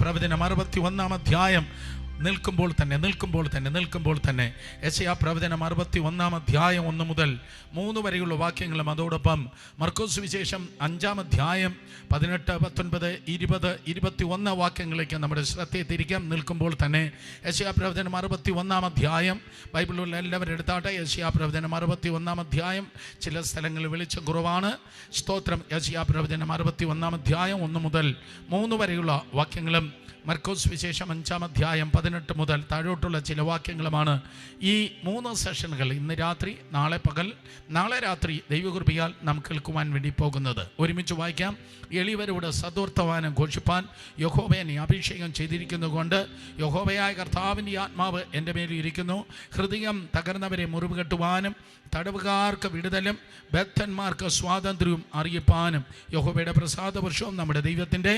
പ്രവചനം 61 അധ്യായം നിൽക്കുമ്പോൾ തന്നെ യെശയ്യാ പ്രവചനം 61 അധ്യായം 1 മുതൽ 3 വരെയുള്ള വാക്യങ്ങളും അതോടൊപ്പം മർക്കോസ് വിശേഷം 5 അധ്യായം 18, 19, 20, 21 വാക്യങ്ങളിലേക്ക് നമ്മുടെ ശ്രദ്ധയെ തിരിക്കാം. നിൽക്കുമ്പോൾ തന്നെ യെശയ്യാ പ്രവചനം 61 അധ്യായം ബൈബിളിലുള്ള എല്ലാവരും എടുത്താട്ടെ. യെശയ്യാ പ്രവചനം 61 അധ്യായം ചില സ്ഥലങ്ങളിൽ വെളിച്ചം കുറവാണ്. സ്തോത്രം. യെശയ്യാ പ്രവചനം 61 അധ്യായം 1 മുതൽ 3 വരെയുള്ള വാക്യങ്ങളും മർക്കോസ് വിശേഷം 5 അധ്യായം 18 മുതൽ താഴോട്ടുള്ള ചില വാക്യങ്ങളുമാണ് ഈ 3 സെഷനുകൾ. ഇന്ന് രാത്രി, നാളെ പകൽ, നാളെ രാത്രി ദൈവകൃപയാൽ നാം കേൾക്കുവാൻ വേണ്ടി പോകുന്നത്. ഒരുമിച്ച് വായിക്കാം. എളിയവരോട് സദ്വർത്തമാനം ഘോഷിപ്പാൻ യഹോവയെ അഭിഷേകം ചെയ്തിരിക്കുന്നതുകൊണ്ട് യഹോവയായ കർത്താവിൻ്റെ ആത്മാവ് എൻ്റെ മേലിൽ ഇരിക്കുന്നു. ഹൃദയം തകർന്നവരെ മുറിവ് കെട്ടുവാനും തടവുകാർക്ക് വിടുതലും ബദ്ധന്മാർക്ക് സ്വാതന്ത്ര്യവും അറിയിപ്പാനും യഹോവയുടെ പ്രസാദവർഷവും നമ്മുടെ ദൈവത്തിൻ്റെ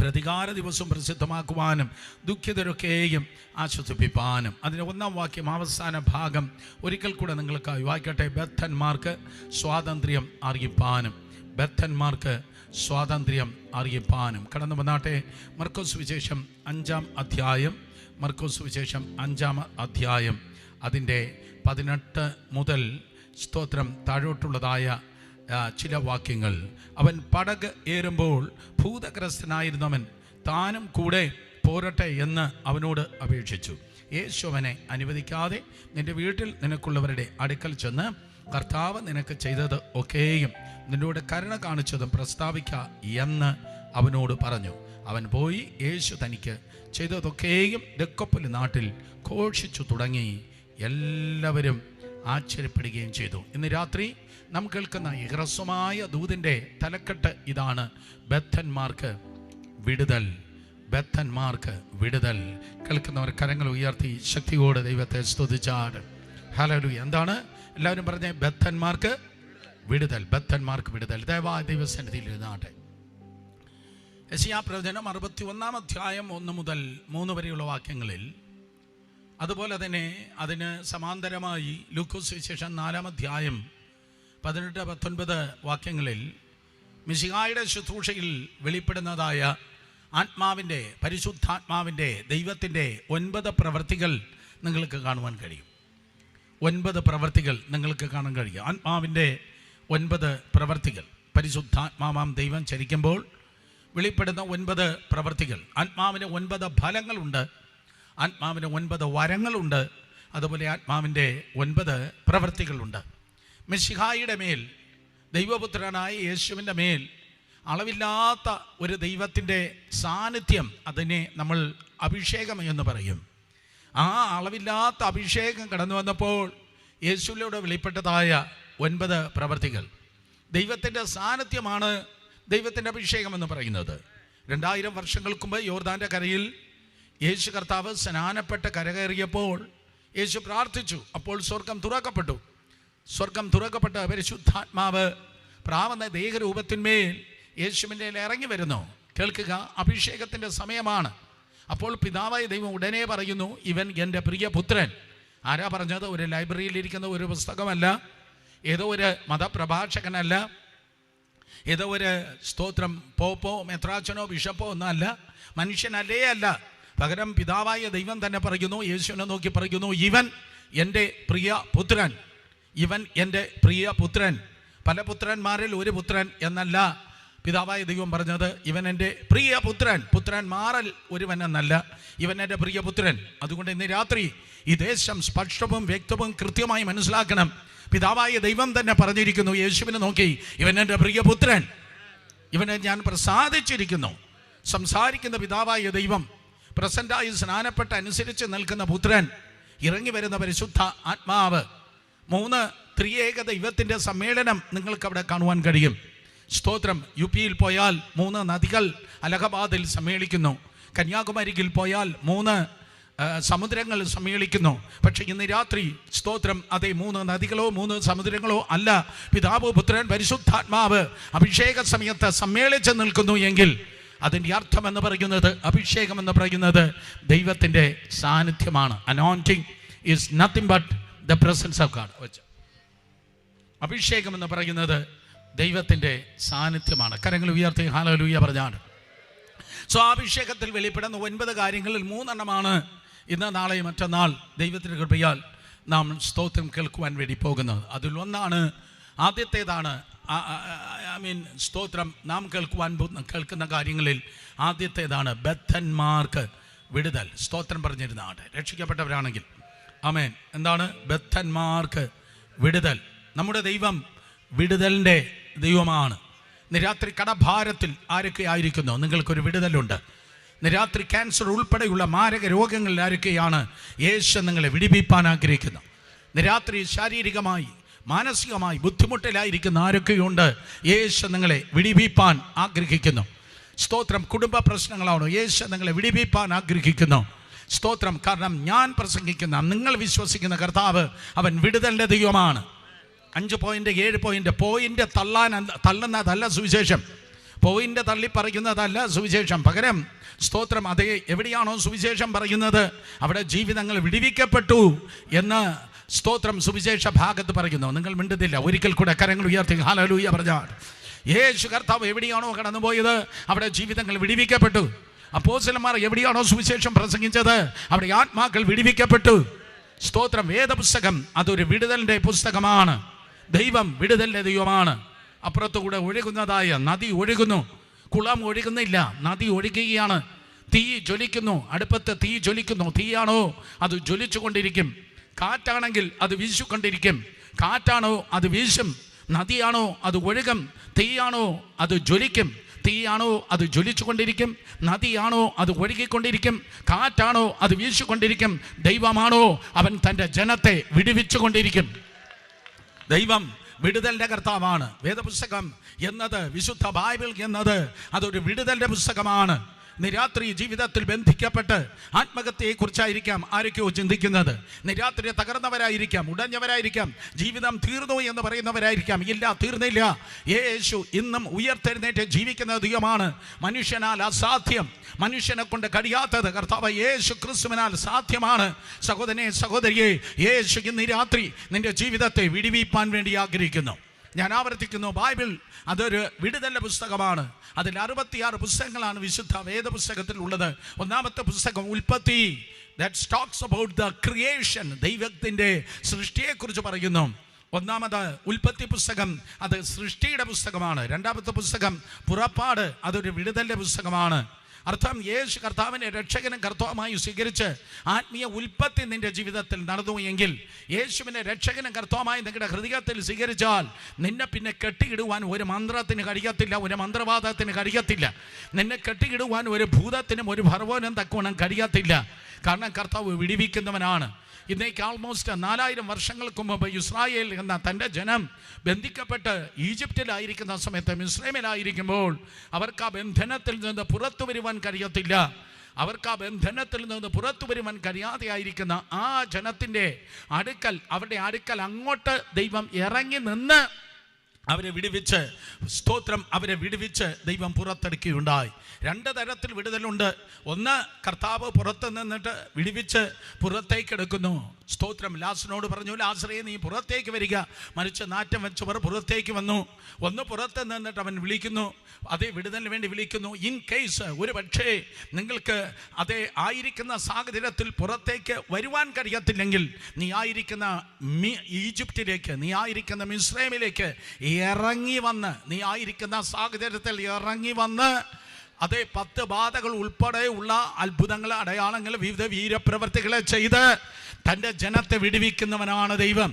പ്രതികാര ദിവസം പ്രസിദ്ധമാക്കുവാനും ദുഃഖിതരൊക്കെയും ആശ്വസിപ്പിപ്പാനും. അതിൻ്റെ 1-ാം വാക്യം അവസാന ഭാഗം ഒരിക്കൽ കൂടെ നിങ്ങൾക്കായി വായിക്കട്ടെ. ബദ്ധന്മാർക്ക് സ്വാതന്ത്ര്യം അറിയിപ്പാനും, ബദ്ധന്മാർക്ക് സ്വാതന്ത്ര്യം അറിയിപ്പാനും. കടന്നു വന്നാട്ടെ. മർക്കോസ് വിശേഷം 5-ാം അധ്യായം, മർക്കോസ് വിശേഷം 5-ാം അധ്യായം അതിൻ്റെ 18 മുതൽ സ്തോത്രം താഴോട്ടുള്ളതായ ചില വാക്യങ്ങൾ. അവൻ പടക് ഏറുമ്പോൾ ഭൂതഗ്രസ്തനായിരുന്നവൻ താനും കൂടെ പോരട്ടെ എന്ന് അവനോട് അപേക്ഷിച്ചു. യേശു അവനെ അനുവദിക്കാതെ നിൻ്റെ വീട്ടിൽ നിനക്കുള്ളവരുടെ അടുക്കൽ ചെന്ന് കർത്താവ് നിനക്ക് ചെയ്തത് ഒക്കെയും നിന്നോട് കരുണ കാണിച്ചതും പ്രസ്താവിക്ക എന്ന് അവനോട് പറഞ്ഞു. അവൻ പോയി യേശു തനിക്ക് ചെയ്തതൊക്കെയും ദെക്കപ്പൊലി നാട്ടിൽ ഘോഷിച്ചു തുടങ്ങി. എല്ലാവരും ആശ്ചര്യപ്പെടുകയും ചെയ്തു. ഇന്ന് രാത്രി നാം കേൾക്കുന്ന ഈ ഹ്രസ്വമായ ദൂതിൻ്റെ തലക്കെട്ട് ഇതാണ്: ബദ്ധന്മാർക്ക് വിടുതൽ, ബദ്ധന്മാർക്ക് വിടുതൽ. കേൾക്കുന്നവർ കരങ്ങൾ ഉയർത്തി ശക്തിയോടെ ദൈവത്തെ സ്തുതിച്ചാട്. ഹല്ലേലൂയ. എന്താണ് എല്ലാവരും പറഞ്ഞേ? ബദ്ധന്മാർക്ക് വിടുതൽ, ബദ്ധന്മാർക്ക് വിടുതൽ. ദയവായി ദൈവസന്നിധിയിൽ ഇരുന്നാട്ടെ. യെശയ്യാ പ്രവചനം 61 അധ്യായം 1 മുതൽ 3 വരെയുള്ള വാക്യങ്ങളിൽ, അതുപോലെ തന്നെ അതിന് സമാന്തരമായി ലൂക്കോസ് വിശേഷം 4-ാം അധ്യായം 18, 19 വാക്യങ്ങളിൽ മിശിഹായുടെ ശുശ്രൂഷയിൽ വെളിപ്പെടുന്നതായ ആത്മാവിൻ്റെ, പരിശുദ്ധാത്മാവിൻ്റെ, ദൈവത്തിൻ്റെ 9 പ്രവൃത്തികൾ നിങ്ങൾക്ക് കാണുവാൻ കഴിയും. 9 പ്രവൃത്തികൾ നിങ്ങൾക്ക് കാണാൻ കഴിയും. ആത്മാവിൻ്റെ 9 പ്രവൃത്തികൾ. പരിശുദ്ധാത്മാവാം ദൈവം ചരിക്കുമ്പോൾ വെളിപ്പെടുന്ന 9 പ്രവൃത്തികൾ. ആത്മാവിന് 9 ഫലങ്ങളുണ്ട്, ആത്മാവിന് 9 വരങ്ങളുണ്ട്, അതുപോലെ ആത്മാവിൻ്റെ 9 പ്രവൃത്തികളുണ്ട്. മിശിഹായുടെ മേൽ, ദൈവപുത്രനായ യേശുവിൻ്റെ മേൽ അളവില്ലാത്ത ഒരു ദൈവത്തിൻ്റെ സാന്നിധ്യം, അതിനെ നമ്മൾ അഭിഷേകം എന്ന് പറയും. ആ അളവില്ലാത്ത അഭിഷേകം കടന്നു വന്നപ്പോൾ യേശുവിലൂടെ വെളിപ്പെട്ടതായ 9 പ്രവൃത്തികൾ. ദൈവത്തിൻ്റെ സാന്നിധ്യമാണ് ദൈവത്തിൻ്റെ അഭിഷേകം എന്ന് പറയുന്നത്. 2000 വർഷങ്ങൾക്ക് മുമ്പ് യോർദാൻ്റെ കരയിൽ യേശു കർത്താവ് സ്നാനപ്പെട്ട് കരകയറിയപ്പോൾ യേശു പ്രാർത്ഥിച്ചു. അപ്പോൾ സ്വർഗം തുറക്കപ്പെട്ടു. സ്വർഗം തുറക്കപ്പെട്ട പരിശുദ്ധാത്മാവ് പ്രാവന്ന ദേഹരൂപത്തിന്മേൽ യേശുവിൻ്റെ ഇറങ്ങി വരുന്നു. കേൾക്കുക, അഭിഷേകത്തിൻ്റെ സമയമാണ്. അപ്പോൾ പിതാവായ ദൈവം ഉടനെ പറയുന്നു, ഇവൻ എൻ്റെ പ്രിയപുത്രൻ. ആരാ പറഞ്ഞത്? ഒരു ലൈബ്രറിയിലിരിക്കുന്ന ഒരു പുസ്തകമല്ല, ഏതോ ഒരു മതപ്രഭാഷകനല്ല, ഏതോ ഒരു സ്തോത്രം പോപ്പോ മെത്രാച്ചനോ ബിഷപ്പോ ഒന്നല്ല, മനുഷ്യനല്ലേ അല്ല. പകരം പിതാവായ ദൈവം തന്നെ പറയുന്നു, യേശുവിനെ നോക്കി പറയുന്നു, ഇവൻ എൻ്റെ പ്രിയ പുത്രൻ, ഇവൻ എൻ്റെ പ്രിയ പുത്രൻ. പല പുത്രന്മാരിൽ ഒരു പുത്രൻ എന്നല്ല പിതാവായ ദൈവം പറഞ്ഞത്, ഇവൻ എൻ്റെ പ്രിയ പുത്രൻ. പുത്രന്മാരിൽ ഒരുവൻ എന്നല്ല, ഇവൻ എൻ്റെ പ്രിയ പുത്രൻ. അതുകൊണ്ട് ഇന്ന് രാത്രി ഈ ദേശം സ്പഷ്ടവും വ്യക്തവും കൃത്യമായി മനസ്സിലാക്കണം. പിതാവായ ദൈവം തന്നെ പറഞ്ഞിരിക്കുന്നു, യേശുവിനെ നോക്കി, ഇവൻ എൻ്റെ പ്രിയ പുത്രൻ, ഇവനെ ഞാൻ പ്രസാദിച്ചിരിക്കുന്നു. സംസാരിക്കുന്ന പിതാവായ ദൈവം, പ്രസന്റായി സ്നാനപ്പെട്ട് അനുസരിച്ച് നിൽക്കുന്ന പുത്രൻ, ഇറങ്ങി വരുന്ന പരിശുദ്ധ ആത്മാവ്. 3 ത്രിയേക ദൈവത്തിൻ്റെ സമ്മേളനം നിങ്ങൾക്ക് അവിടെ കാണുവാൻ കഴിയും. സ്തോത്രം. യുപിയിൽ പോയാൽ 3 നദികൾ അലഹബാദിൽ സമ്മേളിക്കുന്നു. കന്യാകുമാരിയിൽ പോയാൽ 3 സമുദ്രങ്ങൾ സമ്മേളിക്കുന്നു. പക്ഷേ ഇന്ന് രാത്രി സ്തോത്രം, അതേ 3 നദികളോ 3 സമുദ്രങ്ങളോ അല്ല, പിതാവ്, പുത്രൻ, പരിശുദ്ധാത്മാവ് അഭിഷേക സമയത്ത് സമ്മേളിച്ച് നിൽക്കുന്നു എങ്കിൽ അതിൻ്റെ അർത്ഥം എന്ന് പറയുന്നത്, അഭിഷേകം എന്ന് പറയുന്നത് ദൈവത്തിൻ്റെ സാന്നിധ്യമാണ്. Anointing is nothing but the presence of God. അഭിഷേകം എന്ന് പറയുന്നത് ദൈവത്തിൻ്റെ സാന്നിധ്യമാണ്. കരങ്ങൾ ഉയർത്തി ഹല്ലേലൂയ പറഞ്ഞാണ്. സോ അഭിഷേകത്തിൽ വെളിപ്പെടുന്ന 9 കാര്യങ്ങളിൽ 3 ഇന്ന് നാളെ മറ്റന്നാൾ ദൈവത്തിൻ്റെ കൃപയാൽ നാം സ്തോത്രം കേൾക്കുവാൻ വേണ്ടി പോകുന്നത്. അതിലൊന്നാണ്, ആദ്യത്തേതാണ് സ്തോത്രം നാം കേൾക്കുന്ന കാര്യങ്ങളിൽ ആദ്യത്തേതാണ് ബദ്ധന്മാർക്ക് വിടുതൽ. സ്തോത്രം പറഞ്ഞിരുന്നാട്ടെ രക്ഷിക്കപ്പെട്ടവരാണെങ്കിൽ. ആമേൻ. എന്താണ് ബദ്ധന്മാർക്ക് വിടുതൽ? നമ്മുടെ ദൈവം വിടുതലിൻ്റെ ദൈവമാണ്. ഇന്ന് രാത്രി കടഭാരത്തിൽ ആരൊക്കെ ആയിരിക്കുന്നു, നിങ്ങൾക്കൊരു വിടുതലുണ്ട്. ഇന്ന് രാത്രി ക്യാൻസർ ഉൾപ്പെടെയുള്ള മാരക രോഗങ്ങളിൽ ആരൊക്കെയാണ് യേശു നിങ്ങളെ വിടിപ്പിപ്പാൻ ആഗ്രഹിക്കുന്നു. ഇന്ന് രാത്രി ശാരീരികമായി മാനസികമായി ബുദ്ധിമുട്ടിലായിരിക്കുന്ന ആരൊക്കെയുണ്ട്, യേശു നിങ്ങളെ വിടിപ്പിപ്പാൻ ആഗ്രഹിക്കുന്നു. സ്തോത്രം. കുടുംബ പ്രശ്നങ്ങളാണോ, യേശു നിങ്ങളെ വിടിപ്പിപ്പാൻ ആഗ്രഹിക്കുന്നു. സ്തോത്രം. കാരണം ഞാൻ പ്രസംഗിക്കുന്ന, നിങ്ങൾ വിശ്വസിക്കുന്ന കർത്താവ് അവൻ വിടുതലിൻ്റെ ദൈവമാണ്. 5 പോയിന്റ് 7 പോയിന്റ് തള്ളുന്നതല്ല സുവിശേഷം, പോയിന്റ് തള്ളി പറയുന്നതല്ല സുവിശേഷം. പകരം സ്തോത്രം, അതേ എവിടെയാണോ സുവിശേഷം പറയുന്നത് അവിടെ ജീവിതങ്ങൾ വിടിവിക്കപ്പെട്ടു എന്ന് സ്തോത്രം സുവിശേഷ ഭാഗത്ത് പറയുന്നു. നിങ്ങൾ മിണ്ടുന്നില്ല. ഒരിക്കൽ കൂടെ കരങ്ങൾ ഉയർത്തി ഹല്ലേലൂയ പറഞ്ഞാൽ, യേശു കർത്താവ് എവിടെയാണോ കടന്നുപോയത് അവിടെ ജീവിതങ്ങൾ വിടിവിക്കപ്പെട്ടു. അപ്പോസ്തലന്മാർ എവിടെയാണോ സുവിശേഷം പ്രസംഗിച്ചത് അവിടെ ആത്മാക്കൾ വിടിവിക്കപ്പെട്ടു. സ്തോത്രം. വേദപുസ്തകം അതൊരു വിടുതലിൻ്റെ പുസ്തകമാണ്. ദൈവം വിടുതലിൻ്റെ ദൈവമാണ്. അപ്പുറത്തുകൂടെ ഒഴുകുന്നതായ നദി ഒഴുകുന്നു, കുളം ഒഴുകുന്നില്ല, നദി ഒഴുകുകയാണ്. തീ ജ്വലിക്കുന്നു, അടുപ്പത്ത് തീ ജ്വലിക്കുന്നു. തീയാണോ അത് ജ്വലിച്ചു കൊണ്ടിരിക്കും. കാറ്റാണെങ്കിൽ അത് വീശിക്കൊണ്ടിരിക്കും. കാറ്റാണോ അത് വീശും. നദിയാണോ അത് ഒഴുകും. തീയാണോ അത് ജ്വലിക്കും. തീയാണോ അത് ജ്വലിച്ചു കൊണ്ടിരിക്കും. നദിയാണോ അത് ഒഴുകിക്കൊണ്ടിരിക്കും. കാറ്റാണോ അത് വീശിക്കൊണ്ടിരിക്കും. ദൈവമാണോ അവൻ തൻ്റെ ജനത്തെ വിടുവിച്ചു കൊണ്ടിരിക്കും. ദൈവം വിടുതലിൻ്റെ കർത്താവാണ്. വേദപുസ്തകം എന്നത്, വിശുദ്ധ ബൈബിൾ എന്നത് അതൊരു വിടുതലിൻ്റെ പുസ്തകമാണ്. നിരാത്രി ജീവിതത്തിൽ ബന്ധിക്കപ്പെട്ട് ആത്മഹത്യയെക്കുറിച്ചായിരിക്കാം ആരൊക്കെയോ ചിന്തിക്കുന്നത്. നിരാത്രി തകർന്നവരായിരിക്കാം, ഉടഞ്ഞവരായിരിക്കാം, ജീവിതം തീർന്നു എന്ന് പറയുന്നവരായിരിക്കാം. ഇല്ല, തീർന്നില്ല. യേശു ഇന്നും ഉയർത്തെഴുന്നേറ്റ് ജീവിക്കുന്ന ദൈവമാണ്. മനുഷ്യനാൽ അസാധ്യം, മനുഷ്യനെ കൊണ്ട് കഴിയാത്തത് കർത്താവ് യേശു ക്രിസ്തുവിനാൽ സാധ്യമാണ്. സഹോദരനെ, സഹോദരിയെ, യേശു ഇന്ന് രാത്രി നിന്റെ ജീവിതത്തെ വിടിവിപ്പാൻ വേണ്ടി ആഗ്രഹിക്കുന്നു. ഞാൻ ആവർത്തിക്കുന്നു, ബൈബിൾ അതൊരു വിടുതലിൻ്റെ പുസ്തകമാണ്. അതിൽ 66 പുസ്തകങ്ങളാണ് വിശുദ്ധ വേദപുസ്തകത്തിൽ ഉള്ളത്. ഒന്നാമത്തെ പുസ്തകം ഉൽപ്പത്തി, that talks about the creation, ദൈവത്തിൻ്റെ സൃഷ്ടിയെക്കുറിച്ച് പറയുന്നു. ഒന്നാമത് ഉൽപ്പത്തി പുസ്തകം അത് സൃഷ്ടിയുടെ പുസ്തകമാണ്. രണ്ടാമത്തെ പുസ്തകം പുറപ്പാട്, അതൊരു വിടുതലിൻ്റെ പുസ്തകമാണ്. അർത്ഥം, യേശു കർത്താവിനെ രക്ഷകനും കർത്താവുമായി സ്വീകരിച്ച് ആത്മീയ ഉൽപ്പത്തി നിന്റെ ജീവിതത്തിൽ നടന്നു എങ്കിൽ, യേശുവിനെ രക്ഷകനും കർത്താവുമായി നിങ്ങളുടെ ഹൃദയത്തിൽ സ്വീകരിച്ചാൽ നിന്നെ പിന്നെ കെട്ടിയിടുവാൻ ഒരു മന്ത്രത്തിന് കഴിയത്തില്ല, ഒരു മന്ത്രവാദത്തിന് കഴിയത്തില്ല. നിന്നെ കെട്ടിയിടുവാൻ ഒരു ഭൂതത്തിനും ഒരു ഭർവോനും തക്കവണ്ണം കഴിയത്തില്ല. കാരണം കർത്താവ് വിടിവിക്കുന്നവനാണ്. ഇന്നേക്ക് ആൾമോസ്റ്റ് 4000 വർഷങ്ങൾക്ക് മുമ്പ് ഇസ്രായേൽ എന്ന തൻ്റെ ജനം ബന്ധിക്കപ്പെട്ട് ഈജിപ്തിലായിരിക്കുന്ന സമയത്ത്, മിസ്രൈമിലായിരിക്കുമ്പോൾ അവർക്ക് ആ ബന്ധനത്തിൽ നിന്ന് പുറത്തു വരുവാൻ കഴിയത്തില്ല. അവർക്ക് ആ ബന്ധനത്തിൽ നിന്ന് പുറത്തു വരുവാൻ കഴിയാതെ ആയിരിക്കുന്ന ആ ജനത്തിൻ്റെ അടുക്കൽ, അവരുടെ അടുക്കൽ അങ്ങോട്ട് ദൈവം ഇറങ്ങി നിന്ന് അവരെ വിടുവിച്ച്, സ്തോത്രം, അവരെ വിടുവിച്ച് ദൈവം പുറത്തെടുക്കുകയുണ്ടായി. 2 തരത്തിൽ വിടുതലുണ്ട്. ഒന്ന്, കർത്താവ് പുറത്ത് നിന്നിട്ട് വിടുവിച്ച് പുറത്തേക്ക് എടുക്കുന്നു. സ്തോത്രം. ലാസറിനോട് പറഞ്ഞു, ലാസറേ നീ പുറത്തേക്ക് വരിക. മരിച്ച് നാറ്റം വെച്ചവർ പുറത്തേക്ക് വന്നു. ഒന്ന്, പുറത്ത് നിന്നിട്ട് അവൻ വിളിക്കുന്നു, അതേ വിടുതലിന് വേണ്ടി വിളിക്കുന്നു. ഇൻ കേസ് ഒരു പക്ഷേ നിങ്ങൾക്ക് അതേ ആയിരിക്കുന്ന സാഹചര്യത്തിൽ പുറത്തേക്ക് വരുവാൻ കഴിയത്തില്ലെങ്കിൽ, നീ ആയിരിക്കുന്ന ഈജിപ്തിലേക്ക്, നീ ആയിരിക്കുന്ന മിസ്രൈമിലേക്ക് ഇറങ്ങി വന്ന്, നീ ആയിരിക്കുന്ന സാഹചര്യത്തിൽ ഇറങ്ങി വന്ന് അതേ 10 ബാധകൾ ഉൾപ്പെടെയുള്ള അത്ഭുതങ്ങൾ, അടയാളങ്ങൾ, വിവിധ വീരപ്രവർത്തികളെ ചെയ്ത് തൻ്റെ ജനത്തെ വിടുവിക്കുന്നവനാണ് ദൈവം.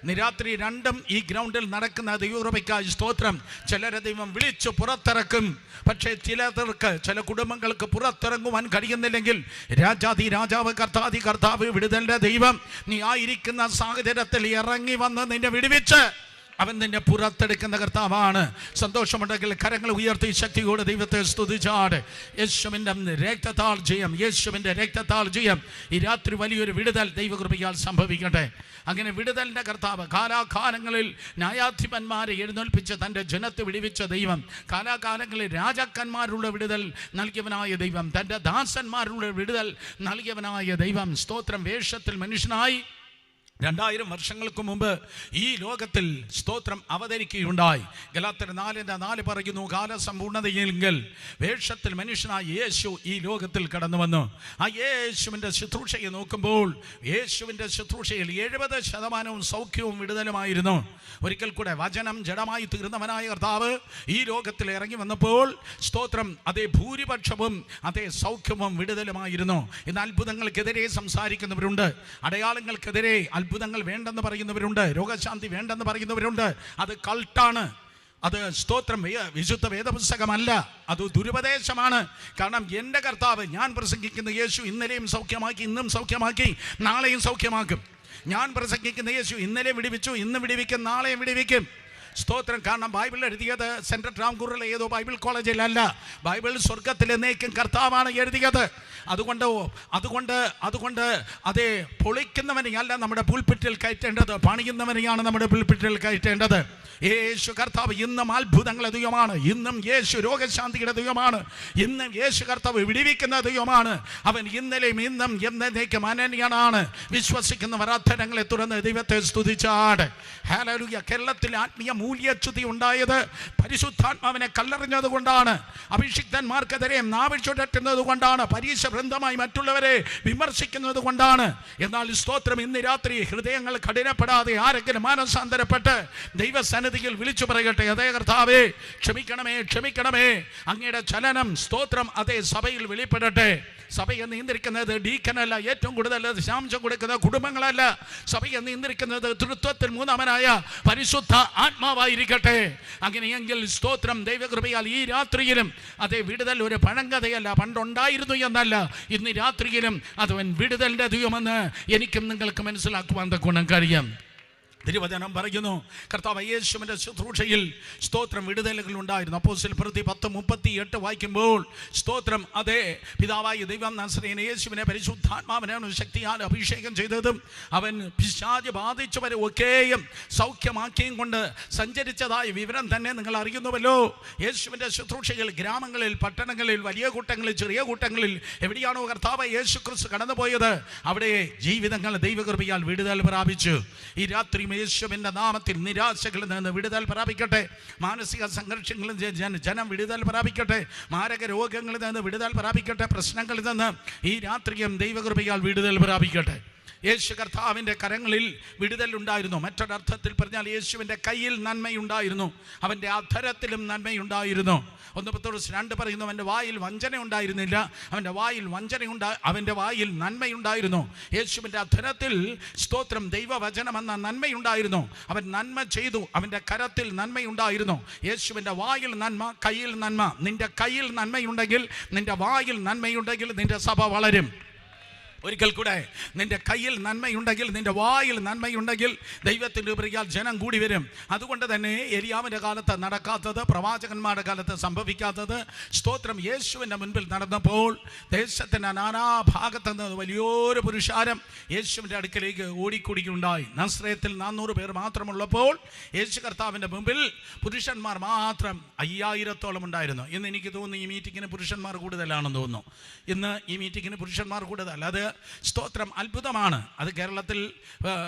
നിരാത്രി രണ്ടും ഈ ഗ്രൗണ്ടിൽ നടക്കുന്ന ദൈവകൃപയ്ക്കായി സ്തോത്രം. ചിലരെ ദൈവം വിളിച്ചു പുറത്തിറക്കും. പക്ഷേ ചിലർക്ക്, ചില കുടുംബങ്ങൾക്ക് പുറത്തിറങ്ങുവാൻ കഴിയുന്നില്ലെങ്കിൽ, രാജാതി രാജാവ്, കർത്താതി കർത്താവ്, വിടുതലിൻ്റെ ദൈവം നീ ആയിരിക്കുന്ന സാഹചര്യത്തിൽ ഇറങ്ങി വന്ന് നിന്നെ വിടുവിച്ച് അവൻ നിന്നെ പുറത്തെടുക്കുന്ന കർത്താവാണ്. സന്തോഷമുണ്ടെങ്കിൽ കരങ്ങൾ ഉയർത്തി ശക്തിയോടെ ദൈവത്തെ സ്തുതിച്ചാട്. യേശുവിൻ്റെ രക്തത്താൽ ജയം, യേശുവിൻ്റെ രക്തത്താൽ ജയം. ഈ രാത്രി വലിയൊരു വിടുതൽ ദൈവകൃപയാൽ സംഭവിക്കട്ടെ. അങ്ങനെ വിടുതലിൻ്റെ കർത്താവ്, കാലാകാലങ്ങളിൽ ന്യായാധിപന്മാരെ എഴുന്നേൽപ്പിച്ച് തൻ്റെ ജനത്തെ വിടുവിച്ച ദൈവം, കാലാകാലങ്ങളിൽ രാജാക്കന്മാരുടെ വിടുതൽ നൽകിയവനായ ദൈവം, തൻ്റെ ദാസന്മാരുടെ വിടുതൽ നൽകിയവനായ ദൈവം, സ്തോത്രം, വേഷത്തിൽ മനുഷ്യനായി 2000 വർഷങ്ങൾക്ക് മുമ്പ് ഈ ലോകത്തിൽ സ്തോത്രം അവതരിക്കുകയുണ്ടായി. ഗലാത്യർ 4:4 പറയുന്നു, കാലസമ്പൂർണതയെങ്കിൽ വേഷത്തിൽ മനുഷ്യനായ യേശു ഈ ലോകത്തിൽ കടന്നു വന്നു. ആ യേശുവിൻ്റെ ശുശ്രൂഷയെ നോക്കുമ്പോൾ യേശുവിൻ്റെ ശുശ്രൂഷയിൽ 70% സൗഖ്യവും വിടുതലുമായിരുന്നു. ഒരിക്കൽ കൂടെ വചനം ജഡമായി തീർന്നവനായ കർത്താവ് ഈ ലോകത്തിൽ ഇറങ്ങി വന്നപ്പോൾ സ്തോത്രം അതേ ഭൂരിപക്ഷവും അതേ സൗഖ്യവും വിടുതലുമായിരുന്നു. ഇന്ന് അത്ഭുതങ്ങൾക്കെതിരെ സംസാരിക്കുന്നവരുണ്ട്, അടയാളങ്ങൾക്കെതിരെ അത്ഭുതങ്ങൾ വേണ്ടെന്ന് പറയുന്നവരുണ്ട്, രോഗശാന്തി വേണ്ടെന്ന് പറയുന്നവരുണ്ട്. അത് കൾട്ടാണ്, അത് സ്തോത്രം വിശുദ്ധ വേദപുസ്തകമല്ല, അത് ദുരുപദേശമാണ്. കാരണം എൻ്റെ കർത്താവ്, ഞാൻ പ്രസംഗിക്കുന്ന യേശു ഇന്നലെയും സൗഖ്യമാക്കി, ഇന്നും സൗഖ്യമാക്കി, നാളെയും സൗഖ്യമാക്കും. ഞാൻ പ്രസംഗിക്കുന്ന യേശു ഇന്നലെ വിടിവിച്ചു, ഇന്ന് വിടിവിക്കും, നാളെയും വിടിവിക്കും. സ്തോത്രം. കാരണം ബൈബിൾ എഴുതിയത് സെൻട്രൽ ട്രാംകൂറിലെ ഏതോ ബൈബിൾ കോളേജിലല്ല, ബൈബിൾ സ്വർഗത്തിൽ എന്നേക്കും കർത്താവാണ് എഴുതിയത്. അതുകൊണ്ട് അതേ പൊളിക്കുന്നവനെയല്ല നമ്മുടെ പുൽപ്പിറ്റിൽ കയറ്റേണ്ടത്, പണിയുന്നവനെയാണ് നമ്മുടെ പുൽപ്പിറ്റിൽ കയറ്റേണ്ടത്. യേശു കർത്താവ് ഇന്നും അത്ഭുതങ്ങളുടെ ദൈവമാണ്, ഇന്നും യേശു രോഗശാന്തിയുടെ ദൈവമാണ്, ഇന്നും യേശു കർത്താവ് വിടിവിക്കുന്ന ദൈവമാണ്. അവൻ ഇന്നലെയും ഇന്നും എന്നേക്കും അനന്യനാണ്. വിശ്വസിക്കുന്നവർ അധരങ്ങളെ തുറന്ന് ദൈവത്തെ സ്തുതിച്ചാട്. ഹല്ലേലൂയ. കേരളത്തിൽ ആത്മീയ മൂല്യച്യുതി ഉണ്ടായത് പരിശുദ്ധാത്മാവിനെ കല്ലെറിഞ്ഞത് കൊണ്ടാണ്, അഭിഷിക്തന്മാർക്കെതിരെ നാവ് ചുഴറ്റുന്നത് കൊണ്ടാണ്, പരീക്ഷ വൃന്ദമായി മറ്റുള്ളവരെ വിമർശിക്കുന്നത് കൊണ്ടാണ്. എന്നാൽ സ്തോത്രം, ഇന്ന് രാത്രി ഹൃദയങ്ങൾ കഠിനപ്പെടാതെ ആരെങ്കിലും മാനസാന്തരപ്പെട്ട് ദൈവസന്നിധിയിൽ വിളിച്ചു പറയട്ടെ, അതേ കർത്താവേ ക്ഷമിക്കണമേ, ക്ഷമിക്കണമേ. അങ്ങയുടെ ചലനം സ്തോത്രം അതേ സഭയിൽ വെളിപ്പെടട്ടെ. സഭയെ നിയന്ത്രിക്കുന്നത് ഡീക്കനല്ല, ഏറ്റവും കൂടുതൽ ദശാംശം കൊടുക്കുന്ന കുടുംബങ്ങളല്ല. സഭയെ നിയന്ത്രിക്കുന്നത് തൃത്വത്തിൽ മൂന്നാമനായ പരിശുദ്ധ ആത്മാവായിരിക്കട്ടെ. അങ്ങനെയെങ്കിൽ സ്തോത്രം ദൈവകൃപയാൽ ഈ രാത്രിയിലും അതേ വിടുതൽ ഒരു പഴങ്കഥയല്ല, പണ്ടുണ്ടായിരുന്നു എന്നല്ല, ഇന്ന് രാത്രിയിലും അതവൻ വിടുതലിൻ്റെ ദൈവമെന്ന് എനിക്കും നിങ്ങൾക്ക് മനസ്സിലാക്കുവാൻ തക്കോണം കഴിയും. തിരുവചനം പറയുന്നു, കർത്താവ് യേശുവിൻ്റെ ശുശ്രൂഷയിൽ സ്തോത്രം വിടുതലുകൾ ഉണ്ടായിരുന്നു. അപ്പോസ്തലർ പ്രവൃത്തി 10:38 വായിക്കുമ്പോൾ സ്തോത്രം അതേ പിതാവായ ദൈവം നസറേയൻ യേശുവിനെ പരിശുദ്ധാത്മാവിനാണ് ശക്തിയാൽ അഭിഷേകം ചെയ്തതും അവൻ പിശാച് ബാധിച്ചവരെ ഒക്കെയും സൗഖ്യമാക്കിയും കൊണ്ട് സഞ്ചരിച്ചതായ വിവരം തന്നെ നിങ്ങൾ അറിയുന്നുവല്ലോ. യേശുവിൻ്റെ ശുശ്രൂഷയിൽ ഗ്രാമങ്ങളിൽ, പട്ടണങ്ങളിൽ, വലിയ കൂട്ടങ്ങളിൽ, ചെറിയ കൂട്ടങ്ങളിൽ എവിടെയാണോ കർത്താവ് യേശു ക്രിസ്തു കടന്നുപോയത് അവിടെ ജീവിതങ്ങൾ ദൈവകൃപയാൽ വിടുതൽ പ്രാപിച്ചു. ഈ രാത്രി യേശുവിൻ്റെ നാമത്തിൽ നിരാശകളിൽ നിന്ന് വിടുതൽ പ്രാപിക്കട്ടെ, മാനസിക സംഘർഷങ്ങളിൽ ജനം വിടുതൽ പ്രാപിക്കട്ടെ, മാരക രോഗങ്ങളിൽ നിന്ന് വിടുതൽ പ്രാപിക്കട്ടെ, പ്രശ്നങ്ങളിൽ നിന്ന് ഈ രാത്രിയും ദൈവകൃപയാൽ വിടുതൽ പ്രാപിക്കട്ടെ. യേശു കർത്താവിൻ്റെ കരങ്ങളിൽ വിടുതലുണ്ടായിരുന്നു. മറ്റൊരർത്ഥത്തിൽ പറഞ്ഞാൽ യേശുവിൻ്റെ കയ്യിൽ നന്മയുണ്ടായിരുന്നു, അവൻ്റെ അധരത്തിലും നന്മയുണ്ടായിരുന്നു. 1 പത്രോസ് 2 പറയുന്നു, അവൻ്റെ വായിൽ വഞ്ചന ഉണ്ടായിരുന്നില്ല, അവൻ്റെ വായിൽ നന്മയുണ്ടായിരുന്നു. യേശുവിൻ്റെ അധരത്തിൽ സ്തോത്രം ദൈവവചനമെന്ന നന്മയുണ്ടായിരുന്നു. അവൻ നന്മ ചെയ്തു, അവൻ്റെ കരത്തിൽ നന്മയുണ്ടായിരുന്നു. യേശുവിൻ്റെ വായിൽ നന്മ, കയ്യിൽ നന്മ. നിൻ്റെ കയ്യിൽ നന്മയുണ്ടെങ്കിൽ, നിൻ്റെ വായിൽ നന്മയുണ്ടെങ്കിൽ നിൻ്റെ സഭ വളരും. ഒരിക്കൽ കൂടെ, നിന്റെ കയ്യിൽ നന്മയുണ്ടെങ്കിൽ, നിന്റെ വായിൽ നന്മയുണ്ടെങ്കിൽ ദൈവത്തിൻ്റെ പ്രിയാൽ ജനം കൂടി വരും. അതുകൊണ്ട് തന്നെ എലിയാവിൻ്റെ കാലത്ത് നടക്കാത്തത്, പ്രവാചകന്മാരുടെ കാലത്ത് സംഭവിക്കാത്തത് സ്തോത്രം യേശുവിൻ്റെ മുൻപിൽ നടന്നപ്പോൾ ദേശത്തിൻ്റെ നാനാഭാഗത്ത് നിന്ന് വലിയൊരു പുരുഷാരം യേശുവിൻ്റെ അടുക്കലേക്ക് ഓടിക്കൂടിയുണ്ടായി. നസ്രയത്തിൽ 400 പേർ മാത്രമുള്ളപ്പോൾ യേശു കർത്താവിൻ്റെ മുമ്പിൽ പുരുഷന്മാർ മാത്രം 5000-ഓളം ഉണ്ടായിരുന്നു. ഇന്ന് എനിക്ക് തോന്നുന്നു ഈ മീറ്റിങ്ങിന് പുരുഷന്മാർ കൂടുതലാണെന്ന് തോന്നുന്നു. ഇന്ന് ഈ മീറ്റിങ്ങിന് പുരുഷന്മാർ കൂടുതൽ. അത് സ്തോത്രം അത്ഭുതമാണ്. അത് കേരളത്തിൽ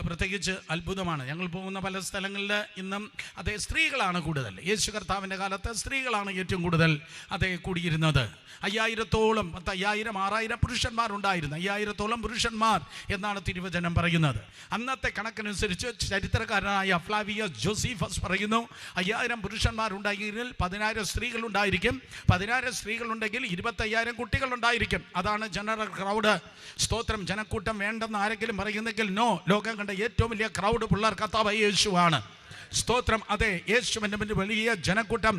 പ്രത്യേകിച്ച് അത്ഭുതമാണ്. ഞങ്ങൾ പോകുന്ന പല സ്ഥലങ്ങളിൽ ഇന്നും അതേ സ്ത്രീകളാണ് കൂടുതൽ. യേശു കർത്താവിൻ്റെ കാലത്ത് സ്ത്രീകളാണ് ഏറ്റവും കൂടുതൽ അതേ കൂടിയിരുന്നത്. 5000-ഓളം 5000, 6000 പുരുഷന്മാരുണ്ടായിരുന്നു. 5000-ഓളം പുരുഷന്മാർ എന്നാണ് തിരുവചനം പറയുന്നത്. അന്നത്തെ കണക്കനുസരിച്ച് ചരിത്രകാരനായ ഫ്ലാവിയസ് ജോസീഫസ് പറയുന്നു, 5000 പുരുഷന്മാരുണ്ടെങ്കിൽ 10000 സ്ത്രീകളുണ്ടായിരിക്കും. 10000 സ്ത്രീകളുണ്ടെങ്കിൽ 25000 കുട്ടികളുണ്ടായിരിക്കും. അതാണ് ജനറൽ ക്രൗഡ്. സ്തോത്രം. ജനക്കൂട്ടം വേണ്ടെന്ന് ആരെങ്കിലും പറയുന്നെങ്കിൽ നോ. ലോകം കണ്ട ഏറ്റവും വലിയ ക്രൗഡ് പിള്ളേർ കർത്താവായ യേശുവാണ്. സ്തോത്രം. അതെ, യേശുവിൻ്റെ മുന്നിൽ വലിയ ജനക്കൂട്ടം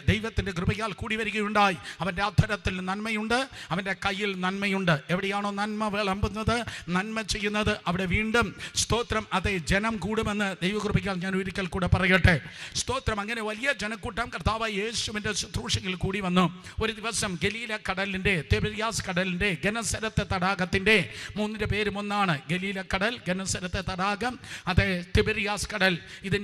ദൈവത്തിൻ്റെ കൃപയാൽ കൂടി വരികയുണ്ടായി. അവൻ്റെ അധരത്തിൽ നന്മയുണ്ട്, അവൻ്റെ കയ്യിൽ നന്മയുണ്ട്. എവിടെയാണോ നന്മ വിളമ്പുന്നത്, നന്മ ചെയ്യുന്നത്, അവിടെ വീണ്ടും സ്തോത്രം അതേ ജനം കൂടുമെന്ന് ദൈവകൃപയാൽ ഞാൻ ഒരിക്കൽ കൂടെ പറയട്ടെ. സ്തോത്രം. അങ്ങനെ വലിയ ജനക്കൂട്ടം കർത്താവായ യേശുവിൻ്റെ ശുശ്രൂഷയിൽ കൂടി വന്നു. ഒരു ദിവസം ഗലീല കടലിൻ്റെ, തിബെരിയാസ് കടലിൻ്റെ, ഗനസരത്തെ തടാകത്തിൻ്റെ, 3 പേരും ഒന്നാണ്. ഗലീല കടൽ, ഗനസരത്തെ തടാകം, അതേ തിബെരിയാസ് കടൽ. ഇത്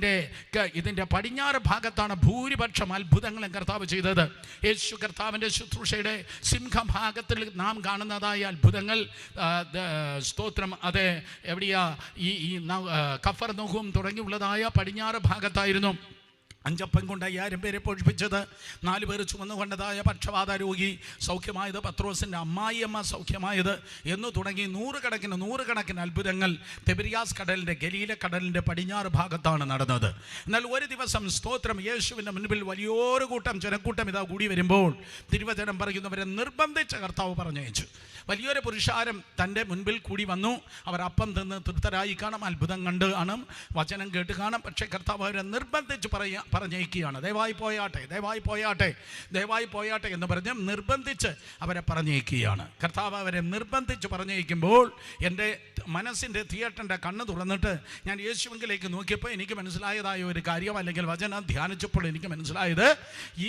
ഇതിൻ്റെ പടിഞ്ഞാറ് ഭാഗത്താണ് ഭൂരിപക്ഷം അത്ഭുതങ്ങളും കർത്താവ് ചെയ്തത്. യേശു കർത്താവിൻ്റെ ശുശ്രൂഷയുടെ സിംഹഭാഗത്തിൽ നാം കാണുന്നതായ അത്ഭുതങ്ങൾ, സ്തോത്രം, അത് എവിടെയാ? ഈ കഫർനഹൂം തുടങ്ങിയുള്ളതായ പടിഞ്ഞാറ് ഭാഗത്തായിരുന്നു. 5 അപ്പം കൊണ്ട് 5000 പേരെ പോഷിപ്പിച്ചത്, 4 പേർ ചുമന്നുകൊണ്ടതായ പക്ഷവാത രോഗി സൗഖ്യമായത്, പത്രോസിൻ്റെ അമ്മായിയമ്മ സൗഖ്യമായത് എന്നു തുടങ്ങി നൂറുകണക്കിന് അത്ഭുതങ്ങൾ തിബരിയാസ് കടലിൻ്റെ, ഗലീല കടലിൻ്റെ പടിഞ്ഞാറ് ഭാഗത്താണ് നടന്നത്. എന്നാൽ ഒരു ദിവസം, സ്തോത്രം, യേശുവിൻ്റെ മുൻപിൽ വലിയൊരു ജനക്കൂട്ടം ഇതാ കൂടി വരുമ്പോൾ തിരുവചനം പറയുന്നവരെ നിർബന്ധിച്ച കർത്താവ് പറഞ്ഞയച്ചു. വലിയൊരു പുരുഷാരം തൻ്റെ മുൻപിൽ കൂടി വന്നു. അവർ അപ്പം തിന്ന് തൃപ്തരായി കാണും, അത്ഭുതം കണ്ട് കാണും, വചനം കേട്ട് കാണും. പക്ഷേ കർത്താവ് അവരെ നിർബന്ധിച്ച് പറഞ്ഞയക്കുകയാണ്. ദയവായി പോയാട്ടെ എന്ന് പറഞ്ഞ് നിർബന്ധിച്ച് അവരെ പറഞ്ഞയക്കുകയാണ്. കർത്താവ് അവരെ നിർബന്ധിച്ച് പറഞ്ഞയക്കുമ്പോൾ എൻ്റെ മനസ്സിൻ്റെ തിയേറ്ററിൻ്റെ കണ്ണ് തുറന്നിട്ട് ഞാൻ യേശുവിലേക്ക് നോക്കിയപ്പോൾ എനിക്ക് മനസ്സിലായതായ ഒരു കാര്യം, അല്ലെങ്കിൽ വചനം ധ്യാനിച്ചപ്പോൾ എനിക്ക് മനസ്സിലായത്,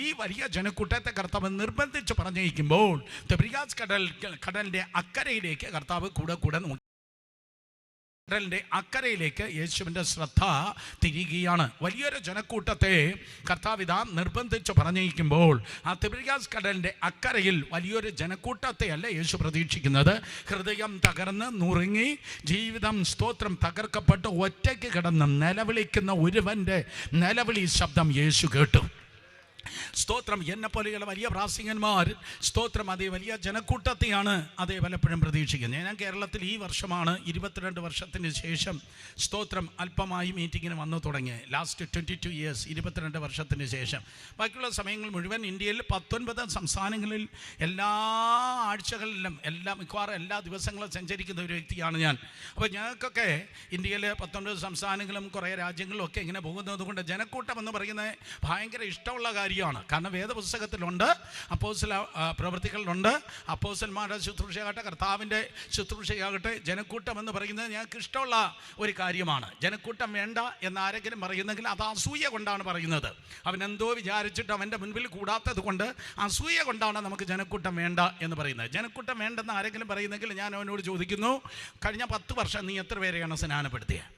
ഈ വലിയ ജനക്കൂട്ടത്തെ കർത്താവ് നിർബന്ധിച്ച് പറഞ്ഞയക്കുമ്പോൾ തിബരിയാസ് കടലിൻ്റെ അക്കരയിലേക്ക് കർത്താവ് കൂടെ കടലിൻ്റെ അക്കരയിലേക്ക് യേശുവിൻ്റെ ശ്രദ്ധ തിരികുകയാണ്. വലിയൊരു ജനക്കൂട്ടത്തെ കർത്താവിതാ നിർബന്ധിച്ച് പറഞ്ഞയക്കുമ്പോൾ ആ തിബരിയാസ് കടലിൻ്റെ അക്കരയിൽ വലിയൊരു ജനക്കൂട്ടത്തെ അല്ല യേശു പ്രതീക്ഷിക്കുന്നത്. ഹൃദയം തകർന്ന് നുറുങ്ങി ജീവിതം, സ്തോത്രം, തകർക്കപ്പെട്ട് ഒറ്റയ്ക്ക് കിടന്ന് നിലവിളിക്കുന്ന ഒരുവൻ്റെ നിലവിളി ശബ്ദം യേശു കേട്ടു. സ്തോത്രം, എന്നെ പോലെയുള്ള വലിയ പ്രാസംഗികന്മാർ, സ്തോത്രം, അതേ വലിയ ജനക്കൂട്ടത്തെയാണ് അതേ പലപ്പോഴും പ്രതീക്ഷിക്കുന്നത്. ഞാൻ കേരളത്തിൽ ഈ വർഷമാണ് 22 വർഷത്തിന് ശേഷം, സ്തോത്രം, അല്പമായി മീറ്റിങ്ങിന് വന്നു തുടങ്ങി. ലാസ്റ്റ് 22 ഇയേഴ്സ്, 22 വർഷത്തിന് ശേഷം. ബാക്കിയുള്ള സമയങ്ങൾ മുഴുവൻ ഇന്ത്യയിൽ 19 സംസ്ഥാനങ്ങളിൽ എല്ലാ ആഴ്ചകളിലും മിക്കവാറും എല്ലാ ദിവസങ്ങളും സഞ്ചരിക്കുന്ന ഒരു വ്യക്തിയാണ് ഞാൻ. അപ്പോൾ ഞങ്ങൾക്കൊക്കെ ഇന്ത്യയിൽ 19 സംസ്ഥാനങ്ങളും കുറേ രാജ്യങ്ങളിലും ഒക്കെ ഇങ്ങനെ പോകുന്നത് കൊണ്ട് ജനക്കൂട്ടം എന്ന് പറയുന്നത് ഭയങ്കര ഇഷ്ടമുള്ള കാര്യമാണ്. കാരണം വേദപുസ്തകത്തിലുണ്ട്, അപ്പോസ്തല പ്രവൃത്തികളിലുണ്ട്, അപ്പോസ്തലന്മാരുടെ ശുശ്രൂഷയാകട്ടെ, കർത്താവിൻ്റെ ശുശ്രൂഷയാകട്ടെ, ജനക്കൂട്ടം എന്ന് പറയുന്നത് ഞങ്ങൾക്ക് ഇഷ്ടമുള്ള ഒരു കാര്യമാണ്. ജനക്കൂട്ടം വേണ്ട എന്നാരെങ്കിലും പറയുന്നെങ്കിൽ അത് അസൂയ കൊണ്ടാണ് പറയുന്നത്. അവനെന്തോ വിചാരിച്ചിട്ട് അവൻ്റെ മുൻപിൽ കൂടാത്തത് കൊണ്ട്, അസൂയ കൊണ്ടാണ് നമുക്ക് ജനക്കൂട്ടം വേണ്ട എന്ന് പറയുന്നത്. ജനക്കൂട്ടം വേണ്ടെന്ന് ആരെങ്കിലും പറയുന്നെങ്കിൽ ഞാൻ അവനോട് ചോദിക്കുന്നു, കഴിഞ്ഞ 10 വർഷം നീ എത്ര പേരെയാണ് സ്നാനപ്പെടുത്തിയത്?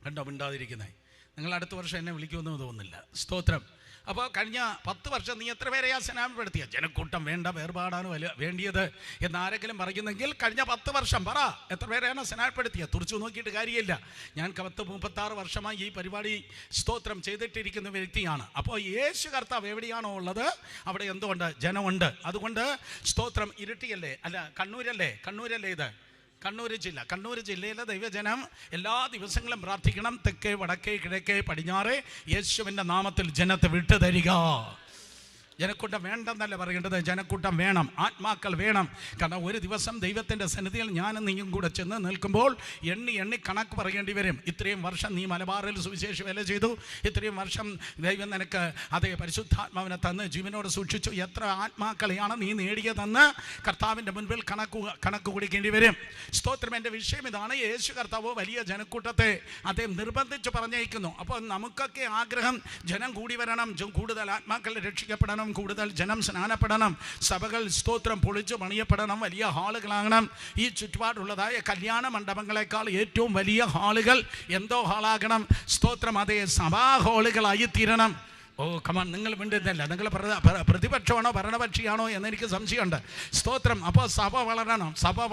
കണ്ടോ മിണ്ടാതിരിക്കുന്നത്? നിങ്ങൾ അടുത്ത വർഷം എന്നെ വിളിക്കുമെന്ന് തോന്നുന്നില്ല. സ്തോത്രം. അപ്പോൾ കഴിഞ്ഞ 10 വർഷം നീ എത്ര പേരെയാ സ്നാനപ്പെടുത്തിയ? ജനക്കൂട്ടം വേണ്ട, വേർപാടാണ് വേണ്ടിയത് എന്നാരെങ്കിലും പറയുന്നെങ്കിൽ കഴിഞ്ഞ 10 വർഷം പറ, എത്ര പേരെയാണ് സ്നാനപ്പെടുത്തിയത്? തുറച്ചു നോക്കിയിട്ട് കാര്യമില്ല. ഞാൻ 36 വർഷമായി ഈ പരിപാടി, സ്തോത്രം, ചെയ്തിട്ടിരിക്കുന്ന വ്യക്തിയാണ്. അപ്പോൾ യേശു കർത്താവ് എവിടെയാണോ ഉള്ളത് അവിടെ എന്തുകൊണ്ട്? ജനമുണ്ട്. അതുകൊണ്ട് സ്തോത്രം, ഇരിട്ടിയല്ലേ, അല്ല കണ്ണൂരല്ലേ ഇത്? കണ്ണൂർ ജില്ലയിലെ ദൈവജനം എല്ലാ ദിവസങ്ങളും പ്രാർത്ഥിക്കണം. തെക്കേ, വടക്കേ, കിഴക്കേ, പടിഞ്ഞാറേ യേശുവിൻ്റെ നാമത്തിൽ ജനത്തെ വിട്ടുതരിക. ജനക്കൂട്ടം വേണ്ടെന്നല്ല പറയേണ്ടത്, ജനക്കൂട്ടം വേണം, ആത്മാക്കൾ വേണം. കാരണം ഒരു ദിവസം ദൈവത്തിൻ്റെ സന്നിധിയിൽ ഞാനും നീയും കൂടെ ചെന്ന് നിൽക്കുമ്പോൾ എണ്ണി കണക്ക് പറയേണ്ടി വരും. ഇത്രയും വർഷം നീ മലബാറിൽ സുവിശേഷ വേല ചെയ്തു, ഇത്രയും വർഷം ദൈവം നിനക്ക് അതേ പരിശുദ്ധാത്മാവിനെ തന്ന് ജീവനോട് സൂക്ഷിച്ചു, എത്ര ആത്മാക്കളെയാണ് നീ നേടിയതെന്ന് കർത്താവിൻ്റെ മുൻപിൽ കണക്ക് കൊടുക്കേണ്ടി വരും. സ്തോത്രം. എൻ്റെ വിഷയം ഇതാണ്. യേശു കർത്താവ് വലിയ ജനക്കൂട്ടത്തെ അദ്ദേഹം നിർബന്ധിച്ച് പറഞ്ഞയക്കുന്നു. അപ്പോൾ നമുക്കൊക്കെ ആഗ്രഹം ജനം കൂടി വരണം, കൂടുതൽ ആത്മാക്കൾ രക്ഷിക്കപ്പെടണം, കൂടുതൽ ജനം സ്നാനപ്പെടണം, സഭകൾ, സ്തോത്രം, പൊളിച്ചു പണിയപ്പെടണം, വലിയ ഹാളുകളാകണം. ഈ ചുറ്റുപാടുള്ളതായ കല്യാണ മണ്ഡപങ്ങളെക്കാൾ ഏറ്റവും വലിയ ഹാളുകൾ എന്തോ ഹാളാകണം? സ്തോത്രം, അതേ സഭാ ഹാളുകളായി തീരണം. ഓ കമാൻ, നിങ്ങൾ മിണ്ടുന്നില്ല. നിങ്ങൾ പ്രതിപക്ഷമാണോ ഭരണപക്ഷിയാണോ എന്നെനിക്ക് സംശയമുണ്ട്. സ്തോത്രം. അപ്പോൾ സഭ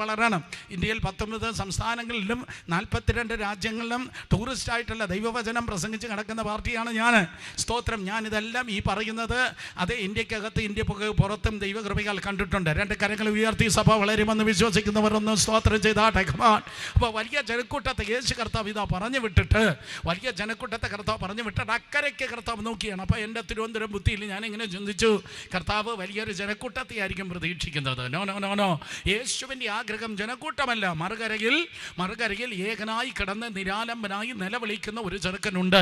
വളരണം. ഇന്ത്യയിൽ 19 സംസ്ഥാനങ്ങളിലും 42 രാജ്യങ്ങളിലും ടൂറിസ്റ്റായിട്ടുള്ള ദൈവവചനം പ്രസംഗിച്ച് കിടക്കുന്ന പാർട്ടിയാണ് ഞാൻ. സ്തോത്രം. ഞാനിതെല്ലാം ഈ പറയുന്നത് അതേ ഇന്ത്യക്കകത്ത്, ഇന്ത്യ പുറത്തും ദൈവകൃപയാൽ കണ്ടിട്ടുണ്ട്. 2 കരങ്ങൾ ഉയർത്തി സഭ വളരുമെന്ന് വിശ്വസിക്കുന്നവരൊന്ന് സ്തോത്രം ചെയ്താട്ടെ. കമാൻ. അപ്പോൾ വലിയ ജനക്കൂട്ടത്തെ യേശു കർത്താവ് ഇതാ പറഞ്ഞു വിട്ടിട്ട്, വലിയ ജനക്കൂട്ടത്തെ കർത്താവ് പറഞ്ഞു വിട്ടിട്ട് അക്കരയ്ക്ക് കർത്താവ് നോക്കിയാണ്. അപ്പോൾ എൻ്റെ തിരുവനന്തപുരം ബുദ്ധിയിൽ ഞാനിങ്ങനെ ചിന്തിച്ചു, കർത്താവ് വലിയൊരു ജനക്കൂട്ടത്തെ ആയിരിക്കും പ്രതീക്ഷിക്കുന്നത്. നോ, യേശുവിൻ്റെ ആഗ്രഹം ജനക്കൂട്ടമല്ല. മറുകരയിൽ ഏകനായി കിടന്ന് നിരാലംബനായി നിലവിളിക്കുന്ന ഒരു ചെറുക്കനുണ്ട്.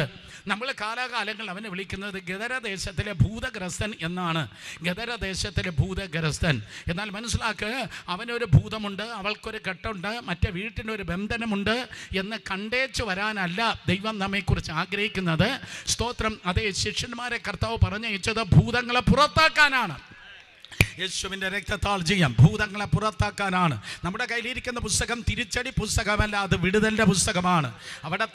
നമ്മൾ കാലാകാലങ്ങൾ അവനെ വിളിക്കുന്നത് ഗദരദേശത്തിലെ ഭൂതഗ്രസ്തൻ എന്നാണ്. ഗദരദേശത്തിലെ ഭൂതഗ്രസ്തൻ. എന്നാൽ മനസ്സിലാക്ക്, അവനൊരു ഭൂതമുണ്ട്, അവൾക്കൊരു കെട്ടുണ്ട്, മറ്റേ വീട്ടിനൊരു ബന്ധനമുണ്ട് എന്ന് കണ്ടേച്ചു വരാനല്ല ദൈവം നമ്മെക്കുറിച്ച് ആഗ്രഹിക്കുന്നത്. സ്തോത്രം. അതേ ശിഷ്യന്മാരെ കർത്താവ് പറഞ്ഞയച്ചത് ഭൂതങ്ങളെ പുറത്താക്കാനാണ്. യേശുവിൻ്റെ രക്തത്താൽ ജയം. ഭൂതങ്ങളെ പുറത്താക്കാനാണ്. നമ്മുടെ കയ്യിലിരിക്കുന്ന പുസ്തകം തിരിച്ചടി പുസ്തകമല്ല, അത് വിടുതലിൻ്റെ പുസ്തകമാണ്. അവിടെ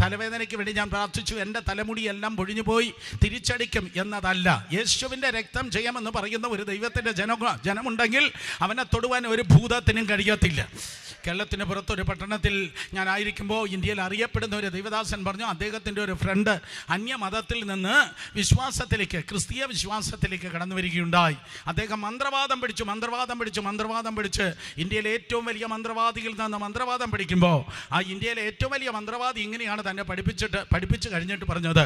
തലവേദനയ്ക്ക് വേണ്ടി ഞാൻ പ്രാർത്ഥിച്ചു, എൻ്റെ തലമുടിയെല്ലാം പൊഴിഞ്ഞു പോയി തിരിച്ചടിക്കും എന്നതല്ല. യേശുവിൻ്റെ രക്തം ജയമെന്ന് പറയുന്ന ഒരു ദൈവത്തിൻ്റെ ജനമുണ്ടെങ്കിൽ അവനെ തൊടുവാൻ ഒരു ഭൂതത്തിനും കഴിയത്തില്ല. കേരളത്തിന് പുറത്തൊരു പട്ടണത്തിൽ ഞാനായിരിക്കുമ്പോൾ ഇന്ത്യയിൽ അറിയപ്പെടുന്ന ഒരു ദൈവദാസൻ പറഞ്ഞു, അദ്ദേഹത്തിൻ്റെ ഒരു ഫ്രണ്ട് അന്യമതത്തിൽ നിന്ന് വിശ്വാസത്തിലേക്ക്, ക്രിസ്തീയ വിശ്വാസത്തിലേക്ക് കടന്നു വരികയുണ്ടായി. അദ്ദേഹം മന്ത്രവാദം പഠിച്ച് ഇന്ത്യയിലെ ഏറ്റവും വലിയ മന്ത്രവാദിയിൽ നിന്ന് മന്ത്രവാദം പഠിക്കുമ്പോൾ ആ ഇന്ത്യയിലെ ഏറ്റവും വലിയ മന്ത്രവാദി ഇങ്ങനെയാണ് തന്നെ പഠിപ്പിച്ച് കഴിഞ്ഞിട്ട് പറഞ്ഞത്,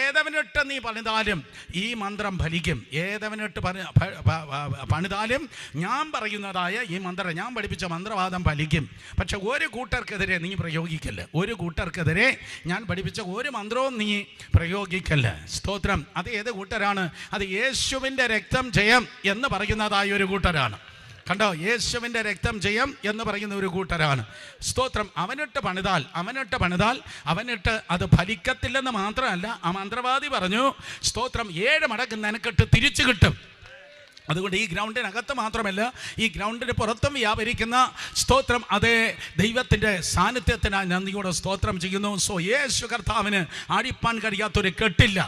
ഏതവനിട്ട് നീ പണിതാലും ഈ മന്ത്രം ഫലിക്കും. ഏതവനിട്ട് പണിതാലും ഞാൻ പറയുന്നതായ ഈ മന്ത്രം, ഞാൻ പഠിപ്പിച്ച മന്ത്രവാദം ഫലിക്കും. പക്ഷെ ഒരു കൂട്ടർക്കെതിരെ നീ പ്രയോഗിക്കല്ല. ഒരു കൂട്ടർക്കെതിരെ ഞാൻ പഠിപ്പിച്ച ഒരു മന്ത്രവും നീ പ്രയോഗിക്കല്ല. സ്തോത്രം. അത് ഏത് കൂട്ടരാണ്? അത് യേശുവിൻ്റെ രക്തം ജയം എന്ന് പറയുന്നതായ ഒരു കൂട്ടരാണ്. കണ്ടോ, യേശുവിൻ്റെ രക്തം ജയം എന്ന് പറയുന്ന ഒരു കൂട്ടരാണ്. സ്തോത്രം. അവനിട്ട് പണിതാൽ അവനിട്ട് അത് ഫലിക്കത്തില്ലെന്ന് മാത്രമല്ല, ആ മന്ത്രവാദി പറഞ്ഞു, സ്തോത്രം, 7 മടങ്ങ് നിനക്കിട്ട് തിരിച്ചു കിട്ടും. അതുകൊണ്ട് ഈ ഗ്രൗണ്ടിനകത്ത് മാത്രമല്ല, ഈ ഗ്രൗണ്ടിന് പുറത്തും വ്യാപരിക്കുന്ന സ്തോത്രം, അതേ ദൈവത്തിൻ്റെ സാന്നിധ്യത്തിനായി നന്ദിയോടെ സ്തോത്രം ചെയ്യുന്നു. സോ യേശു കർത്താവിന് ആടിപ്പാൻ കഴിയാത്തൊരു കെട്ടില്ല.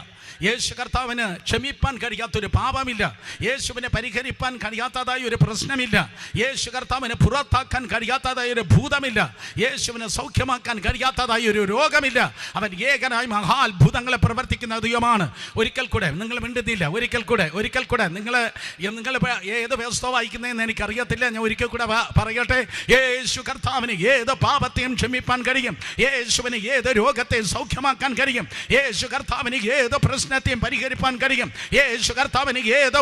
യേശു കർത്താവിന് ക്ഷമിപ്പാൻ കഴിയാത്തൊരു പാപമില്ല. യേശുവിനെ പരിഹരിപ്പാൻ കഴിയാത്തതായ ഒരു പ്രശ്നമില്ല. യേശു കർത്താവിന് പുറത്താക്കാൻ കഴിയാത്തതായ ഒരു ഭൂതമില്ല. യേശുവിനെ സൗഖ്യമാക്കാൻ കഴിയാത്തതായ ഒരു രോഗമില്ല. അവൻ ഏകനായി മഹാത്ഭുതങ്ങളെ പ്രവർത്തിക്കുന്ന ദൈവമാണ്. ഒരിക്കൽ കൂടെ നിങ്ങൾ മിണ്ടുന്നില്ല. ഒരിക്കൽ കൂടെ നിങ്ങൾ ഏത് വ്യവസ്ഥ വായിക്കുന്നതെന്ന് എനിക്കറിയത്തില്ല. ഞാൻ ഒരിക്കൽ കൂടെ പറയട്ടെ. യേശു കർത്താവിന് ഏത് പാപത്തെയും ക്ഷമിപ്പാൻ കഴിയും. യേശുവിന് ഏത് രോഗത്തെയും സൗഖ്യമാക്കാൻ കഴിയും. യേശു കർത്താവിന് ഏത് പ്രശ്നത്തെയും പരിഹരിപ്പാൻ കഴിയും. യേശു കർത്താവിന് ഏത്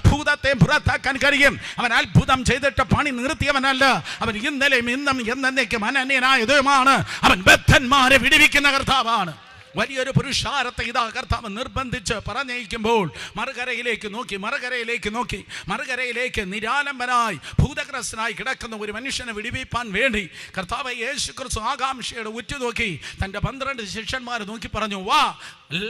ഭൂതത്തെയും പുറത്താക്കാൻ കഴിയും. അവൻ അത്ഭുതം ചെയ്തിട്ട് പണി നിർത്തിയവനല്ല. അവൻ ഇന്നലെയും ഇന്നും എന്നേക്കും അനന്യനായ ദൈവമാണ്. അവൻ ബദ്ധന്മാരെ വിടുവിക്കുന്ന കർത്താവാണ്. വലിയൊരു പുരുഷാരത്തെ ഇതാ കർത്താവ് നിർബന്ധിച്ച് പറഞ്ഞയക്കുമ്പോൾ മറുകരയിലേക്ക് നോക്കി നിരാലംബനായി ഭൂതഗ്രസ്തനായി കിടക്കുന്ന ഒരു മനുഷ്യനെ വിടുവിപ്പാൻ വേണ്ടി കർത്താവ് യേശു ക്രിസ്തു ആകാംക്ഷയോടെ ഉറ്റുനോക്കി തൻ്റെ 12 ശിഷ്യന്മാരെ നോക്കി പറഞ്ഞു, വാ,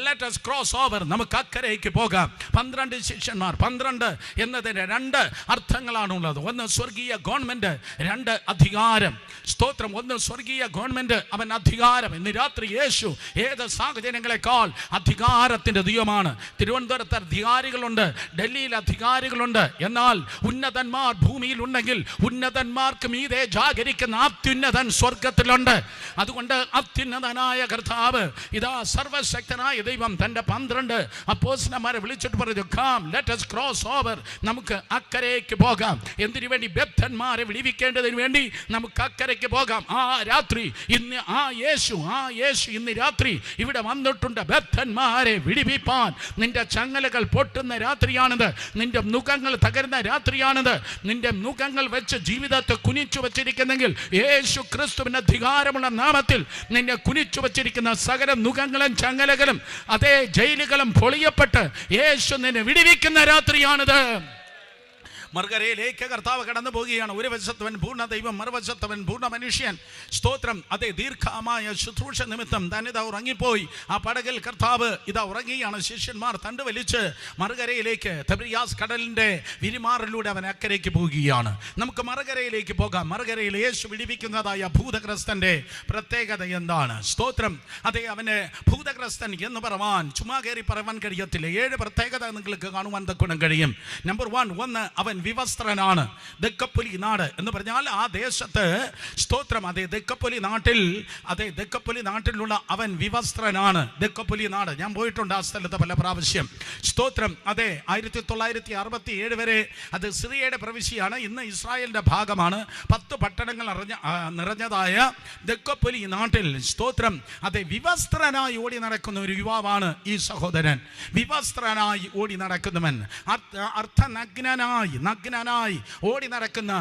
let us cross over, നമുക്ക് അക്കരയ്ക്ക് പോകാം. 12 ശിഷ്യന്മാർ. 12 എന്നതിന് 2 അർത്ഥങ്ങളാണുള്ളത്. ഒന്ന് സ്വർഗീയ ഗവൺമെന്റ്, 2 അധികാരം. സ്തോത്രം. ഒന്ന് സ്വർഗീയ ഗവൺമെന്റ്, അവൻ അധികാരം. ഇന്ന് രാത്രി യേശു ഏത് സാഹചര്യങ്ങളെക്കാൾ അധികാരത്തിൻ്റെ ദൈവമാണ്. തിരുവനന്തപുരത്ത് അധികാരികളുണ്ട്, ഡൽഹിയിൽ അധികാരികളുണ്ട്. എന്നാൽ ഉന്നതന്മാർ ഭൂമിയിൽ ഉണ്ടെങ്കിൽ ഉന്നതന്മാർക്ക് മീതെ ജാഗരിക്കുന്ന അത്യുന്നതൻ സ്വർഗത്തിലുണ്ട്. അതുകൊണ്ട് അത്യുന്നതനായ കർത്താവ് ഇതാ സർവശക്തനായ ദൈവം തൻ്റെ 12 അപ്പോസ്തലന്മാരെ വിളിച്ചിട്ട് പറഞ്ഞു, come, let us cross over, നമുക്ക് അക്കരയ്ക്ക് പോകാം. എന്തിനു വേണ്ടി? ബദ്ധന്മാരെ വിടുവിക്കേണ്ടതിന് വേണ്ടി നമുക്ക് അക്കരയ്ക്ക് പോകാം. ആ രാത്രി ഇന്ന് ആ യേശു ഇന്ന് രാത്രി ഇവിടെ വന്നിട്ടുണ്ട് ബദ്ധന്മാരെ വിടുവിപ്പാൻ. നിന്റെ ചങ്ങലകൾ പൊട്ടുന്ന രാത്രിയാണിത്. നിന്റെ മുഖങ്ങൾ തകരുന്ന രാത്രിയാണിത്. നിന്റെ മുഖങ്ങൾ വെച്ച് ജീവിതത്തെ കുനിച്ചു വച്ചിരിക്കുന്നെങ്കിൽ യേശു ക്രിസ്തുവിന്റെ അധികാരമുള്ള നാമത്തിൽ നിന്നെ കുനിച്ചു വച്ചിരിക്കുന്ന സകല മുഖങ്ങളും ചങ്ങലകളും അതേ ജയിലുകളും പൊളിയപ്പെട്ട് യേശു നിന്നെ വിടുവിക്കുന്ന രാത്രിയാണിത്. മറുകരയിലേക്ക് കർത്താവ് കടന്നു പോവുകയാണ്. ഒരു വശത്തവൻ പൂർണ്ണ ദൈവം, മറുവശത്തവൻ പൂർണ്ണ മനുഷ്യൻ. സ്തോത്രം. അതേ ദീർഘമായ ശുശ്രൂഷ നിമിത്തം താനിതാ ഉറങ്ങിപ്പോയി. ആ പടകിൽ കർത്താവ് ഇതാ ഉറങ്ങിയാണ്. ശിഷ്യന്മാർ തണ്ട് വലിച്ച് മറുകരയിലേക്ക് തിബരിയാസ് കടലിൻ്റെ വിരിമാറിലൂടെ അവൻ അക്കരയ്ക്ക് പോവുകയാണ്. നമുക്ക് മറുകരയിലേക്ക് പോകാം. മറുകരയിൽ യേശു വിടുവിക്കുന്നതായ ഭൂതഗ്രസ്തൻ്റെ പ്രത്യേകത എന്താണ്? സ്തോത്രം. അതേ അവന് ഭൂതഗ്രസ്തൻ എന്ന് പറയാൻ ചുമ്മാ കയറി പറയാൻ കഴിയത്തില്ല. 7 പ്രത്യേകത നിങ്ങൾക്ക് കാണുവാൻ തക്കണം കഴിയും. നമ്പർ 1, ഒന്ന്, അവൻ വിവസ്ത്രനാണ്. ദക്കപ്പൊലി നാട് എന്ന് പറഞ്ഞാൽ ആ ദേശത്ത് സ്തോത്രം. അതേ ദക്കപ്പൊലി നാട്ടിലുള്ള അവൻ വിവസ്ത്രനാണ്. ദക്കപ്പൊലി നാട് ഞാൻ പോയിട്ടുണ്ട് ആ സ്ഥലത്ത് പല പ്രാവശ്യം. സ്തോത്രം. അതെ 1967 വരെ അത് സിറിയയുടെ പ്രവിശ്യയാണ്. ഇന്ന് ഇസ്രായേലിന്റെ ഭാഗമാണ്. 10 പട്ടണങ്ങൾ നിറഞ്ഞതായ ദക്കപ്പൊലി നാട്ടിൽ സ്തോത്രം. അതെ വിവസ്ത്രനായി ഓടി നടക്കുന്ന ഒരു യുവാവാണ് ഈ സഹോദരൻ. വിവസ്ത്രനായി ഓടി നടക്കുന്നവൻ, അർത്ഥനഗ്നനായി നഗ്നനായി ഓടി നടക്കുന്ന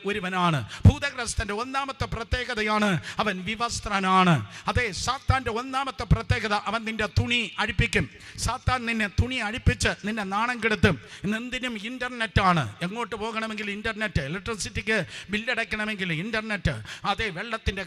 ഒരുവനാണ്. ഭൂതഗ്രസ്തന്റെ ഒന്നാമത്തെ പ്രത്യേകതയാണ് അവൻ വിവസ്ത്രനാണ്. അതെ, സാത്താന്റെ ഒന്നാമത്തെ പ്രത്യേകത അവൻ നിന്റെ തുണി അഴിപ്പിക്കും. സാത്താൻ നിന്നെ തുണി അഴിപ്പിച്ച് നിന്നെ നാണം കെടുത്തും. എന്തിനും ഇന്റർനെറ്റാണ്. എങ്ങോട്ട് പോകണമെങ്കിൽ ഇന്റർനെറ്റ്, ഇലക്ട്രിസിറ്റിക്ക് ബില്ലടയ്ക്കണമെങ്കിൽ ഇന്റർനെറ്റ്, അതെ വെള്ളത്തിൻ്റെ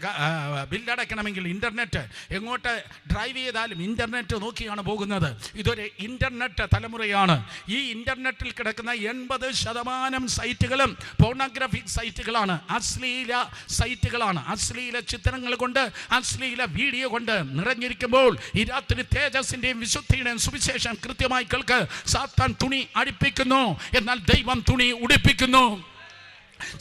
ബില്ലടയ്ക്കണമെങ്കിൽ ഇന്റർനെറ്റ്, എങ്ങോട്ട് ഡ്രൈവ് ചെയ്താലും ഇന്റർനെറ്റ് നോക്കിയാണ് പോകുന്നത്. ഇതൊരു ഇന്റർനെറ്റ് തലമുറയാണ്. ഈ ഇന്റർനെറ്റിൽ കിടക്കുന്ന 80% സൈറ്റുകളും പോർണോഗ്രാഫിക് സൈറ്റുകളാണ്, അശ്ലീല സൈറ്റുകളാണ്. അശ്ലീല ചിത്രങ്ങൾ കൊണ്ട്, അശ്ലീല വീഡിയോ കൊണ്ട് നിറഞ്ഞിരിക്കുമ്പോൾ ഈ രാത്രി തേജസ്സിന്റെയും വിശുദ്ധിയുടെയും സുവിശേഷം കൃത്യമായി കേൾക്ക്. സാത്താൻ തുണി അഴിപ്പിക്കുന്നു, എന്നാൽ ദൈവം തുണി ഉടുപ്പിക്കുന്നു.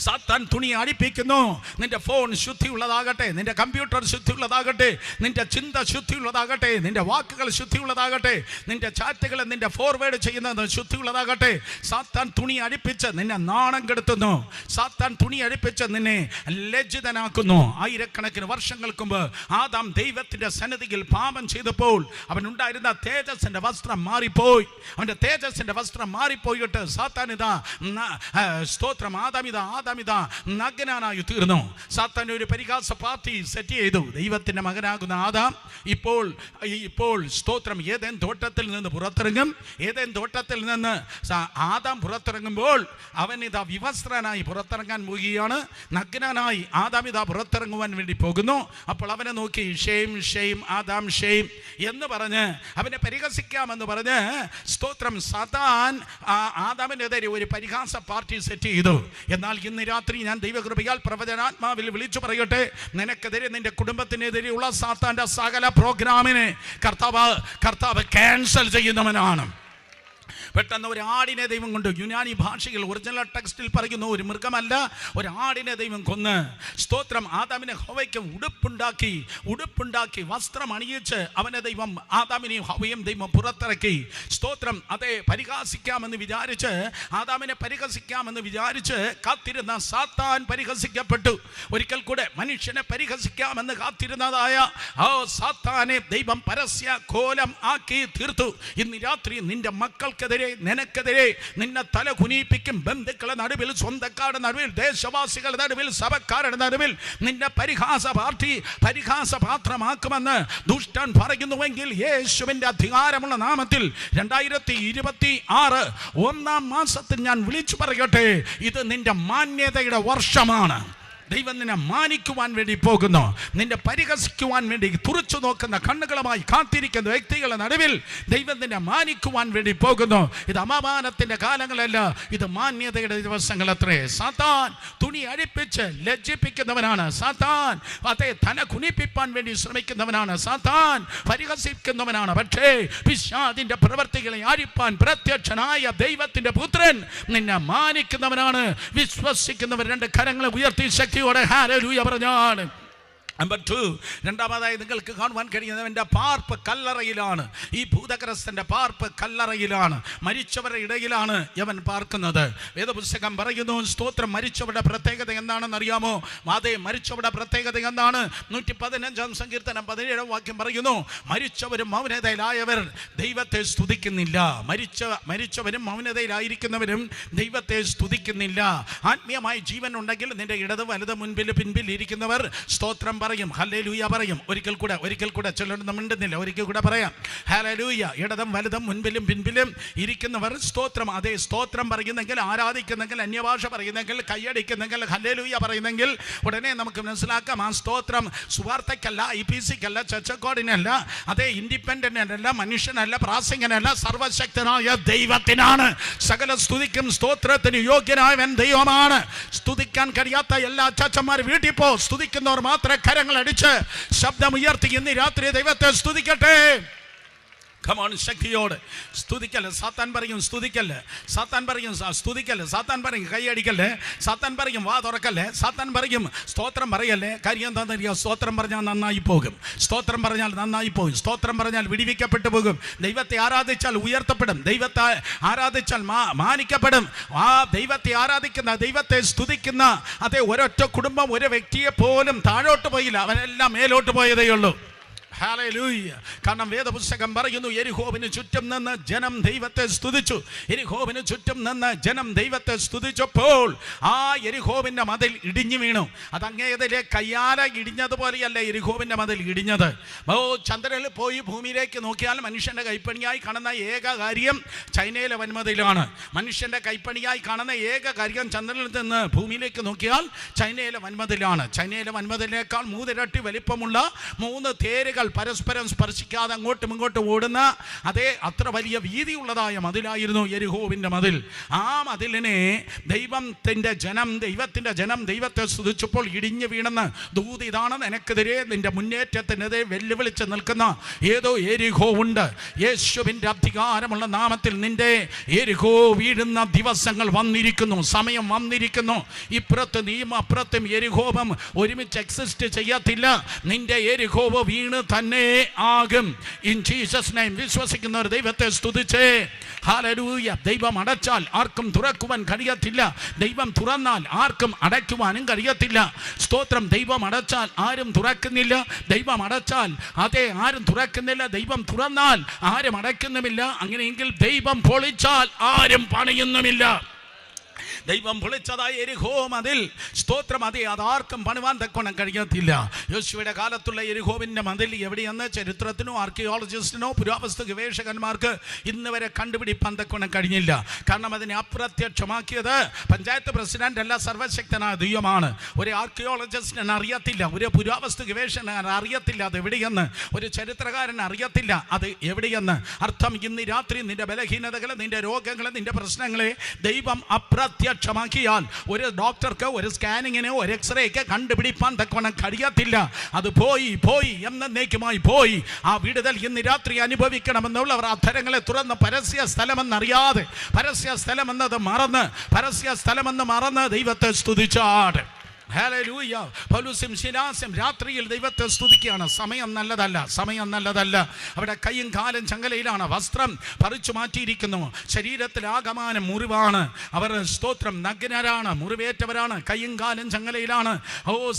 സാത്താൻ തുണി അഴിപ്പിക്കുന്നു. നിന്റെ ഫോൺ ശുദ്ധിയുള്ളതാകട്ടെ, നിന്റെ കമ്പ്യൂട്ടർ ശുദ്ധിയുള്ളതാകട്ടെ, നിന്റെ ചിന്ത ശുദ്ധിയുള്ളതാകട്ടെ, നിന്റെ വാക്കുകൾ ശുദ്ധിയുള്ളതാകട്ടെ, നിന്റെ ചാറ്റുകൾ നിന്റെ ഫോർവേഡ് ചെയ്യുന്നത് ശുദ്ധിയുള്ളതാകട്ടെ. സാത്താൻ തുണി അഴിപ്പിച്ച് നിന്നെ നാണം കെടുത്തുന്നു. സാത്താൻ തുണി അഴിപ്പിച്ച് നിന്നെ ലജ്ജിതനാക്കുന്നു. ആയിരക്കണക്കിന് വർഷങ്ങൾക്ക് മുമ്പ് ആദാം ദൈവത്തിന്റെ സന്നിധിയിൽ പാപം ചെയ്തപ്പോൾ അവനുണ്ടായിരുന്ന തേജസ്സിന്റെ വസ്ത്രം മാറിപ്പോയി. അവന്റെ തേജസ്സിന്റെ വസ്ത്രം മാറിപ്പോയിട്ട് സാത്താൻ ഇതാ സ്തോത്രം ആദാമിതാ നഗ്നനായി തീർന്നു. സാത്താൻ ഒരു പരിഹാസ പാർട്ടി സെറ്റ് ചെയ്തു. ദൈവത്തിന്റെ മകനാകുന്ന ആദാം ഇപ്പോൾ സ്തോത്രം ഏതേൻ തോട്ടത്തിൽ നിന്ന് പുറത്തിറങ്ങും. ഏതേൻ തോട്ടത്തിൽ നിന്ന് ആദാം പുറത്തിറങ്ങുമ്പോൾ അവൻ ഇതാ വിവസ്ത്രനായി പുറത്തിറങ്ങാൻ പോവുകയാണ്. നഗ്നനായി ആദാം ഇതാ പുറത്തിറങ്ങുവാൻ വേണ്ടി പോകുന്നു. അപ്പോൾ അവനെ നോക്കി ഷെയിം ആദാം ഷെയിം എന്ന് പറഞ്ഞ് അവനെ പരിഹസിക്കാമെന്ന് പറഞ്ഞ് സ്തോത്രം സാത്താൻ ആദാമിനെതിരെ ഒരു പരിഹാസ പാർട്ടി സെറ്റ് ചെയ്തു. എന്നാൽ ഇന്ന് രാത്രി ഞാൻ ദൈവകൃപയാൽ പ്രവചനാത്മാവിൽ വിളിച്ചു പറയട്ടെ, നിനക്കെതിരെ നിന്റെ കുടുംബത്തിനെതിരെയുള്ള സാത്താന്റെ സകല പ്രോഗ്രാമിനെ കർത്താവ് ക്യാൻസൽ ചെയ്യുന്നവനാണ്. പെട്ടെന്ന് ഒരു ആടിനെ ദൈവം കൊണ്ട്, യുനാനി ഭാഷയിൽ ഒറിജിനൽ ടെക്സ്റ്റിൽ പറയുന്നു, ഒരു മൃഗമല്ല, ഒരു ആടിനെ ദൈവം കൊന്ന് സ്തോത്രം ആദാമിനെ ഹവ്വയ്ക്കും ഉടുപ്പുണ്ടാക്കി വസ്ത്രം അണിയിച്ച് അവനെ ദൈവം ആദാമിനെയും ഹവ്വയും ദൈവം പുറത്തിറക്കി. സ്തോത്രം അതെ, ആദാമിനെ പരിഹസിക്കാമെന്ന് വിചാരിച്ച് കാത്തിരുന്ന സാത്താൻ പരിഹസിക്കപ്പെട്ടു. ഒരിക്കൽ കൂടെ മനുഷ്യനെ പരിഹസിക്കാമെന്ന് കാത്തിരുന്നതായ സാത്താനെ ദൈവം പരസ്യ കോലം ആക്കി തീർത്തു. ഇന്ന് രാത്രി നിന്റെ മക്കൾക്കെതിരെ, നിനക്കെതിരെ നിന്നെ തല കുനിയിപ്പിക്കും. ബന്ധുക്കളുടെ നടുവിൽ, സ്വന്തക്കാരുടെ നടുവിൽ, ദേശവാസികളുടെ നടുവിൽ, സഭക്കാരുടെ നടുവിൽ നിന്നെ പരിഹാസപാത്രമാക്കുമെന്ന് ദുഷ്ടൻ പറയുന്നുവെങ്കിൽ യേശുവിന്റെ അധികാരമുള്ള നാമത്തിൽ 2026 ഒന്നാം മാസത്തിൽ ഞാൻ വിളിച്ചു പറയട്ടെ, ഇത് നിന്റെ മാന്യതയുടെ വർഷമാണ്. ദൈവം നിന്നെ മാനിക്കുവാൻ വേണ്ടി പോകുന്നു. നിന്നെ പരിഹസിക്കുവാൻ വേണ്ടി തുറച്ചു നോക്കുന്ന കണ്ണുകളുമായി കാത്തിരിക്കുന്ന വ്യക്തികളുടെ നടുവിൽ ദൈവം നിന്നെ മാനിക്കുവാൻ വേണ്ടി പോകുന്നു. ഇത് അപമാനത്തിന്റെ കാലങ്ങളല്ല, ഇത് മാന്യതയുടെ ദിവസങ്ങൾ അത്രേ. സാത്താൻ തുണി അഴിപ്പിച്ച് ലജ്ജിപ്പിക്കുന്നവനാണ്. സാത്താൻ അതേ തല കുനിപ്പിപ്പാൻ വേണ്ടി ശ്രമിക്കുന്നവനാണ്. സാത്താൻ പരിഹസിക്കുന്നവനാണ്. പക്ഷേ പിശാചിന്റെ പ്രവർത്തികളെ അഴിപ്പാൻ പ്രത്യക്ഷനായ ദൈവത്തിന്റെ പുത്രൻ നിന്നെ മാനിക്കുന്നവനാണ്. വിശ്വസിക്കുന്നവർ രണ്ട് കരങ്ങളെ ഉയർത്തി ശക്തിയോടെ ഹല്ലേലൂയ പറഞ്ഞാണ്. നമ്പർ 2, രണ്ടാമതായി നിങ്ങൾക്ക് കാണുവാൻ കഴിയുന്നവൻ്റെ പാർപ്പ് കല്ലറയിലാണ്. ഈ ഭൂതഗ്രസ്തൻ്റെ പാർപ്പ് കല്ലറയിലാണ്. മരിച്ചവരുടെ ഇടയിലാണ് അവൻ പാർക്കുന്നത്. വേദപുസ്തകം പറയുന്നു, സ്തോത്രം, മരിച്ചവരുടെ പ്രത്യേകത എന്താണെന്ന് അറിയാമോ? അതേ, മരിച്ചവരുടെ പ്രത്യേകത എന്താണ്? 115 സങ്കീർത്തനം 17 വാക്യം പറയുന്നു, മരിച്ചവരും മൗനതയിലായവർ ദൈവത്തെ സ്തുതിക്കുന്നില്ല. മരിച്ചവരും മൗനതയിലായിരിക്കുന്നവരും ദൈവത്തെ സ്തുതിക്കുന്നില്ല. ആത്മീയമായി ജീവൻ ഉണ്ടെങ്കിൽ നിന്റെ ഇടത് വലത് മുൻപിൽ പിൻപിൽ ഇരിക്കുന്നവർ സ്തോത്രം പറയും, ഹല്ലേലൂയ പറയും. ഒരിക്കൽ കൂടെ ചിലരൊന്നും മിണ്ടുന്നില്ല, ഒരിക്കൽ കൂടെ പറയാം, ഹല്ലേലൂയ. ഇടതും വലതും മുൻപിലും പിൻപിലും ഇരിക്കുന്നവർ സ്തോത്രം, അതേ സ്തോത്രം പറയുന്നെങ്കിൽ, ആരാധിക്കുന്നെങ്കിൽ, അന്യഭാഷ പറയുന്നെങ്കിൽ, കൈയടിക്കുന്നെങ്കിൽ, ഹല്ലേലൂയ പറയുന്നെങ്കിൽ ഉടനെ നമുക്ക് മനസ്സിലാക്കാം ആ സ്തോത്രം സുവാർത്തക്കല്ല, IPCക്കല്ല, ചർച്ചക്കോടിനല്ല, അതേ ഇൻഡിപെൻഡന്റിനല്ല, മനുഷ്യനല്ല, പ്രാസംഗികനല്ല, സർവശക്തനായ ദൈവത്തിനാണ്. സകല സ്തുതിക്കും സ്തോത്രത്തിന് യോഗ്യനായവൻ ദൈവമാണ്. സ്തുതിക്കാൻ കഴിയാത്ത എല്ലാ അച്ചാച്ചന്മാർ വീട്ടിൽ പോ. സ്തുതിക്കുന്നവർ മാത്രം കരങ്ങൾ അടിച്ച് ശബ്ദമുയർത്തി ഇന്ന് രാത്രി ദൈവത്തെ സ്തുതിക്കട്ടെ. ശക്തിയോട് സ്തുതിക്കല്ലേ. സാത്താൻ പറയും സ്തുതിക്കല്ലേ, സാത്താൻ പറയും സ്തുതിക്കല്ലേ, സാത്താൻ പറയും കൈയടിക്കല്ലേ, സാത്താൻ പറയും വാ തുറക്കല്ലേ, സാത്താൻ പറയും സ്തോത്രം പറയല്ലേ. കാര്യം എന്താണെന്നറിയാം? സ്തോത്രം പറഞ്ഞാൽ നന്നായി പോകും, സ്തോത്രം പറഞ്ഞാൽ നന്നായി പോകും, സ്തോത്രം പറഞ്ഞാൽ വിടിവിക്കപ്പെട്ടു പോകും. ദൈവത്തെ ആരാധിച്ചാൽ ഉയർത്തപ്പെടും, ദൈവത്തെ ആരാധിച്ചാൽ മാനിക്കപ്പെടും. ആ ദൈവത്തെ ആരാധിക്കുന്ന, ദൈവത്തെ സ്തുതിക്കുന്ന അതേ ഒരൊറ്റ കുടുംബം, ഒരു വ്യക്തിയെ പോലും താഴോട്ട് പോയില്ല, അവനെല്ലാം മേലോട്ട് പോയതേ ഉള്ളൂ. ഹല്ലേലൂയ. കാരണം വേദപുസ്തകം പറയുന്നു, യെരിഹോവിന് ചുറ്റും നിന്ന് ജനം ദൈവത്തെ സ്തുതിച്ചു. യെരിഹോവിന് ചുറ്റും നിന്ന് ജനം ദൈവത്തെ സ്തുതിച്ചപ്പോൾ ആ യെരിഹോവിന്റെ മതിൽ ഇടിഞ്ഞു വീണു. അതങ്ങേതിലെ കയ്യാല ഇടിഞ്ഞതുപോലെയല്ല യെരിഹോവിന്റെ മതിൽ ഇടിഞ്ഞത്. ചന്ദ്രനിൽ പോയി ഭൂമിയിലേക്ക് നോക്കിയാൽ മനുഷ്യന്റെ കൈപ്പണിയായി കാണുന്ന ഏക കാര്യം ചൈനയിലെ വൻമതിലാണ്. മനുഷ്യന്റെ കൈപ്പണിയായി കാണുന്ന ഏക കാര്യം ചന്ദ്രനിൽ നിന്ന് ഭൂമിയിലേക്ക് നോക്കിയാൽ ചൈനയിലെ വൻമതിലാണ്. ചൈനയിലെ വൻമതിലിനേക്കാൾ 3 ഇരട്ടി വലിപ്പമുള്ള 3 തേരുകൾ പരസ്പരം സ്പർശിക്കാതെ അങ്ങോട്ടും ഇങ്ങോട്ടും ഓടുന്ന അതേ അത്ര വലിയ വീതിയുള്ളതായ മതിലായിരുന്നു യെരിഹോവിന്റെ മതിൽ. ആ മതിലിനെ ദൈവത്തിന്റെ ജനം ദൈവത്തെ സ്തുതിച്ചപ്പോൾ ഇടിഞ്ഞു വീണെന്ന് ദൂത് ഇതാണ്, നിനക്കെതിരെ നിന്റെ മുന്നേറ്റത്തിനെതിരെ വെല്ലുവിളിച്ച് നിൽക്കുന്ന ഏതോ യെരിഹോ ഉണ്ട്. യേശുവിന്റെ അധികാരമുള്ള നാമത്തിൽ നിന്റെ യെരിഹോ വീഴുന്ന ദിവസങ്ങൾ വന്നിരിക്കുന്നു, സമയം വന്നിരിക്കുന്നു. ഇപ്പുറത്ത് നീയും അപ്പുറത്തും യെരിഹോവും ഒരുമിച്ച് എക്സിസ്റ്റ് ചെയ്യത്തില്ല. നിന്റെ യെരിഹോവ് വീണ് തന്നെ ആകും. ഇൻ ജീസസ് നെയിം വിശ്വസിക്കുന്നവർ ദൈവത്തെ സ്തുതിച്ചേ. ഹല്ലേലൂയ. ദൈവം അടച്ചാൽ ആർക്കും തുറക്കുവാൻ കഴിയത്തില്ല. ദൈവം തുറന്നാൽ ആർക്കും അടയ്ക്കുവാനും കഴിയത്തില്ല. സ്തോത്രം. ദൈവം അടച്ചാൽ ആരും തുറക്കുന്നില്ല. ദൈവം അടച്ചാൽ ആരും തുറക്കുന്നില്ല. ദൈവം തുറന്നാൽ ആരും അടയ്ക്കുന്നുമില്ല. അങ്ങനെയെങ്കിൽ ദൈവം പൊളിച്ചാൽ ആരും പണിയുന്നുമില്ല. ദൈവം പൊളിച്ചതായ യെരിഹോ മതിൽ, സ്തോത്രം, അതാർക്കും പണിവാൻ തക്കോണം കഴിയത്തില്ല. യോശുവയുടെ കാലത്തുള്ള യെരിഹോവിൻ്റെ മതിൽ എവിടെയെന്ന് ചരിത്രത്തിനോ ആർക്കിയോളജിസ്റ്റിനോ പുരാവസ്തു ഗവേഷകന്മാർക്ക് ഇന്ന് വരെ കണ്ടുപിടിപ്പാൻ തക്കോണം കഴിഞ്ഞില്ല. കാരണം അതിനെ അപ്രത്യക്ഷമാക്കിയത് പഞ്ചായത്ത് പ്രസിഡന്റ് അല്ല, സർവശക്തനായ ദൈവമാണ്. ഒരു ആർക്കിയോളജിസ്റ്റിന് അറിയത്തില്ല, ഒരു പുരാവസ്തു ഗവേഷകൻ അറിയത്തില്ല അത് എവിടെയെന്ന്, ഒരു ചരിത്രകാരൻ അറിയത്തില്ല അത് എവിടെയെന്ന്. അർത്ഥം, ഇന്ന് രാത്രി നിന്റെ ബലഹീനതകളെ, നിന്റെ രോഗങ്ങളെ, നിന്റെ പ്രശ്നങ്ങളെ ദൈവം അപ്രത്യക്ഷമാക്കിയാൽ ഒരു ഡോക്ടർക്ക്, ഒരു സ്കാനിങ്ങിന്, ഒരു എക്സ്റേക്ക് കണ്ടുപിടിപ്പാൻ തക്കവണ്ണം കഴിയത്തില്ല. അത് പോയി എന്നേക്കുമായി പോയി. ആ വിടുതൽ ഇന്ന് രാത്രി അനുഭവിക്കണമെന്നുള്ളവർ അധരങ്ങളെ തുറന്ന് പരസ്യ സ്ഥലമെന്നറിയാതെ, പരസ്യ സ്ഥലമെന്ന് മറന്ന് ദൈവത്തെ സ്തുതിച്ചാട്. ഹല്ലേലൂയ. പൗലോസും ശിലാസും രാത്രിയിൽ ദൈവത്തെ സ്തുതിക്കുകയാണ്. സമയം നല്ലതല്ല. അവിടെ കൈയും കാലും ചങ്ങലയിലാണ്, വസ്ത്രം പറിച്ചു മാറ്റിയിരിക്കുന്നു, ശരീരത്തിൽ ആകമാനം മുറിവാണ്. അവർ സ്തോത്രം നഗ്നരാണ്, മുറിവേറ്റവരാണ്, കൈയും കാലും ചങ്ങലയിലാണ്.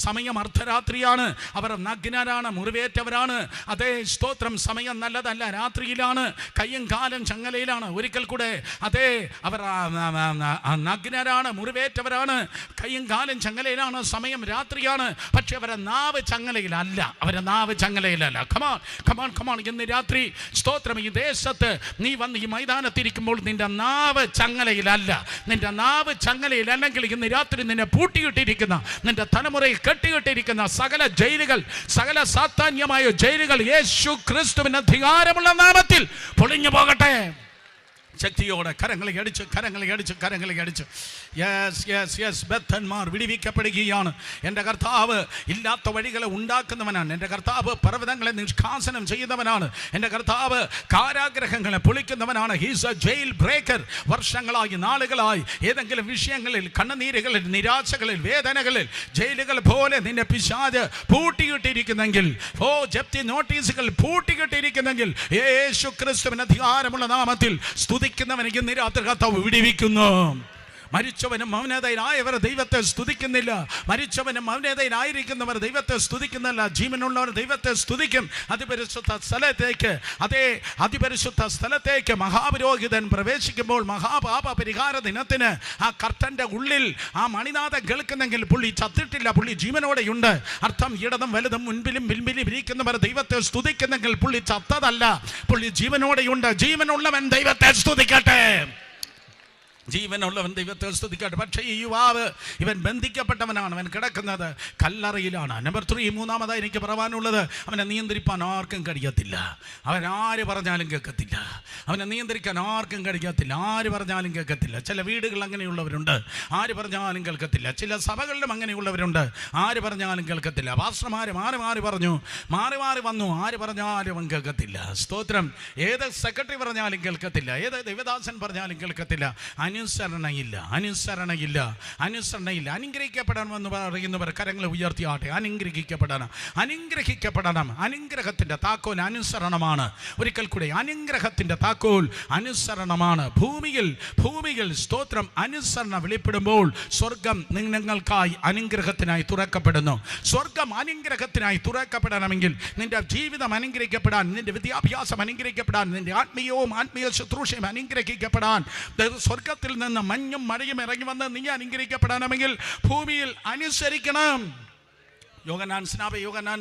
സമയം അർദ്ധരാത്രിയാണ്, അവർ നഗ്നരാണ്, മുറിവേറ്റവരാണ്. അതേ സ്തോത്രം, സമയം നല്ലതല്ല, രാത്രിയിലാണ്, കൈയും കാലും ചങ്ങലയിലാണ്. ഒരിക്കൽ കൂടെ അതേ, അവർ നഗ്നരാണ്, മുറിവേറ്റവരാണ്, കൈയും കാലും ചങ്ങലയിലാണ്. സമയം രാത്രിയാണ്, പക്ഷെ അവരെ നാവ് ചങ്ങലയിലല്ല. കമാൺ. ഇന്ന് രാത്രി സ്തോത്രം, ഈ ദേശത്ത് നീ വന്ന് ഈ മൈതാനത്തിരിക്കുമ്പോൾ നിന്റെ നാവ് ചങ്ങലയിലല്ല. നിന്റെ നാവ് ചങ്ങലയിലല്ലെങ്കിൽ ഇന്ന് രാത്രി നിന്നെ പൂട്ടിയിട്ടിരിക്കുന്ന, നിന്റെ തലമുറയിൽ കെട്ടിയിട്ടിരിക്കുന്ന സകല ജയിലുകൾ, സകല സാത്താന്യമായ ജയിലുകൾ യേശു ക്രിസ്തുവിന്റെ അധികാരമുള്ള നാമത്തിൽ പൊളിഞ്ഞു പോകട്ടെ. ശക്തിയോടെ കരങ്ങളെ അടിച്ച് യെസ് ബദ്ധന്മാർ വിടിവിക്കപ്പെടുകയാണ്. എൻ്റെ കർത്താവ് ഇല്ലാത്ത വഴികളെ ഉണ്ടാക്കുന്നവനാണ്. എൻ്റെ കർത്താവ് പർവ്വതങ്ങളെ നിഷ്കാസനം ചെയ്യുന്നവനാണ്. എൻ്റെ കർത്താവ് കാരാഗ്രഹങ്ങളെ പൊളിക്കുന്നവനാണ്. He's a jail breaker. വർഷങ്ങളായി, നാളുകളായി ഏതെങ്കിലും വിഷയങ്ങളിൽ, കണ്ണുനീരുകളിൽ, നിരാശകളിൽ, വേദനകളിൽ, ജയിലുകൾ പോലെ നിന്നെ പിശാച് പൂട്ടിയിട്ടിരിക്കുന്നെങ്കിൽ, ജപ്തി നോട്ടീസുകൾ പൂട്ടിയിട്ടിരിക്കുന്നെങ്കിൽ യേശു ക്രിസ്തുവിന്റെ അധികാരമുള്ള നാമത്തിൽ സ്തുതിക്കുന്നവനെങ്കിൽ ഇന്ന് രാത്രി കർത്താവ് വിടിവിക്കുന്നു. മരിച്ചവനും മൗനതയിലായവർ ദൈവത്തെ സ്തുതിക്കുന്നില്ല. മരിച്ചവനും മൗനതയിലായിരിക്കുന്നവർ ദൈവത്തെ സ്തുതിക്കുന്നില്ല. ജീവനുള്ളവർ ദൈവത്തെ സ്തുതിക്കും. അതിപരിശുദ്ധ സ്ഥലത്തേക്ക് മഹാപുരോഹിതൻ പ്രവേശിക്കുമ്പോൾ മഹാപാപ പരിഹാര ദിനത്തിന് ആ കർട്ടന്റെ ഉള്ളിൽ ആ മണിനാഥം കേൾക്കുന്നെങ്കിൽ പുള്ളി ചത്തിട്ടില്ല, പുള്ളി ജീവനോടെയുണ്ട്. അർത്ഥം, ഇടതും വലുതും മുൻപിലും പിൻപിലും ഇരിക്കുന്നവർ ദൈവത്തെ സ്തുതിക്കുന്നെങ്കിൽ പുള്ളി ചത്തതല്ല, പുള്ളി ജീവനോടെയുണ്ട്. ജീവനുള്ളവൻ ദൈവത്തെ സ്തുതിക്കട്ടെ. ജീവനുള്ളവൻ ദൈവത്തെ സ്തുതിക്കട്ടെ. പക്ഷേ ഈ യുവാവ്, ഇവൻ ബന്ധിക്കപ്പെട്ടവനാണ്, അവൻ കിടക്കുന്നത് കല്ലറയിലാണ്. നമ്പർ 3, മൂന്നാമതായി എനിക്ക് പറയാനുള്ളത്, അവനെ നിയന്ത്രിപ്പാൻ ആർക്കും കഴിയത്തില്ല. അവൻ ആര് പറഞ്ഞാലും കേൾക്കത്തില്ല. അവനെ നിയന്ത്രിക്കാൻ ആർക്കും കഴിയത്തില്ല. ആര് പറഞ്ഞാലും കേൾക്കത്തില്ല. ചില വീടുകൾ അങ്ങനെയുള്ളവരുണ്ട്, ആര് പറഞ്ഞാലും കേൾക്കത്തില്ല. ചില സഭകളിലും അങ്ങനെയുള്ളവരുണ്ട്, ആര് പറഞ്ഞാലും കേൾക്കത്തില്ല. പാസ്റ്റർമാർ മാറി പറഞ്ഞു, മാറി വന്നു, ആര് പറഞ്ഞാലും അവൻ കേൾക്കത്തില്ല. സ്തോത്രം. ഏത് സെക്രട്ടറി പറഞ്ഞാലും കേൾക്കത്തില്ല, ഏത് ദൈവദാസൻ പറഞ്ഞാലും കേൾക്കത്തില്ല. അനുസരണയില്ല. അനുഗ്രഹിക്കപ്പെടണമെന്ന് പറയുന്നവർ കരങ്ങളെ ഉയർത്തിയാട്ടെ. അനുഗ്രഹിക്കപ്പെടണം. അനുഗ്രഹത്തിൻ്റെ താക്കോൽ അനുസരണമാണ്. ഒരിക്കൽ കൂടെ, അനുഗ്രഹത്തിൻ്റെ താക്കോൽ അനുസരണമാണ്. ഭൂമിയിൽ സ്തോത്രം അനുസരണം വെളിപ്പെടുമ്പോൾ സ്വർഗം നിങ്ങൾക്കായി അനുഗ്രഹത്തിനായി തുറക്കപ്പെടുന്നു. സ്വർഗം അനുഗ്രഹത്തിനായി തുറക്കപ്പെടണമെങ്കിൽ നിന്റെ ജീവിതം അനുഗ്രഹിക്കപ്പെടാൻ, നിന്റെ വിദ്യാഭ്യാസം അനുഗ്രഹിക്കപ്പെടാൻ, നിന്റെ ആത്മീയ ശുശ്രൂഷയും അനുഗ്രഹിക്കപ്പെടാൻ, സ്വർഗത്തിൽ നിന്ന് മഞ്ഞും മഴയും ഇറങ്ങി വന്ന് നീ അനുഗ്രഹിക്കപ്പെടണമെങ്കിൽ ഭൂമിയിൽ അനുസരിക്കണം. യോഹന്നാൻ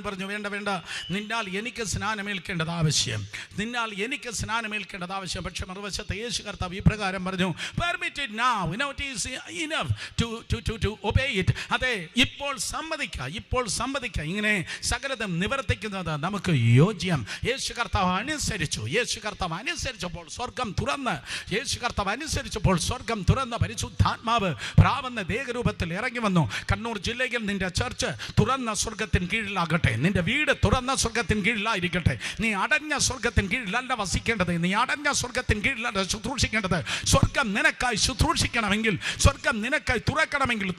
പറഞ്ഞു, വേണ്ട, നിന്നാൽ എനിക്ക് സ്നാനമേൽക്കേണ്ടത് ആവശ്യം. പക്ഷെ മറുവശത്ത് യേശു കർത്താവ് ഇപ്രകാരം പറഞ്ഞു, permitted now, it is enough to obey it. അതെ, ഇപ്പോൾ സമ്മതിക്കുക. ഇങ്ങനെ സകലതും നിവർത്തിക്കുന്നത് നമുക്ക് യോജ്യം. യേശു കർത്താവ് അനുസരിച്ചപ്പോൾ സ്വർഗം തുറന്ന് പരിശുദ്ധാത്മാവ് പ്രാവന്ന ദേഹരൂപത്തിൽ ഇറങ്ങി വന്നു. കണ്ണൂർ ജില്ലയിൽ നിന്റെ ചർച്ച് തുറന്ന സ്വർഗത്തിന് കീഴിലാകട്ടെ. നിന്റെ വീട് തുറന്ന സ്വർഗത്തിന് കീഴിലായിരിക്കട്ടെ. നീ അടഞ്ഞ സ്വർഗത്തിന് കീഴിലല്ല വസിക്കേണ്ടത്. നീ അടഞ്ഞ സ്വർഗത്തിന് കീഴിലല്ല ശുശ്രൂഷിക്കേണ്ടത്. സ്വർഗം നിനക്കായി ശുശ്രൂഷിക്കണമെങ്കിൽ, സ്വർഗം നിനക്കായി തുറക്കണമെങ്കിൽ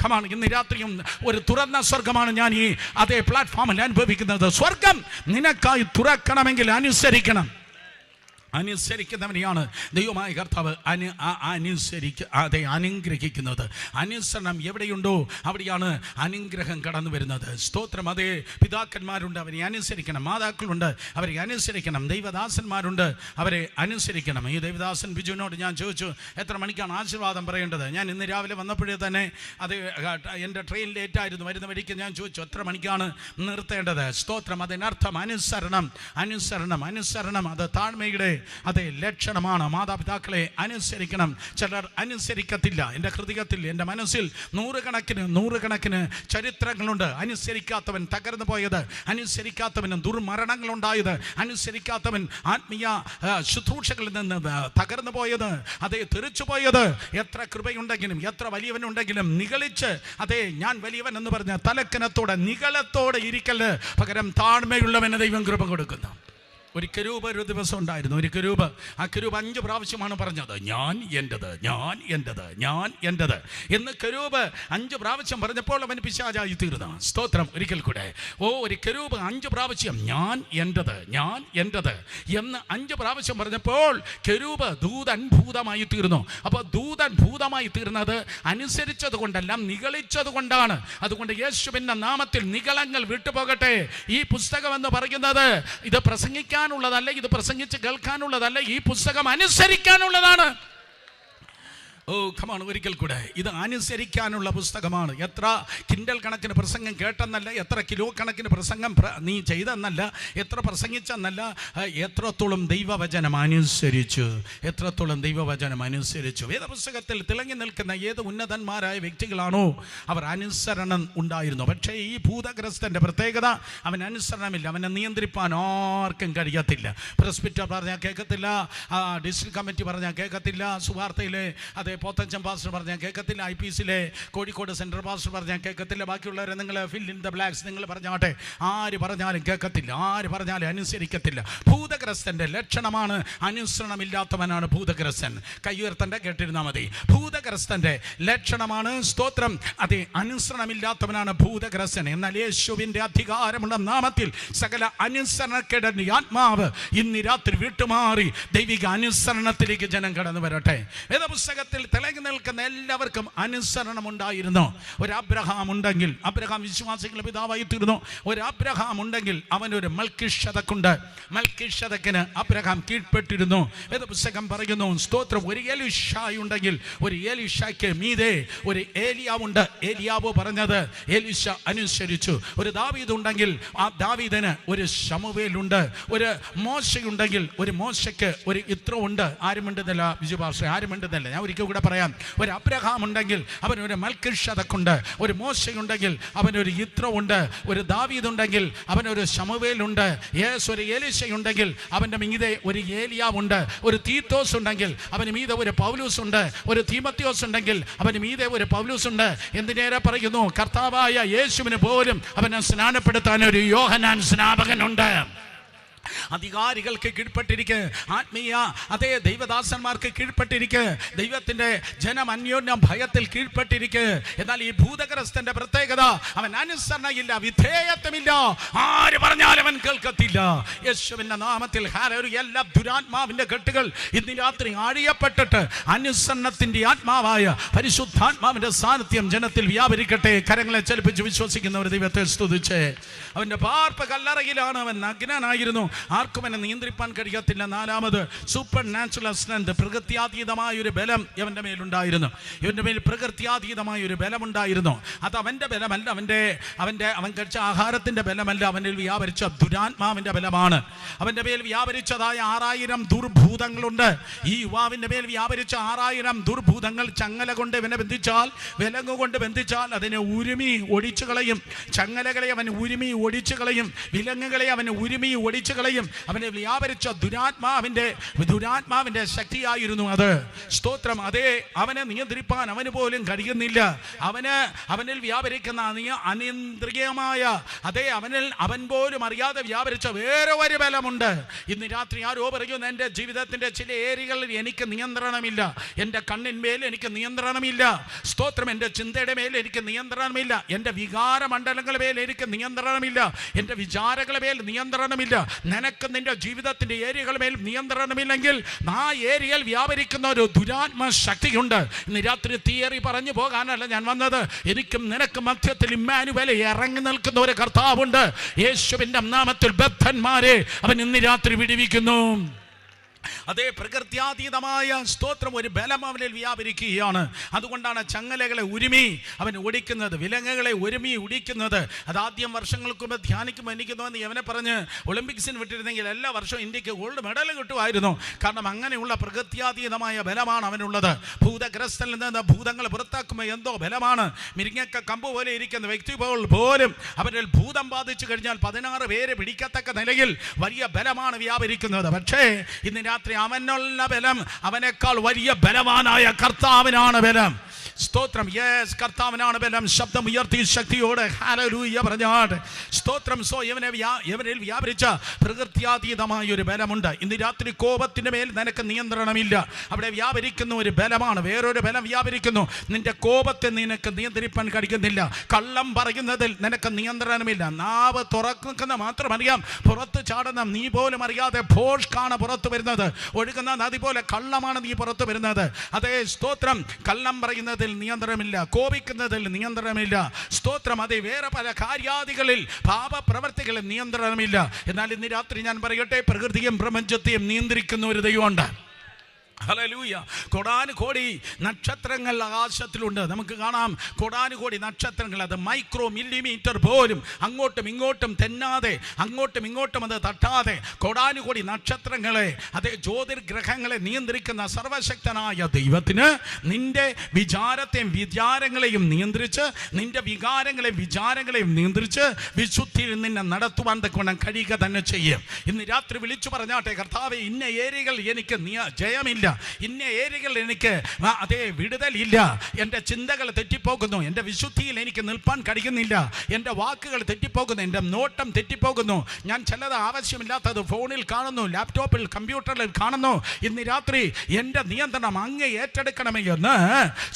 കമാണ് ഇന്ന് രാത്രിയും ഒരു തുറന്ന സ്വർഗമാണ് ഞാൻ ഈ അതേ പ്ലാറ്റ്ഫോമിൽ അനുഭവിക്കുന്നത്. സ്വർഗം നിനക്കായി തുറക്കണമെങ്കിൽ അനുസരിക്കുന്നവനെയാണ് ദൈവമായ കർത്താവ് അനുഗ്രഹിക്കുന്നത്. അനുസരണം എവിടെയുണ്ടോ അവിടെയാണ് അനുഗ്രഹം കടന്നു വരുന്നത്. സ്തോത്രം. അതേ, പിതാക്കന്മാരുണ്ട്, അവരെ അനുസരിക്കണം. മാതാക്കളുണ്ട്, അവരെ അനുസരിക്കണം. ദൈവദാസന്മാരുണ്ട്, അവരെ അനുസരിക്കണം. ഈ ദൈവദാസൻ ബിജുവിനോട് ഞാൻ ചോദിച്ചു, എത്ര മണിക്കാണ് ആശീർവാദം പറയേണ്ടത്? ഞാൻ ഇന്ന് രാവിലെ വന്നപ്പോഴേ തന്നെ അത് എൻ്റെ ട്രെയിൻ ലേറ്റായിരുന്നു. വരുന്ന വഴിക്ക് ഞാൻ ചോദിച്ചു, എത്ര മണിക്കാണ് നിർത്തേണ്ടത്? സ്തോത്രം. അതിനർത്ഥം അനുസരണം അത് താഴ്മയുടെ അതേ ലക്ഷണമാണ്. മാതാപിതാക്കളെ അനുസരിക്കണം. ചിലർ അനുസരിക്കത്തില്ല. എൻ്റെ ഹൃദയത്തിൽ, എൻ്റെ മനസ്സിൽ നൂറുകണക്കിന് ചരിത്രങ്ങളുണ്ട്. അനുസരിക്കാത്തവൻ തകർന്നു പോയത്, അനുസരിക്കാത്തവന് ദുർമരണങ്ങളുണ്ടായത്, അനുസരിക്കാത്തവൻ ആത്മീയ ശുശ്രൂഷകളിൽ നിന്ന് തകർന്നു പോയത്, അതേ തെറിച്ചു പോയത്. എത്ര കൃപയുണ്ടെങ്കിലും, എത്ര വലിയവനുണ്ടെങ്കിലും നിഗളിച്ച്, അതേ ഞാൻ വലിയവൻ എന്ന് പറഞ്ഞ നിഗളത്തോടെ ഇരിക്കല്, പകരം താഴ്മയുള്ളവന് ദൈവം കൃപ കൊടുക്കുന്നു. ഒരു കെരൂബ് ഒരു ദിവസം ഉണ്ടായിരുന്നു. ആ കെരൂബ് 5 പ്രാവശ്യമാണ് പറഞ്ഞത്, ഞാൻ എൻ്റെത് എന്ന്. കെരൂബ് 5 പ്രാവശ്യം പറഞ്ഞപ്പോൾ അവൻ പിശാചായി തീർന്നു. സ്തോത്രം. ഒരിക്കൽ കൂടെ, ഒരു കെരൂബ് 5 പ്രാവശ്യം ഞാൻ എൻ്റെത് എന്ന് 5 പ്രാവശ്യം പറഞ്ഞപ്പോൾ കെരൂബ് ദൂതൻ ഭൂതമായി തീർന്നു. അപ്പോൾ ദൂതൻ ഭൂതമായി തീർന്നത് അനുസരിച്ചത് കൊണ്ടല്ല, നിഗളിച്ചത് കൊണ്ടാണ്. അതുകൊണ്ട് യേശുവിൻ്റെ നാമത്തിൽ നിഗളങ്ങൾ വിട്ടുപോകട്ടെ. ഈ പുസ്തകം എന്ന് പറയുന്നത് ഇത് പ്രസംഗിക്കാൻ ുള്ളതല്ല, ഇത് പ്രസംഗിച്ച് കേൾക്കാനുള്ളതല്ല, ഈ പുസ്തകം അനുസരിക്കാനുള്ളതാണ്. കമാണ്. ഒരിക്കൽ കൂടെ, ഇത് അനുസരിക്കാനുള്ള പുസ്തകമാണ്. എത്ര കിൻഡൽ കണക്കിന് പ്രസംഗം കേട്ടെന്നല്ല, എത്ര കിലോ കണക്കിന് പ്രസംഗം നീ ചെയ്തെന്നല്ല, എത്ര പ്രസംഗിച്ചെന്നല്ല, എത്രത്തോളം ദൈവവചനം അനുസരിച്ചു. വേദപുസ്തകത്തിൽ തിളങ്ങി നിൽക്കുന്ന ഏത് ഉന്നതന്മാരായ വ്യക്തികളാണോ അവർ അനുസരണം ഉണ്ടായിരുന്നു. പക്ഷേ ഈ ഭൂതഗ്രസ്തൻ്റെ പ്രത്യേകത, അവൻ അനുസരണമില്ല. അവനെ നിയന്ത്രിപ്പാൻ ആർക്കും കഴിയത്തില്ല. പ്രസ്ബിറ്റർ പറഞ്ഞാൽ കേൾക്കത്തില്ല, ഡിസ്ട്രിക്ട് കമ്മിറ്റി പറഞ്ഞാൽ കേൾക്കത്തില്ല, സുവാർത്തയിലെ അതേ പോത്തഞ്ചം പാസ്റ്റർ പറഞ്ഞാൽ കേൾക്കത്തില്ല, IPCയിലെ കോഴിക്കോട് സെൻട്രൽ പാസ്റ്റർ പറഞ്ഞാൽ കേൾക്കത്തില്ല, ബാക്കിയുള്ളവരെ നിങ്ങൾ ഫിൽ ഇൻ ദ ബ്ലാക്സ് നിങ്ങൾ പറഞ്ഞാട്ടെ, ആര് പറഞ്ഞാലും കേൾക്കത്തില്ല, ആര് പറഞ്ഞാലും അനുസരിക്കത്തില്ല. ഭൂതഗ്രസ്തൻ്റെ ലക്ഷണമാണ് അനുസരണമില്ലാത്തവനാണ് ഭൂതഗ്രസ്തൻ. കൈ ഉയർത്തണ്ട, കേട്ടിരുന്നാൽ മതി. ഭൂതഗ്രസ്തൻ്റെ ലക്ഷണമാണ്, സ്തോത്രം, അതെ, അനുസരണമില്ലാത്തവനാണ് ഭൂതഗ്രസ്തൻ. എന്നാൽ യേശുവിൻ്റെ അധികാരമുള്ള നാമത്തിൽ സകല അനുസരണക്കേടൻ്റെ ആത്മാവ് ഇന്ന് രാത്രി വിട്ടുമാറി ദൈവിക അനുസരണത്തിലേക്ക് ജനം കടന്നു വരട്ടെ. വേദപുസ്തകത്തിൽ തിളങ്ങി നിൽക്കുന്ന എല്ലാവർക്കും അനുസരണം ഉണ്ടായിരുന്നു. ഒരു അബ്രഹാം ഉണ്ടെങ്കിൽ, അബ്രഹാം വിശ്വാസികളുടെ പിതാവായി തീർന്നു. ഒരു അബ്രഹാം ഉണ്ടെങ്കിൽ അവനൊരു മൽക്കിഷതക്കുണ്ട്. മൽക്കിഷതക്കിന് അബ്രഹാം കീഴ്പ്പെട്ടിരുന്നു. വേദപുസ്തകം പറയുന്നു, സ്തോത്രം, ഒരു എലീശായി ഉണ്ടെങ്കിൽ ഒരു എലീശായ്ക്ക് മീതെ ഒരു ഏലിയാവുണ്ട്. ഏലിയാവ് പറഞ്ഞത് എലീശ അനുസരിച്ചു. ഒരു ദാവീദ് ഉണ്ടെങ്കിൽ ആ ദാവീദിന് ഒരു ശമൂവേലുണ്ട്. ഒരു മോശയുണ്ടെങ്കിൽ ഒരു മോശയ്ക്ക് ഒരു ഇത്രോ ഉണ്ട്. ആരും മിണ്ടുന്നില്ല ബിജു പാസ്റ്റർ, ആരും മിണ്ടുന്നില്ല. ഞാൻ ഒരിക്കൽ കൂടെ പറയാം. ഒരു അബ്രഹാം ഉണ്ടെങ്കിൽ അവനൊരു മൽക്കിഷതക്കുണ്ട്. ഒരു മോശയുണ്ടെങ്കിൽ അവനൊരു യിത്രോ ഉണ്ട്. ഒരു ദാവീദ് ഉണ്ടെങ്കിൽ അവനൊരു ശമൂവേലുണ്ട്. യേശു ഒരു എലീശയുണ്ടെങ്കിൽ അവൻ്റെ മീതെ ഒരു ഏലിയാവുണ്ട്. ഒരു തീത്തോസ് ഉണ്ടെങ്കിൽ അവന് മീതെ ഒരു പൗലൂസ് ഉണ്ട്. ഒരു തീമത്തിയോസ് ഉണ്ടെങ്കിൽ അവന് മീതെ ഒരു പൗലൂസ് ഉണ്ട്. എന്തിനേറെ പറയുന്നു, കർത്താവായ യേശുവിന് പോലും അവനെ സ്നാനപ്പെടുത്താൻ ഒരു യോഹന്നാൻ സ്നാപകനുണ്ട്. അധികാരികൾക്ക് കീഴ്പ്പെട്ടിരിക്കുക, ആത്മീയ അതേ ദൈവദാസന്മാർക്ക് കീഴ്പ്പെട്ടിരിക്കുക, ദൈവത്തിന്റെ ജനം അന്യോന്യം ഭയത്തിൽ കീഴ്പ്പെട്ടിരിക്കുക. എന്നാൽ ഈ ഭൂതഗ്രസ്തന്റെ പ്രത്യേകത, അവൻ അനുസരണയില്ല, വിധേയത്വമില്ല, ആര് പറഞ്ഞാലും അവൻ കേൾക്കത്തില്ല. യേശുവിന്റെ നാമത്തിൽ എല്ലാ ദുരാത്മാവിന്റെ കെട്ടുകൾ ഇന്ന് രാത്രി ആഴിയപ്പെട്ടിട്ട് അനുസരണത്തിന്റെ ആത്മാവായ പരിശുദ്ധാത്മാവിന്റെ സാന്നിധ്യം ജനത്തിൽ വ്യാപരിക്കട്ടെ. കരങ്ങളെ ചലിപ്പിച്ച് വിശ്വസിക്കുന്നവർ ദൈവത്തെ സ്തുതിച്ച്. അവന്റെ പാർപ്പ് കല്ലറയിലാണ്, അവൻ നഗ്നനായിരുന്നു, ആർക്കും എന്നെ നിയന്ത്രിപ്പാൻ കഴിയത്തില്ല. നാലാമത് സൂപ്പർ നാച്ചുറൽ സ്ട്രെങ്ത്, പ്രകൃത്യാതീതമായ ഒരു ബലം ഇവന്റെ മേലുണ്ടായിരുന്നു. ഇവന്റെ മേൽ പ്രകൃത്യാതീതമായ ഒരു ബലമുണ്ടായിരുന്നു. അത് അവന്റെ ബലമല്ല, അവൻ കഴിച്ച ആഹാരത്തിന്റെ ബലമല്ല, അവനിൽ വ്യാപരിച്ച ദുരാത്മാവിന്റെ ബലമാണ്. അവന്റെ മേൽ വ്യാപരിച്ചതായ 6000 ദുർഭൂതങ്ങളുണ്ട്. ഈ യുവാവിന്റെ മേൽ വ്യാപരിച്ച 6000 ദുർഭൂതങ്ങൾ ചങ്ങല കൊണ്ട് ഇവനെ ബന്ധിച്ചാൽ, വിലങ്ങ് കൊണ്ട് ബന്ധിച്ചാൽ അതിനെ ഉരുമി ഒടിച്ചു കളയും. ചങ്ങലകളെ അവൻ ഉരുമി ഒടിച്ചു കളയും, വിലങ്ങുകളെ അവൻ ഉരുമി ഒടിച്ചു കളയും. അവനെ വ്യാപരിച്ച ദുരാത്മാവിന്റെ ശക്തിയായിരുന്നു അത്. സ്തോത്രം. അതേ, അവനെ നിയന്ത്രിപ്പാൻ അവന് പോലും കഴിയുന്നില്ല. അവനിൽ വ്യാപരിക്കുന്ന അനിയന്ത്രിതമായ അതേ അവൻ പോലും അറിയാതെ വ്യാപരിച്ച വേറെ ഒരു ബലമുണ്ട്. ഇന്ന് രാത്രി ആരോ പറയുന്നു, എൻ്റെ ജീവിതത്തിന്റെ ചില ഏരിയകളിൽ എനിക്ക് നിയന്ത്രണമില്ല, എൻ്റെ കണ്ണിന്മേൽ എനിക്ക് നിയന്ത്രണമില്ല, സ്തോത്രം, എൻ്റെ ചിന്തയുടെ മേൽ എനിക്ക് നിയന്ത്രണമില്ല, എൻ്റെ വികാര മണ്ഡലങ്ങളുടെ മേൽ എനിക്ക് നിയന്ത്രണമില്ല, എൻ്റെ വിചാരങ്ങളുടെ മേൽ നിയന്ത്രണമില്ല. നിനക്ക് നിന്റെ ജീവിതത്തിന്റെ ഏരിയകളുടെ മേൽ നിയന്ത്രണമില്ലെങ്കിൽ ആ ഏരിയയിൽ വ്യാപരിക്കുന്ന ഒരു ദുരാത്മ ശക്തിയുണ്ട്. ഇന്ന് രാത്രി തിയറി പറഞ്ഞു പോകാനല്ല ഞാൻ വന്നത്. എനിക്കും നിനക്കും മധ്യത്തിൽ ഇമ്മാനുവേൽ ഇറങ്ങി നിൽക്കുന്ന ഒരു കർത്താവുണ്ട്. യേശുവിന്റെ നാമത്തിൽ ബദ്ധന്മാരെ അവൻ ഇന്ന് രാത്രി വിടുവിക്കുന്നു. അതേ, പ്രകൃത്യാതീതമായ സ്തോത്രം ഒരു ബലം അവനിൽ വ്യാപരിക്കുകയാണ്. അതുകൊണ്ടാണ് ചങ്ങലകളെ ഉരുമി അവൻ ഒടിക്കുന്നത്, വിലങ്ങുകളെ ഉരുമി ഒടിക്കുന്നത്. അതാദ്യം വർഷങ്ങൾക്ക് മുമ്പ് ധ്യാനിക്കുമ്പോൾ എനിക്ക് തോന്നി, അവനെ പറഞ്ഞ് ഒളിമ്പിക്സിന് വിട്ടിരുന്നെങ്കിൽ എല്ലാ വർഷവും ഇന്ത്യക്ക് ഗോൾഡ് മെഡൽ കിട്ടുമായിരുന്നു. കാരണം അങ്ങനെയുള്ള പ്രകൃത്യാതീതമായ ബലമാണ് അവനുള്ളത്. ഭൂതഗ്രസ്തനിൽ നിന്ന് ഭൂതങ്ങൾ പുറത്താക്കുമ്പോൾ എന്തോ ബലമാണ്. മിരിങ്ങക്ക കമ്പ് പോലെ ഇരിക്കുന്ന വ്യക്തി പോലും അവരിൽ ഭൂതം ബാധിച്ചു കഴിഞ്ഞാൽ 16 പേര് പിടിക്കത്തക്ക നിലയിൽ വലിയ ബലമാണ് വ്യാപരിക്കുന്നത്. പക്ഷേ ഇന്ന് രാത്രി അവനുള്ള ബലം അവനേക്കാൾ വലിയ ബലവാനായ കർത്താവിനാണ് ബലം. സ്തോത്രം. യെസ്, കർത്താവിനാണ് ബലം. ശബ്ദം ഉയർത്തി ശക്തിയോടെ ഹല്ലേലൂയ പറഞ്ഞാട് സ്തോത്രം. സോ ഇവനിൽ വ്യാപരിച്ച പ്രകൃത്യാതീതമായ ഒരു ബലമുണ്ട്. ഇന്ന് രാത്രി കോപത്തിന്റെ മേൽ നിനക്ക് നിയന്ത്രണമില്ല, അവിടെ വ്യാപരിക്കുന്ന ഒരു ബലമാണ്. വേറൊരു ബലം വ്യാപരിക്കുന്നു. നിന്റെ കോപത്തെ നിനക്ക് നിയന്ത്രിപ്പാൻ കഴിയുന്നില്ല. കള്ളം പറയുന്നതിൽ നിനക്ക് നിയന്ത്രണമില്ല. നാവ് തുറക്കുന്ന മാത്രം അറിയാം, പുറത്ത് ചാടുന്ന നീ പോലും അറിയാതെ ഭോഷ്കാണ് പുറത്തു വരുന്നത്. ഒഴുകുന്ന നദി പോലെ കള്ളമാണ് നീ പുറത്തു വരുന്നത്. അതേ, സ്തോത്രം. കള്ളം പറയുന്നത് നിയന്ത്രണമില്ല, കോപിക്കുന്നതിൽ നിയന്ത്രണമില്ല, സ്തോത്രം. അതേ, വേറെ പല കാര്യാദികളിൽ പാപപ്രവർത്തികളിൽ നിയന്ത്രണമില്ല. എന്നാൽ ഇന്ന് രാത്രി ഞാൻ പറയട്ടെ, പ്രകൃതിയും പ്രപഞ്ചത്തെയും നിയന്ത്രിക്കുന്ന ഒരു ദൈവമുണ്ട്. ഹല്ലേലൂയ. കോടാനുകോടി നക്ഷത്രങ്ങൾ ആകാശത്തിലുണ്ട്. നമുക്ക് കാണാം കോടാനുകോടി നക്ഷത്രങ്ങൾ. അത് മൈക്രോ മില്ലിമീറ്റർ പോലും അങ്ങോട്ടും ഇങ്ങോട്ടും തെന്നാതെ, അങ്ങോട്ടും ഇങ്ങോട്ടും അത് തട്ടാതെ കോടാനുകോടി നക്ഷത്രങ്ങളെ, അതേ ജ്യോതിർഗ്രഹങ്ങളെ നിയന്ത്രിക്കുന്ന സർവശക്തനായ ദൈവത്തിന് നിന്റെ വിചാരത്തെയും വിചാരങ്ങളെയും നിയന്ത്രിച്ച്, നിന്റെ വിചാരങ്ങളെയും നിയന്ത്രിച്ച് വിശുദ്ധിയിൽ നിന്നെ നടത്തുവാൻ തക്കവണ്ണം കഴിയുക തന്നെ ചെയ്യും. ഇന്ന് രാത്രി വിളിച്ചു പറഞ്ഞാട്ടെ, കർത്താവേ, ഇന്ന ഏരിയകൾ എനിക്ക് ജയമില്ല, ഇന്ന ഏരിയകളിൽ എനിക്ക് അതേ വിടുതലില്ല, എൻ്റെ ചിന്തകൾ തെറ്റിപ്പോകുന്നു, എൻ്റെ വിശുദ്ധിയിൽ എനിക്ക് നിൽപ്പാൻ കഴിയുന്നില്ല, എൻ്റെ വാക്കുകൾ തെറ്റിപ്പോകുന്നു, എൻ്റെ നോട്ടം തെറ്റിപ്പോകുന്നു, ഞാൻ ചിലത് ആവശ്യമില്ലാത്തത് ഫോണിൽ കാണുന്നു, ലാപ്ടോപ്പിൽ കമ്പ്യൂട്ടറിൽ കാണുന്നു. ഇന്ന് രാത്രി എൻ്റെ നിയന്ത്രണം അങ്ങ് ഏറ്റെടുക്കണമേ എന്ന്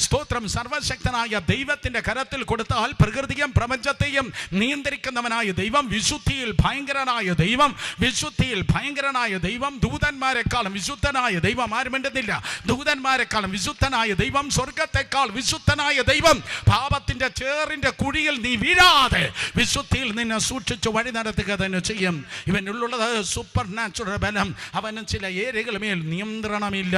സ്തോത്രം സർവശക്തനായ ദൈവത്തിൻ്റെ കരത്തിൽ കൊടുത്താൽ, പ്രകൃതിയും പ്രപഞ്ചത്തെയും നിയന്ത്രിക്കുന്നവനായ ദൈവം, വിശുദ്ധിയിൽ ഭയങ്കരനായ ദൈവം, വിശുദ്ധിയിൽ ഭയങ്കരനായ ദൈവം, ദൂതന്മാരെക്കാളും വിശുദ്ധനായ ദൈവം ആരും ില്ല ദൂതന്മാരെക്കാളും വിശുദ്ധനായ ദൈവം, സ്വർഗത്തെക്കാൾ വിശുദ്ധനായ ദൈവം, പാപത്തിന്റെ ചേറിന്റെ കുഴിയിൽ നീ വീഴാതെ വിശുദ്ധിയിൽ നിന്നെ സൂക്ഷിച്ചു വഴി നടത്തുക തന്നെ ചെയ്യും. ഇവനുള്ളത് സൂപ്പർ നാച്ചുറൽ ബലം. അവന് ചില ഏരിയകളുടെ മേൽ നിയന്ത്രണമില്ല.